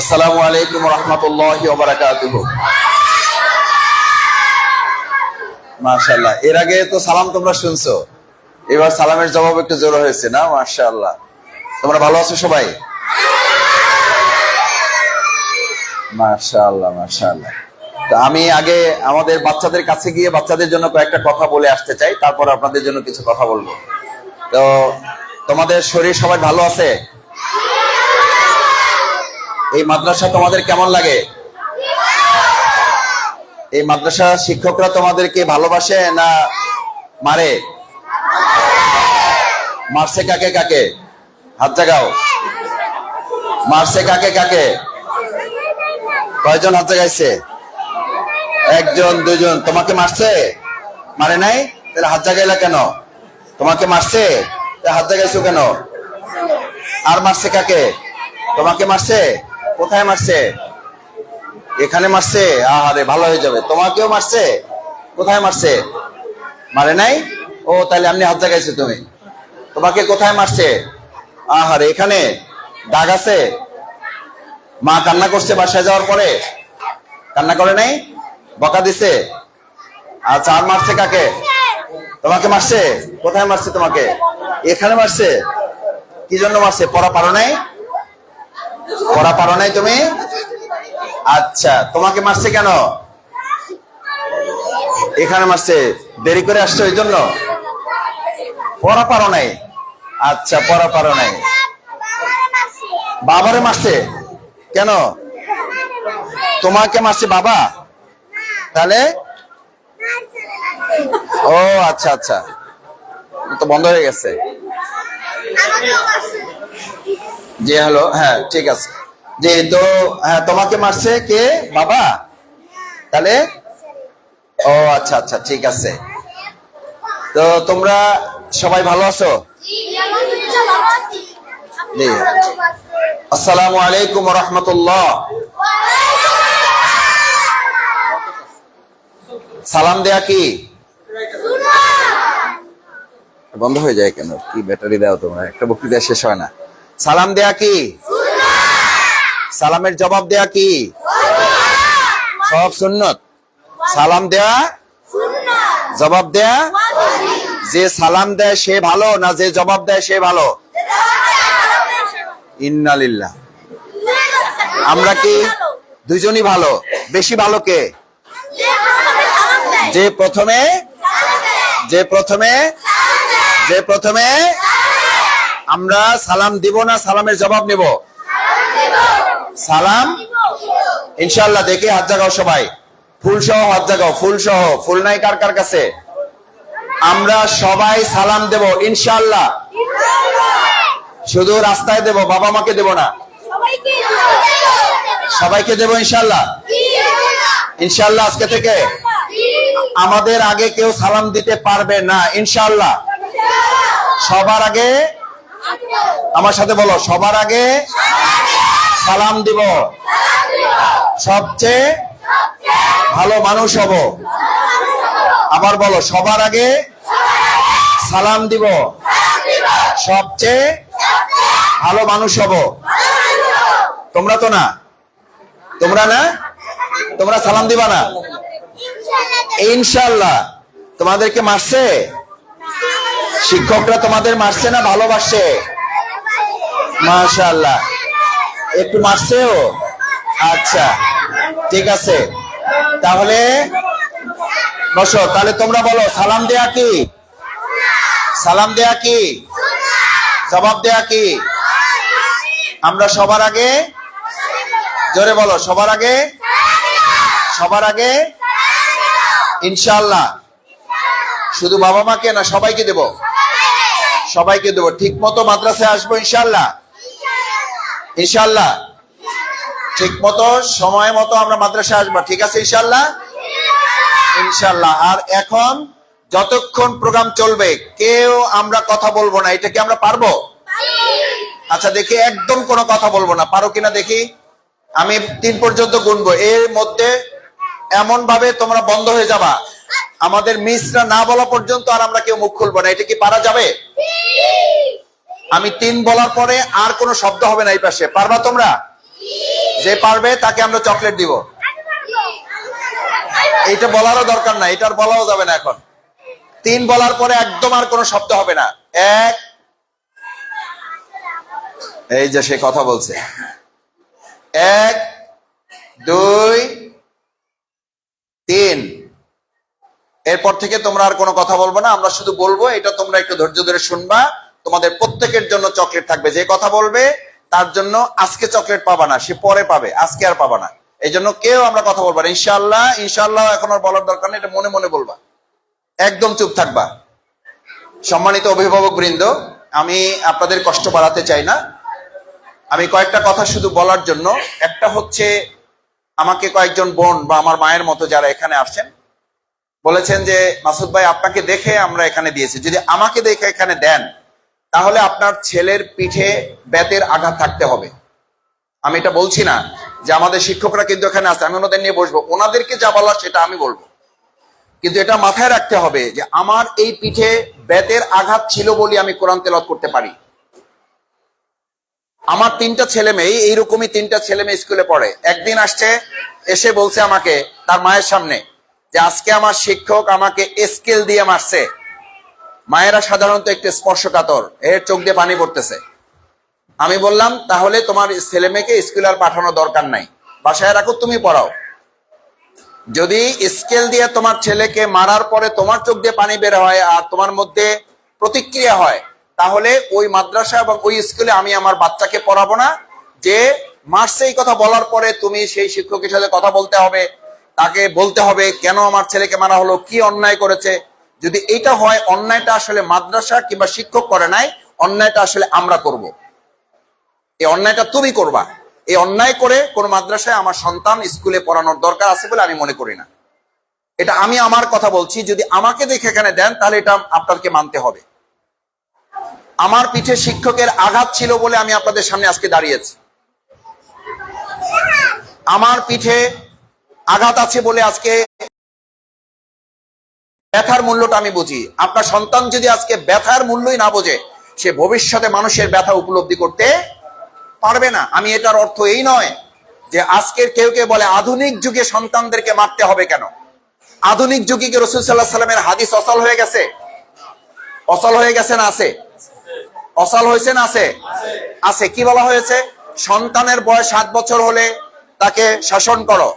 আসসালামু আলাইকুম রহমতুল্লাহি ওয়া বারাকাতুহু। মাশাআল্লাহ, এর আগে তো সালাম তোমরা শুনছো, এবার সালামের জবাব একটু জোর হয়েছে না? মাশাআল্লাহ, তোমরা ভালো আছো সবাই? মাশাআল্লাহ মাশাআল্লাহ। তো আমি আগে আমাদের বাচ্চাদের কাছে গিয়ে বাচ্চাদের জন্য কয়েকটা কথা বলে আসতে চাই, তারপর আপনাদের জন্য কিছু কথা বলবো। তো তোমাদের শরীর সবাই ভালো আছে? এই মাদ্রাসা তোমাদের কেমন লাগে? এই মাদ্রাসা শিক্ষকরা তোমাদেরকে ভালোবাসে না মারে? মারছে কাকে কাকে? হাত জাগাও। মারছে কাকে কাকে? কয়জন হাত জাগাইছে? একজন দুজন। তোমাকে মারছে? মারে নাই? তাহলে হাত জাগাইলা কেন? তোমাকে মারছে? হাত জাগাইছো কেন? আর মারছে কাকে? তোমাকে মারছে? কোথায় মারছে? এখানে মারছে? আরে ভালো হয়ে যাবে। তোমাকেও মারছে? কোথায় মারছে? মারে নাই? ও তাহলে আপনি হাত জাগাইছো। তুমি তোমাকে কোথায় মারছে? আহারে এখানে দাগ আছে? মা কান্না করছে বাসায় যাওয়ার পরে? কান্না করে নাই? বকা দিছে? আচ্ছা, আর মারছে কাকে? তোমাকে মারছে? কোথায় মারছে তোমাকে? এখানে মারছে? কি জন্য মারছে? পড়া পারো নাই? পড়া পারো নাই তুমি? আচ্ছা, তোমাকে মারছে কেন? এখানে মারছে, দেরি করে আসছো এই জন্য? পড়া পারো নাই? আচ্ছা, পড়া পারো নাই। বাবারে মারছে কেন? তোমাকে মারছে বাবা? তাহলে ও আচ্ছা আচ্ছা, তো বন্ধ হয়ে গেছে। জি হ্যালো, হ্যাঁ ঠিক আছে। যে তো হ্যাঁ, তোমাকে মারছে কে? বাবা? তাহলে ও আচ্ছা আচ্ছা ঠিক আছে। তো তোমরা সবাই ভালো আছো? জি। আসসালামু আলাইকুম ওয়া রাহমাতুল্লাহ। সালাম দেয়া কি বন্ধ হয়ে যায় কেন? কি ব্যাটারি দাও তোমরা, একটা বক্তৃতা শেষ হয় না। সালাম দেয়া কি? সালামের জবাব দেয়া কি? সব সুন্নত। সালাম দেয়া, জবাব দেয়া। যে সালাম দেয় সে ভালো না যে জবাব দেয় সে ভালো? ইন্নালিল্লাহ। আমরা কি দুজনই ভালো? বেশি ভালো কে? যে প্রথমে আমরা সালাম দিব না সালামের জবাব নিব? সালাম ইনশাআল্লাহ। দেখে হাত জাগাও সবাই, ফুল সহ হাত জাগাও, ফুল সহ। ফুল নাই কার কার কাছে? আমরা সবাই সালাম দেব ইনশাআল্লাহ। শুধু রাস্তায় দেব, বাবা মাকে দেব না, সবাইকে দেব ইনশাআল্লাহ। ইনশাআল্লাহ আজকে থেকে আমাদের আগে কেউ সালাম দিতে পারবে না ইনশাআল্লাহ। সবার আগে, আমার সাথে বলো, সবার আগে সালাম দিব, সবচেয়ে ভালো মানুষ হব। আবার বলো, সবার আগে সালাম দিব, সবচেয়ে ভালো মানুষ হব। তোমরা তো না, তোমরা না, তোমরা সালাম দিবা না ইনশাআল্লাহ। তোমাদেরকে মারছে? শিক্ষকরা তোমাদের মারছে না ভালোবাসে? মাশাআল্লাহ, একটু মারছেও? আচ্ছা ঠিক আছে। তাহলে
বসো, তাহলে তোমরা বলো সালাম দেয়া কি? সালাম দেয়া কি? জবাব দেয়া কি? আমরা সবার আগে, জোরে বলো, সবার আগে, সবার আগে ইনশাআল্লাহ। শুধু বাবা মাকে না, সবাইকে দেব, সবাইকে দেব। ঠিক মতো মাদ্রাসায় আসবো ইনশাআল্লাহ, ইনশাআল্লাহ। ঠিক মতো সময় মতো আমরা মাদ্রাসায় আসবো, ঠিক আছে ইনশাআল্লাহ, ইনশাআল্লাহ। আর এখন যতক্ষণ প্রোগ্রাম চলবে কেউ আমরা কথা বলবো না, এটা কি আমরা পারবো? আচ্ছা দেখি, একদম কোনো কথা বলবো না, পারো কিনা দেখি। আমি 3 পর্যন্ত গুনবো, এর মধ্যে এমন ভাবে তোমরা বন্ধ হয়ে যাবা, আমাদের মিসরা না বলা পর্যন্ত আর আমরা কেউ মুখ খুলবো না। এটা কি পারা যাবে? আমি 3 বলার পরে আর কোনো শব্দ হবে না এই পাশে। পারবা তোমরা? যে পারবে তাকে আমরা চকলেট দিব। এইটা বলারও দরকার না, এটার বলাও যাবে না এখন। 3 বলার পরে একদম আর কোনো শব্দ হবে না। 1, এই যে সে কথা বলছে, 1, 2, 3। এরপর থেকে তোমরা আর কোনো কথা বলবো না, আমরা শুধু বলবো, এটা তোমরা একটু ধৈর্য ধরে শুনবা। তোমাদের প্রত্যেকের জন্য চকলেট থাকবে। যে কথা বলবে তার জন্য আজকে চকলেট পাবা না, সে পরে পাবে, আজকে আর পাবা না। এই জন্য কেউ আমরা কথা বলবো না ইনশাআল্লাহ। ইনশাআল্লাহ এখন আর বলার দরকার নেই, এটা মনে মনে বলবা, একদম চুপ থাকবা। সম্মানিত অভিভাবক বৃন্দ, আমি আপনাদের কষ্ট বাড়াতে চাই না, আমি কয়েকটা কথা শুধু বলার জন্য। একটা হচ্ছে, আমাকে কয়েকজন বোন বা আমার মায়ের মতো যারা এখানে আসছেন বলেছেন যে মাসুদ ভাই আপনাকে দেখে আমরা এখানে দিয়েছি, যদি আমাকে দেখে এখানে দেন তাহলে আপনার ছেলের পিঠে বেতের আঘাত থাকতে হবে। আমি এটা বলছি না যে আমাদের শিক্ষকরা কিন্তু এখানে আছে, আমি ওনাদের নিয়ে বসবো, ওনাদেরকে যা বলার সেটা আমি বলবো, কিন্তু এটা মাথায় রাখতে হবে যে আমার এই পিঠে বেতের আঘাত ছিল বলে আমি কোরআন তেলাওয়াত করতে পারি। আমার 3টা ছেলে মেয়ে, এইরকমই 3টা ছেলে মেয়ে স্কুলে পড়ে। একদিন আসছে, এসে বলছে আমাকে তার মায়ের সামনে যে আজকে আমার শিক্ষক আমাকে স্কেল দিয়ে মারছে। মায়েরা সাধারণত একটু স্পর্শকাতর, এর চোখ দিয়ে পানি পড়তেছে। আমি বললাম তাহলে তোমার ছেলে মেয়েকে স্কুলে আর পাঠানোর দরকার নাই, বাসায় রাখো, তুমি পড়াও। যদি স্কেল দিয়ে তোমার ছেলেকে মারার পরে তোমার চোখ দিয়ে পানি বের হয় আর তোমার মধ্যে প্রতিক্রিয়া হয়, তাহলে ওই মাদ্রাসা এবং ওই স্কুলে আমি আমার বাচ্চাকে পড়াবো না। যে মারছে এই কথা বলার পরে তুমি সেই শিক্ষকের সাথে কথা বলতে হবে, তাকে বলতে হবে কেন আমার ছেলেকে মারা হলো, কি অন্যায় করেছে। যদি এটা হয়, অন্যায়টা আসলে মাদ্রাসা কিংবা শিক্ষক করে নাই, অন্যায়টা আসলে আমরা করব। এই অন্যায়টা তুমি করবা। এই অন্যায় করে কোন মাদ্রাসায় আমার সন্তান স্কুলে পড়ানোর দরকার আছে বলে আমি মনে করি না। এটা আমি আমার কথা বলছি, যদি আমাকে দেখে এখানে দেন তাহলে এটা আপনাদেরকে মানতে হবে। আমার পিঠে শিক্ষকের আঘাত ছিল বলে আমি আপনাদের সামনে আজকে দাঁড়িয়েছি। আমার পিঠে আঘাত আছে বলে আজকে ব্যথার মূল্যটা আমি বুঝি। আপনার সন্তান যদি আজকে ব্যথার মূল্যই না বোঝে, সে ভবিষ্যতে মানুষের ব্যথা উপলব্ধি করতে পারবে না। আমি এটার অর্থ এই নয় যে আজকের কেউ কেউ বলে আধুনিক যুগে সন্তানদেরকে মারতে হবে কেন। আধুনিক যুগে কি রাসূল সাল্লাল্লাহু আলাইহি সাল্লামের হাদিস অচল হয়ে গেছে? অচল হয়ে গেছে না আছে? অচল হয়েছে না আছে? আছে। কি বলা হয়েছে? সন্তানের বয়স 7 বছর হলে তাকে শাসন করো,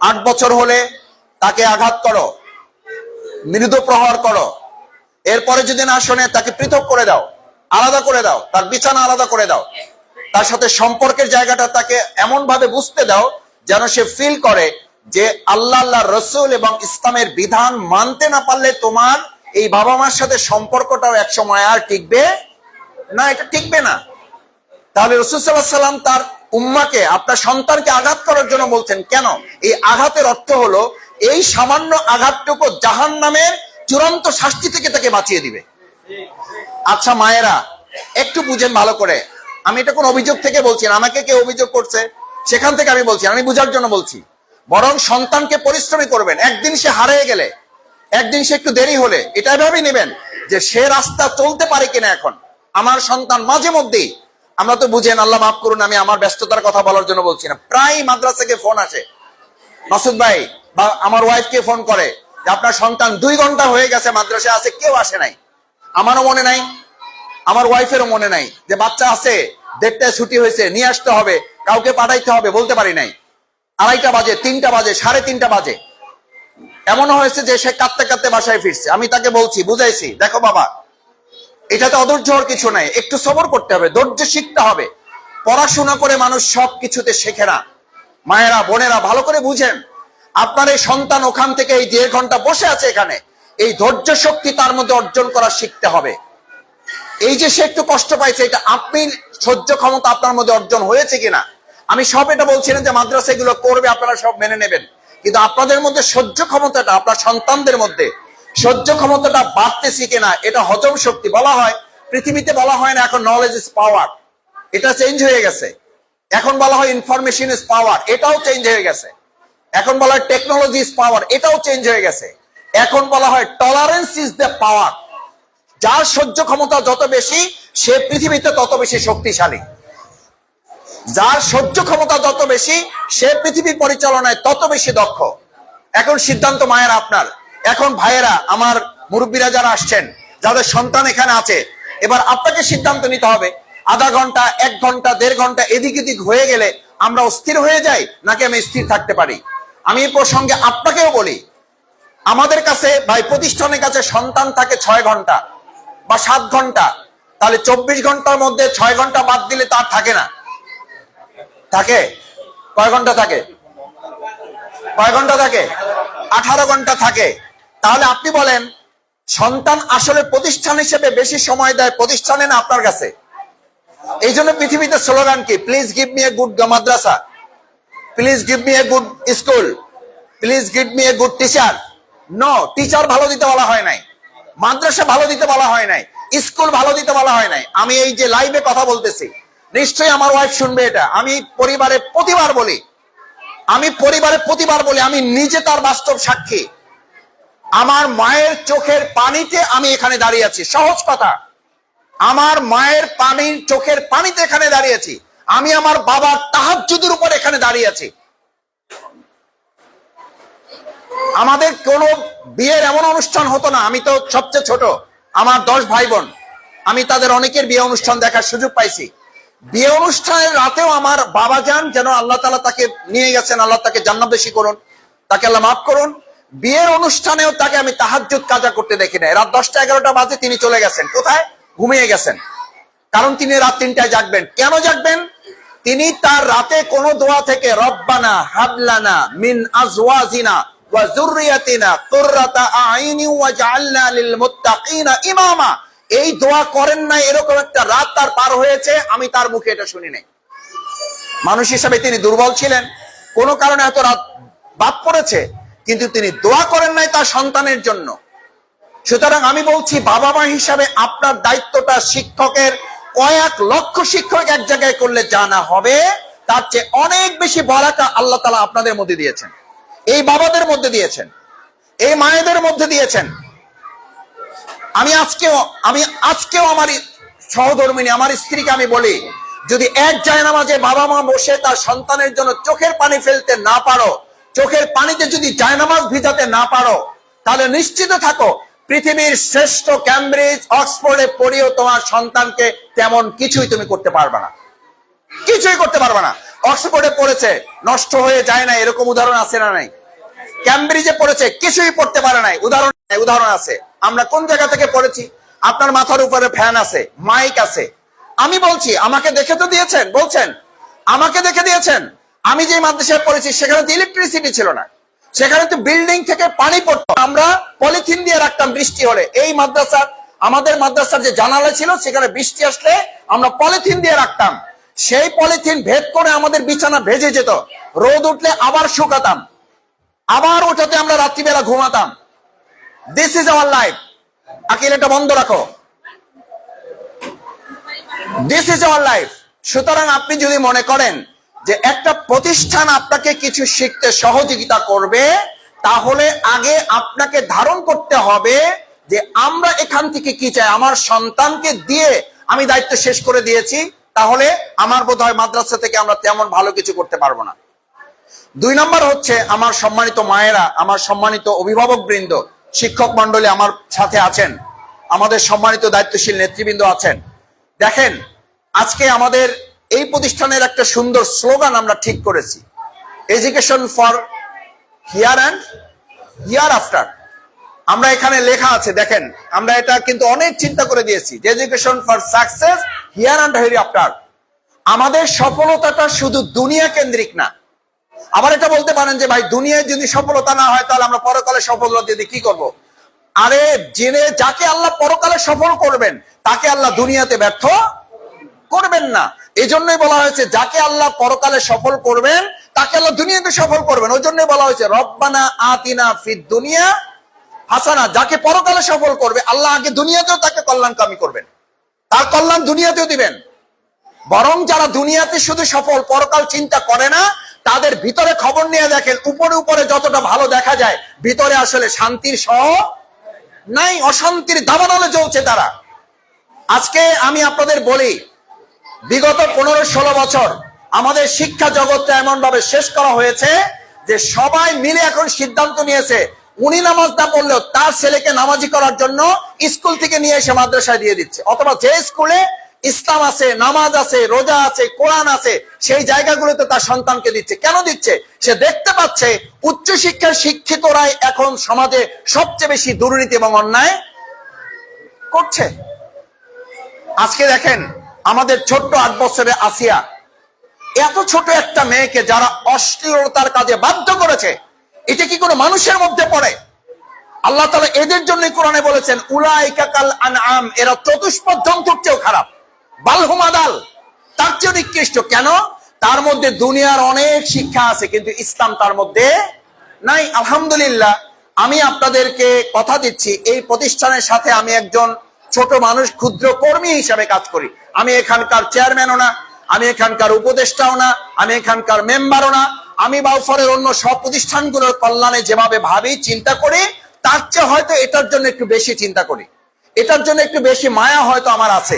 8 বছর হলে তাকে আঘাত করো, মৃদু প্রহার করো, এরপরে যদি না শোনে তাকে পৃথক করে দাও, আলাদা করে দাও, তার বিছানা আলাদা করে দাও, তার সাথে সম্পর্কের জায়গাটা তাকে এমন ভাবে বুঝতে দাও যেন সে ফিল করে যে আল্লাহ রসুল এবং ইসলামের বিধান মানতে না পারলে তোমার এই বাবা মার সাথে সম্পর্কটাও একসময় আর টিকবে না, এটা টিকবে না। তাহলে রাসূল সাল্লাল্লাহু আলাইহি সাল্লাম তার উম্মাকে, আপনার সন্তানকে আঘাত করার জন্য বলছেন কেন? এই আঘাতের অর্থ হলো এই সামান্য আঘাতটুকু জাহান্নামের চূড়ান্ত শাস্তি থেকে তাকে বাঁচিয়ে দিবে। আচ্ছা মায়েরা একটু বুঝেন ভালো করে, আমি এটা কোন অভিযোগ থেকে বলছি না, আমাকে কেউ অভিযোগ করছে সেখান থেকে আমি বলছি, আমি বুঝার জন্য বলছি। বরং সন্তানকে পরিশ্রমী করবেন। একদিন সে হারিয়ে গেলে, একদিন সে একটু দেরি হলে এটা ভেবেই নেবেন যে সে রাস্তা চলতে পারে কিনা। এখন আমার সন্তান মাঝে মধ্যেই, আমরা তো বুঝেন, আল্লাহ মাফ করুন, আমি আমার ব্যস্ততার কথা বলার জন্য বলছি না, প্রায় মাদ্রাসাকে ফোন আসে, মাসুদ ভাই বা আমার ওয়াইফকে ফোন করে যে আপনার সন্তান 2 ঘন্টা হয়ে গেছে মাদ্রাসায় আছে, কেউ আসে নাই। আমারও মনে নাই, আমার ওয়াইফেরও মনে নাই যে বাচ্চা আছে, 1:30টায় ছুটি হয়েছে, নিয়ে আসতে হবে, কাউকে পাঠাইতে হবে, বলতে পারি নাই। 2:30 বাজে, 3টা বাজে, 3:30 বাজে।
এমনও হয়েছে যে সে কাঁদতে কাঁদতে বাসায় ফিরছে। আমি তাকে বলছি, বুঝাইছি, দেখো বাবা, এটাতে অধৈর্য হওয়ার কিছু নাই, একটু সবর করতে হবে, ধৈর্য শিখতে হবে। পড়াশোনা করে মানুষ সব কিছুতে শেখে না। মায়েরা, বোনেরা, ভালো করে বুঝেন, আপনার এই সন্তান ওখান থেকে এই 1.5 ঘন্টা বসে আছে এখানে, এই ধৈর্য শক্তি তার মধ্যে অর্জন করা শিখতে হবে। এই যে সে একটু কষ্ট পাইছে, এটা আপনি সহ্য ক্ষমতা আপনার মধ্যে অর্জন হয়েছে কিনা। আমি সব এটা বলছি না যে মাদ্রাসা এগুলো করবে আপনারা সব মেনে নেবেন, কিন্তু আপনাদের মধ্যে সহ্য ক্ষমতাটা, আপনার সন্তানদের মধ্যে সহ্য ক্ষমতাটা বাড়তেছে কিনা, এটা হজম শক্তি বলা হয়। পৃথিবীতে বলা হয় না এখন নলেজ ইজ পাওয়ার, এটা চেঞ্জ হয়ে গেছে। এখন বলা হয় ইনফরমেশন ইজ পাওয়ার, এটাও চেঞ্জ হয়ে গেছে। এখন বলা হয় টেকনোলজি ইজ পাওয়ার, এটাও চেঞ্জ হয়ে গেছে। এখন বলা হয় টলারেন্স ইজ দ্য পাওয়ার। যার সহ্য ক্ষমতা যত বেশি, সে পৃথিবীতে তত বেশি শক্তিশালী। যার সহ্য ক্ষমতা যত বেশি, সে পৃথিবীর পরিচালনায় তত বেশি দক্ষ। এখন সিদ্ধান্ত মায়ের আপনার। এখন ভাইয়েরা, আমার মুরব্বীরা যারা আসছেন, যাদের সন্তান এখানে আছে, এবার আপনাকে সিদ্ধান্ত নিতে হবে। আধা ঘন্টা, 1 ঘন্টা, 1.5 ঘন্টা এদিক এদিক হয়ে গেলে আমরা অস্থির হয়ে যাই, নাকি আমি স্থির থাকতে পারি? আমি এই প্রসঙ্গে আপনাকেও বলি, আমাদের কাছে ভাই, প্রতিষ্ঠানের কাছে সন্তান থাকে 6 ঘন্টা বা 7 ঘন্টা, তাহলে 24 ঘন্টার মধ্যে 6 ঘন্টা বাদ দিলে তার থাকে না? থাকে? কয় ঘন্টা থাকে? কয় ঘন্টা থাকে? 18 ঘন্টা থাকে। তাহলে আপনি বলেন, সন্তান আসলে প্রতিষ্ঠান হিসেবে বেশি সময় দেয় প্রতিষ্ঠানে না আপনার কাছে? এই জন্য পৃথিবীতে স্লোগান কি? Please give me a good madrasa, please give me a good school, please give me a good teacher. No, teacher ভালো দিতে বলা হয় নাই, মাদ্রাসা ভালো দিতে বলা হয় নাই, স্কুল ভালো দিতে বলা হয় নাই। আমি এই যে লাইভে কথা বলতেছি, নিশ্চয়ই আমার ওয়াইফ শুনবে এটা। আমি পরিবারে প্রতিবার বলি, আমি নিজে তার বাস্তব সাক্ষী। আমার মায়ের চোখের পানিতে আমি এখানে দাঁড়িয়ে আছি। সহজ কথা, আমার মায়ের চোখের পানিতে এখানে দাঁড়িয়েছি। আমি আমার বাবার তাহাজ্জুদের উপর এখানে দাঁড়িয়ে আছি। আমাদের কোনো বিয়ের এমন অনুষ্ঠান হতো না, আমি তো সবচেয়ে ছোট, আমার 10 ভাই বোন, আমি তাদের অনেকের বিয়ে অনুষ্ঠান দেখার সুযোগ পাইছি। বিয়ে অনুষ্ঠানের রাতেও আমার বাবা যান, যেন আল্লাহ তাআলা তাকে নিয়ে গেছেন, আল্লাহ তাকে জান্নাতবাসী করুন, তাকে আল্লাহ মাফ করুন। বিয়ের অনুষ্ঠানেও তাকে আমি তাহাজ্জুদ কাজা করতে দেখি না। রাত 10টা-11টা বাজে তিনি চলে গেছেন কোথায়? ঘুমিয়ে গেছেন। কারণ তিনি রাত 3টায় জাগবেন। কেন জাগবেন? তিনি তার রাতে কোন দোয়া থেকে রব্বানা হাবলানা মিন আজওয়াজিনা ওয়া যুররিয়াতিনা কুররাতা আইনি ওয়াজআলনা লিল মুত্তাকিনা ইমামা, এই দোয়া করেন নাই। এরকম একটা রাত তার পার হয়েছে, আমি তার মুখে এটা শুনি নাই। মানুষ হিসাবে তিনি দুর্বল ছিলেন, কোন কারণে হয়তো রাত বাদ পড়েছে, কিন্তু তিনি দোয়া করেন নাই তার সন্তানের জন্য। সুতরাং আমি বলছি, বাবা মা হিসাবে আপনার দায়িত্বটা শিক্ষকের কয়েক লক্ষ শিক্ষক এক জায়গায় করলে যা না হবে, তার চেয়ে অনেক বেশি বারাকা আল্লাহ তাআলা আপনাদের মধ্যে দিয়েছেন, এই বাবাদের মধ্যে দিয়েছেন, এই মায়েদের মধ্যে দিয়েছেন। আমি আজকেও আমার সহধর্মিনী, আমার স্ত্রীকে আমি বলি, যদি এক জায়নামাজে বাবা মা বসে তার সন্তানের জন্য চোখের পানি ফেলতে না পারো, চোখের পানিতে যদি জায়নামাজ ভিজাতে না পারো, তাহলে নিশ্চিত থাকো পৃথিবীর শ্রেষ্ঠ ক্যামব্রিজ অক্সফোর্ডে পড়িয়েও তোমার সন্তানকে তেমন কিছুই তুমি করতে পারবে না, কিছুই করতে পারবে না। অক্সফোর্ডে পড়েছে, নষ্ট হয়ে যায় না, এরকম উদাহরণ আছে না নাই? ক্যামব্রিজে পড়েছে, কিছুই পড়তে পারে নাই, উদাহরণ আছে। আমরা কোন জায়গা থেকে পড়েছি? আপনার মাথার উপরে ফ্যান আছে, মাইক আছে। আমি বলছি, আমাকে দেখে তো দিয়েছেন, বলছেন আমাকে দেখে দিয়েছেন। আমি যে মাদ্রাসায় পড়েছি সেখানে তো ইলেকট্রিসিটি ছিল না, সেখানে তো বিল্ডিং থেকে পানি পড়তো, আমরা পলিথিন দিয়ে রাখতাম বৃষ্টি হলে। এই আমাদের মাদ্রাসার যে জানালা ছিল, সেখানে বৃষ্টি আসলে আমরা পলিথিন দিয়ে রাখতাম। সেই পলিথিন ভেদ করে আমাদের বিছানা ভেজে যেত, রোদ উঠলে আবার শুকাতাম, আবার ওটাতে আমরা রাত্রিবেলা ঘুমাতাম। This is our life. Akil, এটা বন্ধ রাখো। This is our life. সুতরাং আপনি যদি মনে করেন যে একটা প্রতিষ্ঠান আপনাকে কিছু শিখতে সহযোগিতা করবে, তাহলে আগে আপনাকে ধারণ করতে হবে যে আমরা এখান থেকে কি চাই। আমার সন্তানকে দিয়ে আমি দায়িত্ব শেষ করে দিয়েছি, তাহলে আমার বোধহয় মাদ্রাসা থেকে আমরা তেমন ভালো কিছু করতে পারবো না। 2 নম্বর হচ্ছে, আমার সম্মানিত মায়েরা, আমার সম্মানিত অভিভাবক বৃন্দ, শিক্ষক মন্ডলী আমার সাথে আছেন, আমাদের সম্মানিত দায়িত্বশীল নেতৃবৃন্দ আছেন। দেখেন, আজকে আমাদের এই প্রতিষ্ঠানের একটা সুন্দর স্লোগান আমরা ঠিক করেছি, education for here and here after. আমরা এখানে লেখা আছে দেখেন, আমরা এটা কিন্তু অনেক চিন্তা করে দিয়েছি যে education for success here and here after. আমাদের সফলতাটা শুধু দুনিয়া কেন্দ্রিক না। আবার এটা বলতে পারেন যে ভাই দুনিয়ায় যদি সফলতা না হয় তাহলে আমরা পরকালে সফলতা দিয়ে কি করব? আরে জেনে যাকে আল্লাহ পরকালে সফল করবেন তাকে আল্লাহ দুনিয়াতে ব্যর্থ করবেন না। এই জন্যই বলা হয়েছে যাকে আল্লাহ পরকালে সফল করবেন তাকে আল্লাহ দুনিয়াতে সফল করবেন। ওই জন্যই বলা হয়েছে রব্বানা আতিনা ফিদ দুনিয়া হাসানা। যাকে পরকালে সফল করবে আল্লাহ আগে দুনিয়াতেও তাকে কল্যাণকামী করবেন, তার কল্যাণ দুনিয়াতেও দিবেন। বরং যারা দুনিয়াতে শুধু সফল পরকাল চিন্তা করে না, তাদের ভিতরে খবর নিয়ে দেখেন, উপরে উপরে যতটা ভালো দেখা যায় ভিতরে আসলে শান্তির সহ নাই, অশান্তির দাবানলে জ্বলছে তারা। আজকে আমি আপনাদের বলি, বিগত 15-16 বছর আমাদের শিক্ষা জগৎটা এমন ভাবে শেষ করা হয়েছে যে সবাই মিলে এখন সিদ্ধান্ত নিয়েছে উনি নামাজ না পড়লেও তার ছেলেকে নামাজি করার জন্য স্কুল থেকে নিয়ে এসে মাদ্রাসায় দিয়ে দিচ্ছে। অথবা যে স্কুলে ইসলাম আছে, নামাজ আছে, রোজা আছে, কোরআন আছে, সেই জায়গাগুলোতে তার সন্তানকে দিচ্ছে। কেন দিচ্ছে? সে দেখতে পাচ্ছে উচ্চশিক্ষার শিক্ষিতরাই এখন সমাজে সবচেয়ে বেশি দুর্নীতি এবং অন্যায় করছে। আজকে দেখেন আমাদের ছোট্ট 8 বছরের আসিয়া, এত ছোট একটা মেয়েকে যারা অশ্লীলতার কাজে বাধ্য করেছে, এটা কি কোনো মানুষের মধ্যে পড়ে? আল্লাহ তাআলা এদের জন্য কোরআনে বলেছেন উলাইকা কাল আনআম, এরা চতুষ্পদ জন্তুর চেয়েও খারাপ, বালহুম আদাল, তার চেয়ে নিকৃষ্ট। কেন? তার মধ্যে দুনিয়ার অনেক শিক্ষা আছে কিন্তু ইসলাম তার মধ্যে নাই। আলহামদুলিল্লাহ, আমি আপনাদেরকে কথা দিচ্ছি এই প্রতিষ্ঠানের সাথে আমি একজন ছোট মানুষ, ক্ষুদ্র কর্মী হিসাবে কাজ করি। আমি এখানকার চেয়ারম্যানও না, আমি এখানকার উপদেষ্টাও না, আমি এখানকার মেম্বারও না। আমি বাউফলের অন্য সব প্রতিষ্ঠানগুলোর কল্যাণে যেভাবে ভাবি, চিন্তা করি, তার চেয়ে হয়তো এটার জন্য একটু বেশি চিন্তা করি, এটার জন্য একটু বেশি মায়া হয়তো আমার আছে,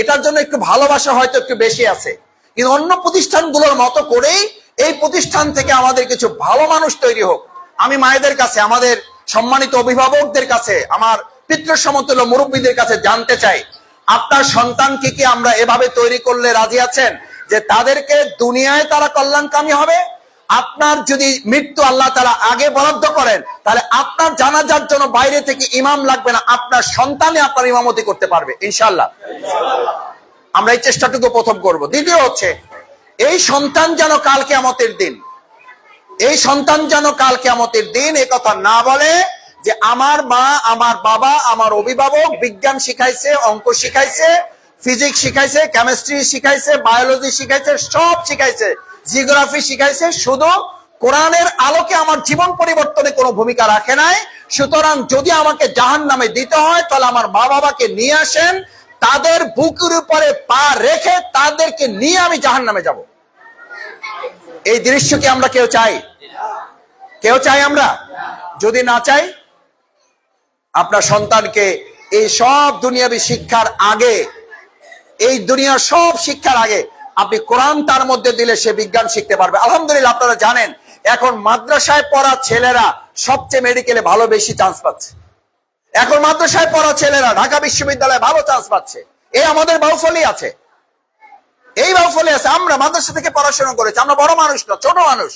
এটার জন্য একটু ভালোবাসা হয়তো একটু বেশি আছে। কিন্তু অন্য প্রতিষ্ঠানগুলোর মতো করেই এই প্রতিষ্ঠান থেকে আমাদের কিছু ভালো মানুষ তৈরি হোক। আমি মায়েদের কাছে, আমাদের সম্মানিত অভিভাবকদের কাছে, আমার পিতৃ সমতুল্য মুরব্বীদের কাছে জানতে চাই, আপনার সন্তানকে কি আমরা এভাবে তৈরি করলে রাজি আছেন যে তাদেরকে দুনিয়ায় তারা কল্যাণকামী হবে? আপনার যদি মৃত্যু আল্লাহ তাআলা আগে বরাদ্দ করেন তাহলে আপনার জানাজার জন্য বাইরে থেকে ইমাম লাগবে না, আপনার সন্তানই আপনার ইমামতি করতে পারবে ইনশাআল্লাহ। আমরা এই চেষ্টাটুকু প্রথম করব। দ্বিতীয় হচ্ছে এই সন্তান যেন কাল কিয়ামতের দিন, এই সন্তান যেন কাল কিয়ামতের দিন এই কথা না বলে যে আমার মা, আমার বাবা, আমার অভিভাবক বিজ্ঞান শিখাইছে, অঙ্ক শিখাইছে, ফিজিক্স শিখাইছে, কেমিস্ট্রি শিখাইছে, বায়োলজি শিখাইছে, সব শিখাইছে, জিওগ্রাফি শিখাইছে, শুধু কোরআনের আলোকে আমার জীবন পরিবর্তনে কোনো ভূমিকা রাখে নাই। সুতরাং যদি আমাকে জাহান্নামে দিতে হয় তাহলে আমার মা বাবাকে নিয়ে আসেন, তাদের বুকের উপরে পা রেখে তাদেরকে নিয়ে আমি জাহান্নামে যাব। এই দৃশ্য কি আমরা কেউ চাই? কেউ চাই? আমরা যদি না চাই, আপনার সন্তানকে এই সব দুনিয়াবী শিক্ষার আগে, এই দুনিয়ার সব শিক্ষার আগে আপনি কোরআন তার মধ্যে দিলে সে বিজ্ঞান শিখতে পারবে। আলহামদুলিল্লাহ, আপনারা জানেন এখন মাদ্রাসায় পড়া ছেলেরা সবচেয়ে মেডিকেলে ভালো বেশি চান্স পাচ্ছে। এখন মাদ্রাসায় পড়া ছেলেরা ঢাকা বিশ্ববিদ্যালয়ে ভালো চান্স পাচ্ছে। এই আমাদের বাউফলই আছে, এই বাউফলে আছে। আমরা মাদ্রাসা থেকে পড়াশোনা করেছি, আমরা বড় মানুষ না, ছোট মানুষ।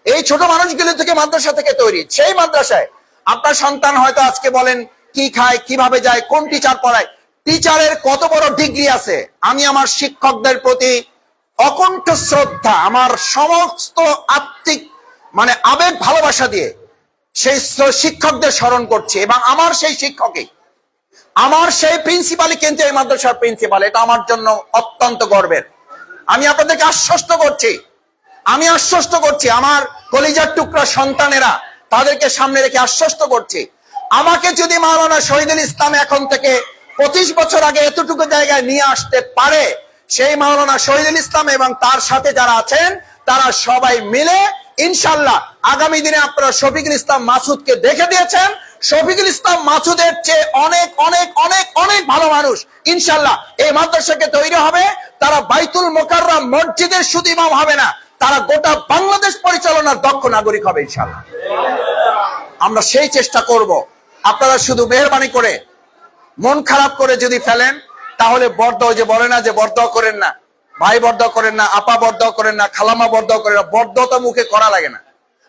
এই ছোট মানুষগুলো থেকে মাদ্রাসা থেকে তৈরি। সেই মাদ্রাসায় আপনার সন্তান হয়তো আজকে বলেন কি খায়, কিভাবে যায়, কোন টিচার পড়ায়, টিচারের কত বড় ডিগ্রি আছে। আমি আমার শিক্ষকদের প্রতি অকণ্ঠ শ্রদ্ধা, আমার সমস্ত আত্মিক আবেগ ভালোবাসা দিয়ে সেই শিক্ষকদের স্মরণ করছি এবং আমার সেই শিক্ষকই, আমার সেই প্রিন্সিপালই কিন্তু এই মাদ্রাসার প্রিন্সিপাল। এটা আমার জন্য অত্যন্ত গর্বের। আমি আপনাদেরকে আশ্বস্ত করছি, আমার কলিজার টুকরা সন্তানেরা, তাদেরকে সামনে রেখে আশ্বস্ত করছি, আমাকে যদি মাওলানা শহীদুল ইসলাম এখন থেকে 25 বছর আগে এতটুকু জায়গায় নিয়ে আসতে পারে, সেই মাওলানা শহীদুল ইসলাম এবং তার সাথে যারা আছেন তারা সবাই মিলে ইনশাআল্লাহ আগামী দিনে আপনারা শফিকুল ইসলাম মাসুদকে দেখে দিয়েছেন। শফিকুল ইসলাম মাসুদের চেয়ে অনেক অনেক অনেক অনেক ভালো মানুষ ইনশাআল্লাহ এই মাদ্রাসাকে তৈরি হবে। তারা বাইতুল মোকাররম মসজিদের শুধু ইমাম হবে না, তারা গোটা বাংলাদেশ পরিচালনার দক্ষ নাগরিক হবে ইনশাআল্লাহ। আমরা সেই চেষ্টা করব। আপনারা শুধু মেহেরবানি করে মন খারাপ করে যদি ফেলেন তাহলে বরদোয়া, যে বলে না যে বরদোয়া করেন না, ভাই বরদোয়া করেন না, আপা বরদোয়া করেন না, খালামা বরদোয়া করেন না, বরদোয়া তো মুখে করা লাগে না।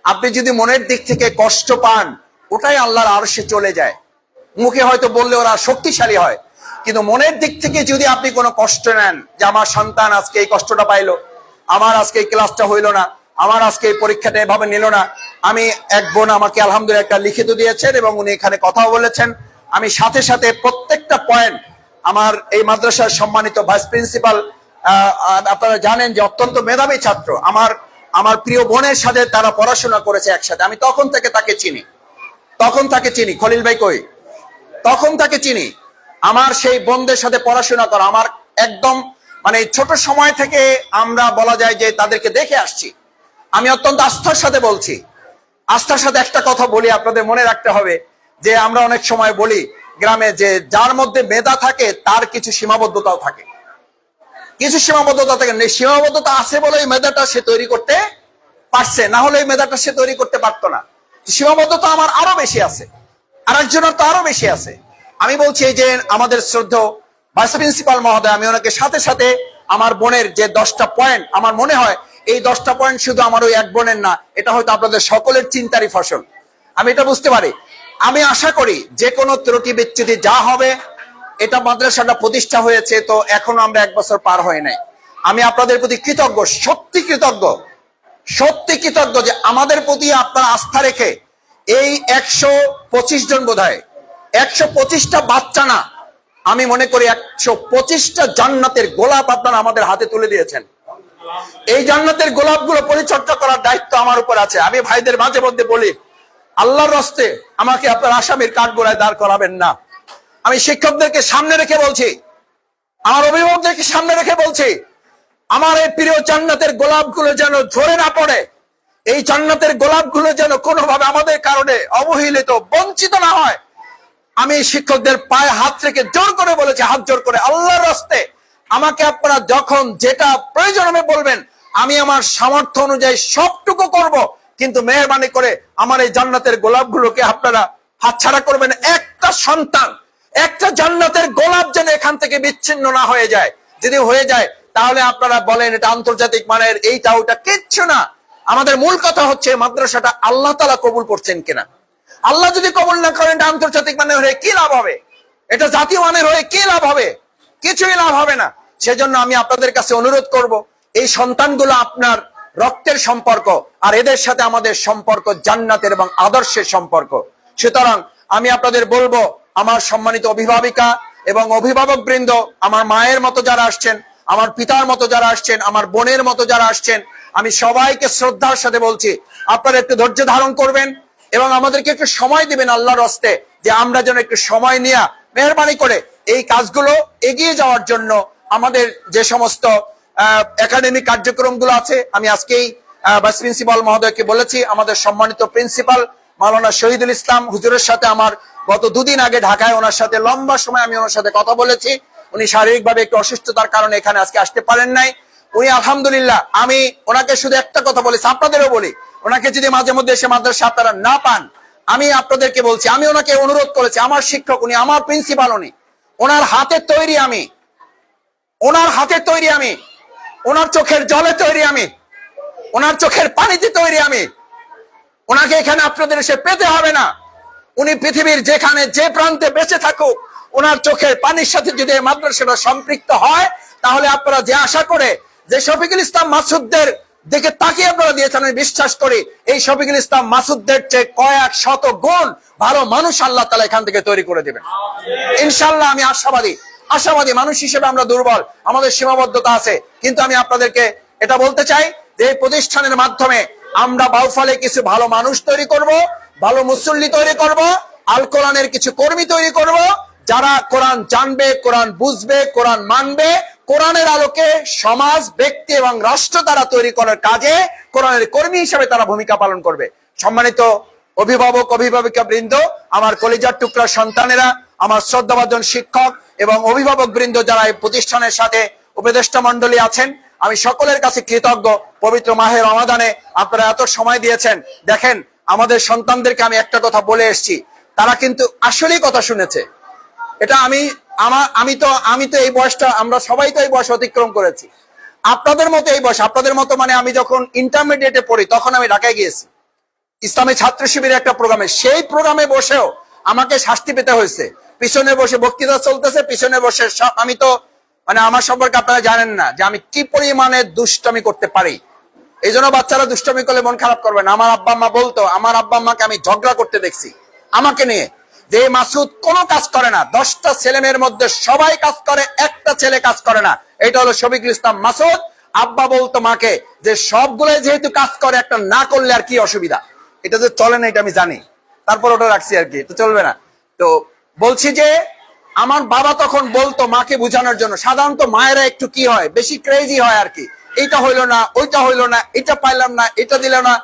আপনি যদি মনের দিক থেকে কষ্ট পান, ওটাই আল্লাহর আরশে চলে যায়। মুখে হয়তো বললে ওরা শক্তিশালী হয়, কিন্তু মনের দিক থেকে যদি আপনি কোনো কষ্ট নেন, যে আমার সন্তান আজকে এই কষ্টটা পাইলো, আমার আজকে এই ক্লাসটা হইলো না, আমার আজকে এই পরীক্ষাটা এভাবে নিল না, আমি এক বোন আমাকে আলহামদুলিল্লাহ একটা লিখিত দিয়েছেন এবং উনি এখানে কথাও বলেছেন, আমি সাথে সাথে প্রত্যেকটা পয়েন্ট আমার এই মাদ্রাসার সম্মানিত ভাইস প্রিন্সিপাল, আপনারা জানেন যে অত্যন্ত মেধাবী ছাত্র, আমার প্রিয় বোনের সাথে তারা পড়াশোনা করেছে একসাথে, আমি তখন থেকে তাকে চিনি, খলিল ভাই কই, তখন তাকে চিনি। আমার সেই বোনদের সাথে পড়াশোনা করা আমার একদম মানে ছোট সময় থেকে আমরা বলা যায় যে তাদেরকে দেখে আসছি। আমি অত্যন্ত আস্থার সাথে বলছি, আস্থার সাথে একটা কথা বলি, আপনাদের মনে রাখতে হবে যে আমরা অনেক সময় বলি গ্রামে যে যার মধ্যে মেধা থাকে তার কিছু সীমাবদ্ধতাও থাকে, সীমাবদ্ধতা আছে বলে এই মেধাটা সে তৈরি করতে পারছে, না হলে এই মেধাটা সে তৈরি করতে পারতো না। সীমাবদ্ধতা আমার আরো বেশি আছে, আর একজনের তো আরো বেশি আছে। আমি বলছি যে আমাদের শ্রদ্ধেয় ভাইস প্রিন্সিপাল মহোদয়, আমি ওনাকে সাথে সাথে আমার বোনের যে 10টা পয়েন্ট, আমার মনে হয় এই 10টা পয়েন্ট শুধু আমার ওই এক বোনের না, এটা হয়তো আপনাদের সকলের চিন্তারই ফসল, আমি এটা বুঝতে পারি। আমি আশা করি যে কোনো ত্রুটি বিচ্যুতি যা হবে, এটা মাদ্রাসাটা প্রতিষ্ঠা হয়েছে তো এখনো আমরা 1 বছর পার হয় নাই। আমি আপনাদের প্রতি কৃতজ্ঞ, সত্যি কৃতজ্ঞ যে আমাদের প্রতি আপনারা আস্থা রেখে এই 125 জন বোধহয় 125টা বাচ্চা না, আমি মনে করি 125টা জান্নাতের গোলাপ আপনারা আমাদের হাতে তুলে দিয়েছেন। এই জান্নাতের গোলাপগুলো পরিচর্যা করার দায়িত্ব আমার উপর আছে। আমি ভাইদের মাঝে মধ্যে বলি, আল্লাহর রাস্তে আমাকে আপনার আসামির কাঠগড়ায় দাঁড় করাবেন না। আমি শিক্ষকদেরকে সামনে রেখে বলছি, আমার অভিভাবকদেরকে সামনে রেখে বলছি, আমার এই প্রিয় জান্নাতের গোলাপগুলো যেন ঝরে না পড়ে, এই জান্নাতের গোলাপগুলো যেন কোনোভাবে আমাদের কারণে অবহেলিত, বঞ্চিত না হয়। আমি শিক্ষকদের পায়ে হাত রেখে জোর করে বলেছি, হাত জোর করে, আল্লাহর রাস্তে আমাকে আপনারা যখন যেটা প্রয়োজন হবে বলবেন, আমি আমার সামর্থ্য অনুযায়ী সবটুকু করব, কিন্তু মেহরবানি করে আমার এই জান্নাতের গোলাপগুলোকে আপনারা হাতছাড়া করবেন। একটা সন্তান, একটা জান্নাতের গোলাপ যেন এখান থেকে বিচ্ছিন্ন না হয়ে যায়। যদি হয়ে যায় তাহলে আপনারা বলেন এটা আন্তর্জাতিক মানের, এইটা ওটা, কিচ্ছু না। আমাদের মূল কথা হচ্ছে মাদ্রাসাটা আল্লাহ তাআলা কবুল করছেন কিনা। আল্লাহ যদি কবুল না করেন, এটা আন্তর্জাতিক মানের হয়ে কি লাভ হবে, এটা জাতীয় মানের হয়ে কি লাভ হবে, কিছুই লাভ হবে না। সেজন্য আমি আপনাদের কাছে অনুরোধ করব, এই সন্তানগুলো আপনার রক্তের সম্পর্ক, আর এদের সাথে আমাদের সম্পর্ক জান্নাতের এবং আদর্শের সম্পর্ক। সুতরাং আমি আপনাদের বলবো, আমার সম্মানিত অভিভাবিকা এবং অভিভাবক বৃন্দ, আমার মায়ের মতো যারা আসছেন, আমার পিতার মতো যারা আসছেন, আমার বোনের মতো যারা আসছেন, আমি সবাইকে শ্রদ্ধার সাথে বলছি, আপনারা একটু ধৈর্য ধারণ করবেন এবং আমাদেরকে একটু সময় দিবেন আল্লাহর রাস্তে, যে আমরা যেন একটু সময় নিয়ে মেহরবানি করে এই কাজগুলো এগিয়ে যাওয়ার জন্য আমাদের যে সমস্ত একাডেমিক কার্যক্রমগুলো আছে, আমি আজকেই ভাইস প্রিন্সিপাল মহোদয়কে বলেছি, আমাদের সম্মানিত প্রিন্সিপাল মাওলানা শহীদুল ইসলাম হুজুরের সাথে আমার গত 2 দিন আগে ঢাকায় ওনার সাথে লম্বা সময় আমি ওনার সাথে কথা বলেছি। উনি শারীরিকভাবে একটু অসুস্থতার কারণে এখানে আজকে আসতে পারেন নাই। উনি আলহামদুলিল্লাহ, আমি ওনাকে শুধু একটা কথা বলেছি, আপনাদেরও বলি, ওনাকে যদি মাঝে মধ্যে এসে মাদ্রাসা আপনারা না পান, আমি আপনাদেরকে বলছি, আমি ওনাকে অনুরোধ করেছি, আমার শিক্ষক উনি, আমার প্রিন্সিপাল উনি, ওনার হাতে তৈরি আমি, ওনার চোখের জলে তৈরি আমি, ওনার চোখের পানিতে তৈরি আমি। ওনাকে এখানে আপনাদের এসে পেতে হবে না। উনি পৃথিবীর যেখানে যে প্রান্তে বেঁচে থাকুক, ওনার চোখের পানির সাথে যদি এই মাদ্রাসাটা সম্পৃক্ত হয়, তাহলে আপনারা যে আশা করে যে শফিকুল ইসলাম মাসুদদের দিকে তাকিয়ে আপনারা দিয়েছেন, আমি বিশ্বাস করি এই শফিকুল ইসলাম মাসুদদের চেয়ে কয়েক শত গুণ ভালো মানুষ আল্লাহ তাআলা এখান থেকে তৈরি করে দেবেন ইনশাআল্লাহ। আমি আশাবাদী মানুষ হিসেবে আমরা দুর্বল, আমাদের সীমাবদ্ধতা আছে, কিন্তু আমি আপনাদেরকে এটা বলতে চাই যে এই প্রতিষ্ঠানের মাধ্যমে আমরা বাউফলে কিছু ভালো মানুষ তৈরি করব, ভালো মুসল্লি তৈরি করব, আল কোরআনের কিছু কর্মী তৈরি করব, যারা কোরআন জানবে, কোরআন বুঝবে, কোরআন মানবে, কোরআনের আলোকে সমাজ, ব্যক্তি এবং রাষ্ট্র তারা তৈরি করার কাজে কোরআনের কর্মী হিসেবে তারা ভূমিকা পালন করবে। সম্মানিত অভিভাবক অভিভাবিকা বৃন্দ, আমার কলিজার টুকরা সন্তানেরা, আমার শ্রদ্ধাভাজন শিক্ষক এবং অভিভাবক বৃন্দ যারা এই প্রতিষ্ঠানের সাথে উপদেষ্টা মন্ডলী আছেন, আমি সকলের কাছে কৃতজ্ঞ। পবিত্র মাহে রমাদানে আপনারা এত সময় দিয়েছেন। দেখেন, আমাদের সন্তানদেরকে আমি একটা কথা বলে এসেছি, তারা কিন্তু আসলেই কথা শুনেছে। এটা আমি তো এই বয়সটা, আমরা সবাই তো এই বয়স অতিক্রম করেছি। আপনাদের মতো এই বয়স, আপনাদের মতো মানে আমি যখন ইন্টারমিডিয়েটে পড়ি তখন আমি ঢাকায় গিয়েছি, ইসলামী ছাত্র শিবিরের একটা প্রোগ্রামে, সেই প্রোগ্রামে বসেও আমাকে শাস্তি পেতে হয়েছে। পিছনে বসে বক্তৃতা চলতেছে, পিছনে বসে আমি তো মানে আমার সম্পর্কে আপনারা জানেন না যে আমি কি পরিমাণে দুষ্টামি করতে পারি। এই জন্য বাচ্চারা দুষ্টামি করলে মন খারাপ করবে না। আমার আব্বা আম্মা বলতো, আমার আব্বা আম্মাকে আমি ঝগড়া করতে দেখছি আমাকে নিয়ে, যে মাসুদ কোনো কাজ করে না, 10টা ছেলেমেয়ের মধ্যে সবাই কাজ করে, একটা ছেলে কাজ করে না। এটা হলো শফিকুল ইসলাম মাসুদ। আব্বা বলতো মাকে যে সবগুলোই যেহেতু কাজ করে, একটা না করলে আর কি অসুবিধা, এটা যে চলে না এটা আমি জানি, তারপর ওটা রাখছি আর কি, তো চলবে না। তো বলছি যে আমার বাবা তখন বলতো মাকে বোঝানোর জন্য, সাধারণত মায়েরা একটু কি হয়, বেশি ক্রেজি হয় আর কি, এইটা হইলো না, ওইটা হইলো না, এটা পাইলাম না, এটা দিল না।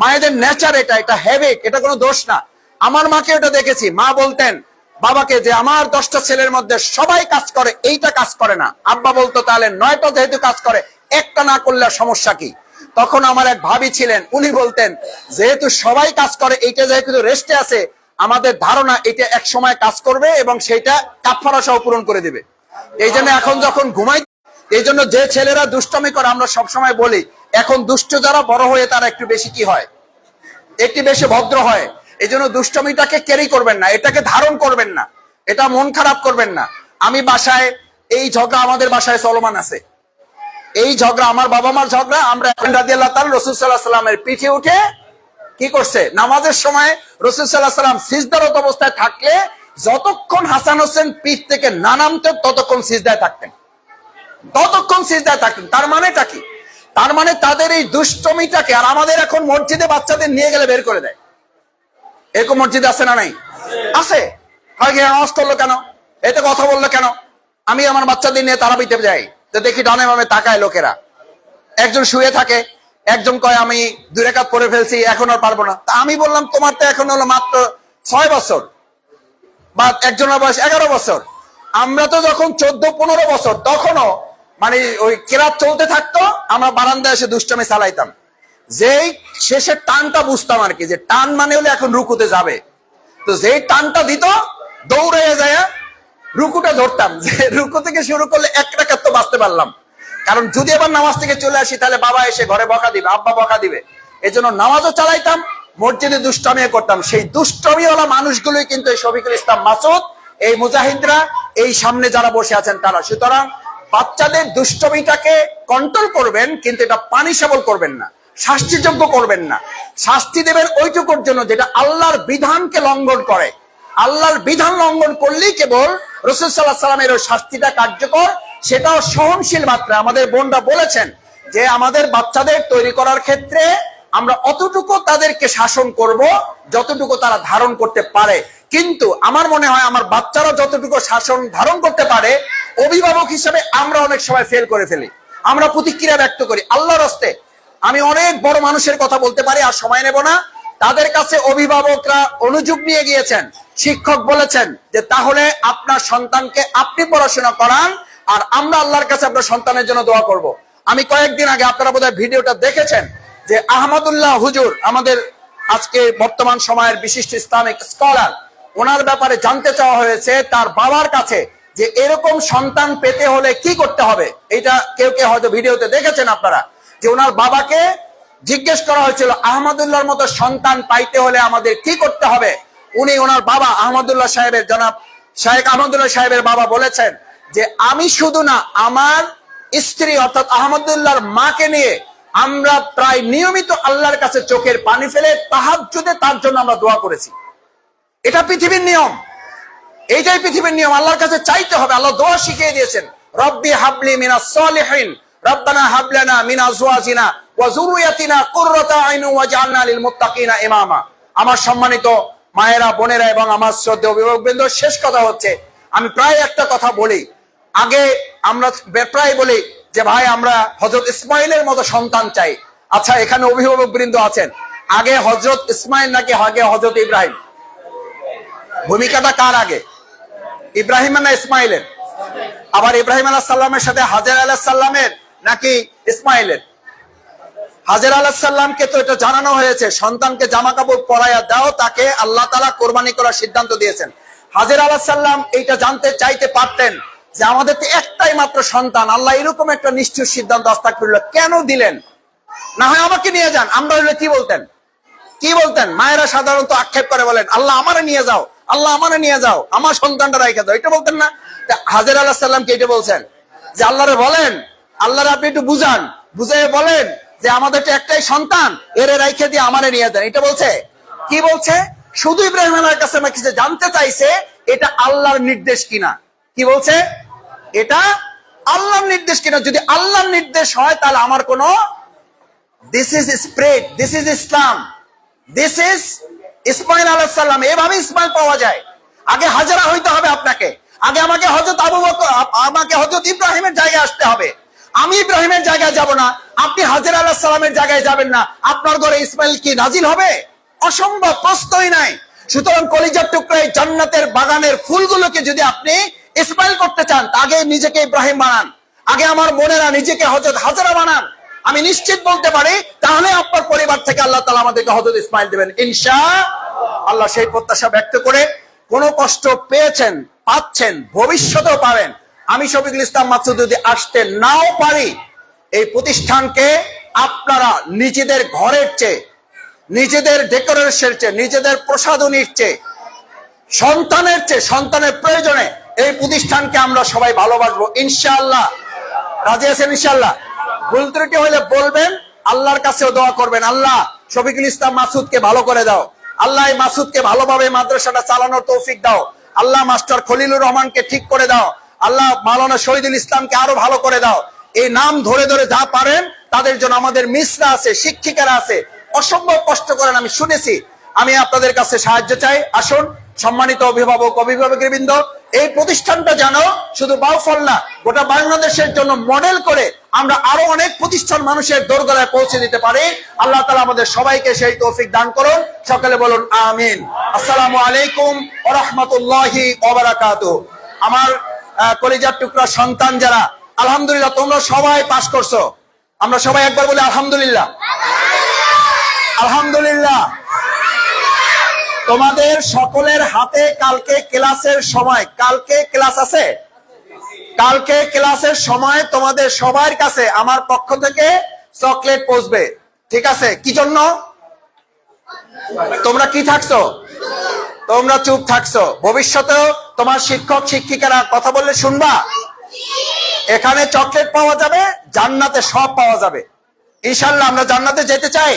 মায়েদের নেচার এটা হ্যাবিট, এটা কোনো দোষ না। আমার মাকে ওটা দেখেছি, মা বলতেন বাবাকে যে আমার 10টা ছেলের মধ্যে সবাই কাজ করে, এইটা কাজ করে না। আব্বা বলতো তাহলে 9টা যেহেতু কাজ করে, একটা না করলে সমস্যা কি? তখন আমার এক ভাবি ছিলেন, উনি বলতেন যেহেতু সবাই কাজ করে, এইটা যেহেতু রেস্টে আছে, আমাদের ধারণা এটা এক সময় কাজ করবে এবং সেটা কাফারা সহ পূরণ করে দিবে। এই জন্য এখন যখন ঘুমাই, এই জন্য যে ছেলেরা দুষ্টামি করে আমরা সবসময় বলি, এখন দুষ্ট যারা বড় হয়ে তারা একটু বেশি কি হয়, একটু বেশি ভদ্র হয়। এই জন্য দুষ্টমিটাকে ক্যারি করবেন না, এটাকে ধারণ করবেন না, এটা মন খারাপ করবেন না। আমি বাসায় এই ঝগড়া আমাদের বাসায় চলমান আছে, এই ঝগড়া আমার বাবা মার ঝগড়া। আমরা রাদিয়াল্লাহু তাআলা রাসূল সাল্লাল্লাহু আলাইহি ওয়াসাল্লামের পিঠে উঠে কি করছে, নামাজের সময় রাসূল সাল্লাল্লাহু আলাইহি ওয়াসাল্লাম সিজদারত অবস্থায় থাকলে যতক্ষণ হাসান হোসেন পিঠ থেকে না নামতেন ততক্ষণ সিজদায় থাকতেন, ততক্ষণ সিজদায় থাকতেন। তার মানেটা কি? তার মানে তাদের এই দুষ্টমিটাকে, আর আমাদের এখন মসজিদে বাচ্চাদের নিয়ে গেলে বের করে দেয়। এরকম মসজিদ আছে না নাই? আছে। নামাজ করলো কেন, এতে কথা বললো কেন? আমি আমার বাচ্চাদের নিয়ে তারাবিতে যাই, তো দেখি ডানে বামে তাকায় লোকেরা, একজন শুয়ে থাকে, একজন কয় আমি 2 রাকাত পড়ে ফেলছি, এখন আর পারবো না। তা আমি বললাম তোমার তো এখন হলো মাত্র 6 বছর, বা একজনের বয়স 11 বছর। আমরা তো যখন 14-15 বছর, তখনও মানে ওই কেরাত চলতে থাকতো, আমরা বারান্দায় এসে দুষ্টামি চালাইতাম। যেই শেষের টানটা বুঝতাম আর কি, যে টান মানে হলে এখন রুকুতে যাবে, তো যেই টানটা দিত দৌড়ে যায় রুকুটা ধরতাম, যে রুকু থেকে শুরু করলে 1 রাকাত তো বাঁচতে পারলাম। কারণ যদি আবার নামাজ থেকে চলে আসি তাহলে বাবা এসে ঘরে বকা দিবে, আব্বা বকা দিবে। এই জন্য নামাজও চালাইতাম, মসজিদে দুষ্টামিও করতাম। সেই দুষ্টামিওয়ালা মানুষগুলোই কিন্তু এই শফিকুল ইসলাম মাসুদ, এই মুজাহিদরা, এই সামনে যারা বসে আছেন তারা। সুতরাং বাচ্চাদের দুষ্টমিটাকে কন্ট্রোল করবেন, কিন্তু এটা পানিশেবল করবেন না, শাস্তিযোগ্য করবেন না। শাস্তি দেবেন ওইটুকুর জন্য যেটা আল্লাহর বিধানকে লঙ্ঘন করে। আল্লাহর বিধান লঙ্ঘন করলেই কেবল রাসূল সাল্লাল্লাহু আলাইহি ওয়াসাল্লামের ওই শাস্তিটা কার্যকর, সেটাও সহনশীল মাত্রা। আমাদের বোনরা বলেছেন যে আমাদের বাচ্চাদের তৈরি করার ক্ষেত্রে আমরা অতটুকু তাদেরকে শাসন করব যতটুকু তারা ধারণ করতে পারে। কিন্তু আমার মনে হয় আমার বাচ্চারা যতটুকু শাসন ধারণ করতে পারে, অভিভাবক হিসেবে আমরা অনেক সময় ফেল করে ফেলি, আমরা প্রতিক্রিয়া ব্যক্ত করি। আল্লাহর রাস্তে আমি অনেক বড় মানুষের কথা বলতে পারি, আর সময় নেব না। তাদের কাছে অভিভাবকরা অনুযোগ নিয়ে গিয়েছেন, শিক্ষক বলেছেন যে তাহলে আপনার সন্তানকে আপনি পড়াশোনা করান, আর আমরা আল্লাহর কাছে আপনার সন্তানের জন্য দোয়া করব। আমি কয়েকদিন আগে, আপনারা বোধহয় ভিডিওটা দেখেছেন, যে আহমদুল্লাহ হুজুর, আমাদের আজকে বর্তমান সময়ের বিশিষ্ট ইসলামিক স্কলার, ওনার ব্যাপারে জানতে চাওয়া হয়েছে তার বাবার কাছে যে এরকম সন্তান পেতে হলে কি করতে হবে। এটা কেউ কেউ হয়তো ভিডিওতে দেখেছেন আপনারা, যে ওনার বাবাকে জিজ্ঞেস করা হয়েছিল আহমদুল্লাহর মতো সন্তান পাইতে হলে আমাদের কি করতে হবে। উনি ওনার বাবা আহমদুল্লাহ সাহেবের, জনাব শায়েখ আহমদুল্লাহ সাহেবের বাবা বলেছেন যে আমি শুধু না, আমার স্ত্রী অর্থাৎ আহমদুল্লাহর মাকে নিয়ে আমরা প্রায় নিয়মিত আল্লাহর কাছে চোখের পানি ফেলে তাহাজ্জুদে তার জন্য আমরা দোয়া করেছি। এটা পৃথিবীর নিয়ম, এইটাই পৃথিবীর নিয়ম। আল্লাহর কাছে চাইতে হবে। আল্লাহ দোয়া শিখিয়ে দিয়েছেন, রব্বি হাবলি মিনাস সালিহিন, রব্বানা হাব লানা মিন আজওয়াজিনা ওয়া যুররিয়াতিনা কুররাতা আইন ওয়াজআলনা লিল মুত্তাকিনা ইমামা। আমার সম্মানিত মায়েরা, বোনেরা এবং আমার শ্রদ্ধেয় অভিভাবকবৃন্দ, শেষ কথা হচ্ছে, আমি প্রায় একটা কথা বলি, আগে আমরা প্রায় বলি যে ভাই আমরা হযরত ইসমাইলের মতো সন্তান চাই। আচ্ছা, এখানে অভিভাবক বৃন্দ আছেন, আগে হযরত ইসমাইল নাকি আগে হযরত ইব্রাহিম? ভূমিকাটা কার আগে, ইব্রাহিম না ইসমাইলের? আবার ইব্রাহিম আলাইহিস সালামের সাথে হাজের আলাইহিস সালামের নাকি ইসমাইলের? হাজের আলাইহিস সালামকে তো এটা জানানো হয়েছে, সন্তানকে জামা কাপড় পরাইয়া দাও, তাকে আল্লাহ তাআলা কোরবানি করার সিদ্ধান্ত দিয়েছেন। হাজের আলাইহিস সালাম এইটা জানতে চাইতে পারতেন যে আমাদের তো একটাই মাত্র সন্তান, আল্লাহ এরকম একটা নিষ্ঠুর সিদ্ধান্ত আস্তাগফিরুল্লাহ কেন দিলেন? না হয় আমাকে নিয়ে যান, আমরা হলে কি বলতেন? কি বলতেন? মায়েরা সাধারণত আক্ষেপ করে বলেন, আল্লাহ আমারে নিয়ে যাও, আল্লাহ আমারে নিয়ে যাও, আমার সন্তানটা রাইখে দাও, এটা বলতেন না? হাজের আলাইহিস সালাম কে এটা বলছেন যে আল্লাহরে বলেন, আল্লাহরে আপনি একটু বুঝান, বুঝাই বলেন যে আমাদের তো একটাই সন্তান, এরে রাইখে দিয়ে আমারে নিয়ে দেন, এটা বলছে? কি বলছে? শুধু ইব্রাহিম আলাইহিস কাছে কিছু জানতে চাইছে এটা আল্লাহর নির্দেশ কিনা। কি বলছে? এটা আল্লাহর নির্দেশ কিনা। যদি আল্লাহর নির্দেশ হয় তাহলে আমার কোনো, this is spread, this is Islam, this is Ismail আলাইহিস সালাম। এভাবে ইসমাইল পাওয়া যায়। আগে হাজেরা হইতে হবে আপনাকে, আগে আমাকে হযরত আবু বকর, আমাকে হযরত ইব্রাহিমের জায়গায় আসতে হবে। আমি ইব্রাহিমের জায়গায় যাব না, আপনি হাজেরা আলাইহিস সালামের জায়গায় যাবেন না, আপনার ঘরে ইসমাইল কি নাজিল হবে? অসম্ভব, প্রশ্নই নাই। সুতরাং কলিজার টুকরা এই জান্নাতের বাগানের ফুলগুলোকে যদি আপনি ইসমাইল করতে চান, আগে নিজেকে ইব্রাহিম বানান, আগে আমার বোনেরা নিজেকে হযরত হাজেরা বানান। আমি নিশ্চিত বলতে পারি তাহলে আপনার পরিবার থেকে আল্লাহ তাআলা আমাদেরকে হযরত ইসমাইল দেবেন ইনশাআল্লাহ। সেই প্রত্যাশা ব্যক্ত করে, কোনো কষ্ট পেয়েছেন, পাচ্ছেন, ভবিষ্যতেও পাবেন, আমি শফিকুল ইসলাম মাকসুদ যদি আসতে নাও পারি, এই প্রতিষ্ঠানকে আপনারা নিজেদের ঘরের চেয়ে, নিজেদের ডেকোরেশনের চেয়ে, নিজেদের প্রসাধনীর চেয়ে, সন্তানের চেয়ে, সন্তানের প্রয়োজনে এই প্রতিষ্ঠানকে আমরা সবাই ভালোবাসবো ইনশাআল্লাহ। রাজি আছেন ইনশাআল্লাহ? ভুল ত্রুটি হলে বলবেন, আল্লাহর কাছেও দোয়া করবেন, আল্লাহ শফিকুল ইসলাম মাসুদকে ভালো করে দাও, আল্লাহ এই মাসুদকে ভালোভাবে মাদ্রাসাটা চালানোর তৌফিক দাও, আল্লাহ মাস্টার খলিলুর রহমানকে ঠিক করে দাও, আল্লাহ মাওলানা শহীদুল ইসলামকে আরো ভালো করে দাও। এই নাম ধরে ধরে যা পারেন তাদের জন্য, আমাদের মিসরা আছে, শিক্ষিকারা আছে, অসম্ভব কষ্ট করেন, আমি শুনেছি। আমি আপনাদের কাছে সাহায্য চাই। আসুন সম্মানিত অভিভাবক, অভিভাবকবৃন্দ, এই প্রতিষ্ঠানটা যেন শুধু বাউফল না, গোটা বাংলাদেশের জন্য মডেল করে আমরা আরো অনেক প্রতিষ্ঠান মানুষের দোরগোড়ায় পৌঁছে দিতে পারি। আল্লাহ তাআলা আমাদের সবাইকে সেই তৌফিক দান করুন। সকলে বলুন আমিন। আসসালামু আলাইকুম ওয়া রাহমাতুল্লাহি ওয়া বারাকাতুহু। আমার কলিজার টুকরা সন্তান যারা, আলহামদুলিল্লাহ তোমরা সবাই পাস করছো। আমরা সবাই একবার বলি আলহামদুলিল্লাহ, আলহামদুলিল্লাহ। তোমাদের সকলের হাতে কালকে ক্লাসের সময়, কালকে ক্লাস আছে, কালকে ক্লাসের সময় তোমাদের সবার কাছে আমার পক্ষ থেকে চকলেট পৌঁছবে, ঠিক আছে? কি জন্য? তোমরা কি থাকছো? তোমরা চুপ থাকছো। ভবিষ্যতেও তোমার শিক্ষক শিক্ষিকারা কথা বললে শুনবা। এখানে চকলেট পাওয়া যাবে, জান্নাতে সব পাওয়া যাবে ইনশাআল্লাহ। আমরা জান্নাতে যেতে চাই,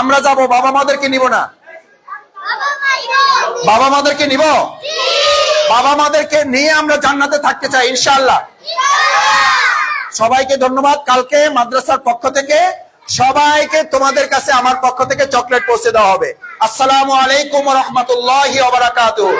আমরা যাব, বাবা মাদেরকে নিব না? বাবা মাদেরকে নিব, বাবা মাদেরকে নিয়ে আমরা জান্নাতে থাকতে চাই ইনশাআল্লাহ। সবাইকে ধন্যবাদ। কালকে মাদ্রাসার পক্ষ থেকে সবাইকে তোমাদের কাছে আমার পক্ষ থেকে চকলেট পৌঁছে দেওয়া হবে। আসসালামু আলাইকুম ওয়া রাহমাতুল্লাহি ওয়া বারাকাতুহু।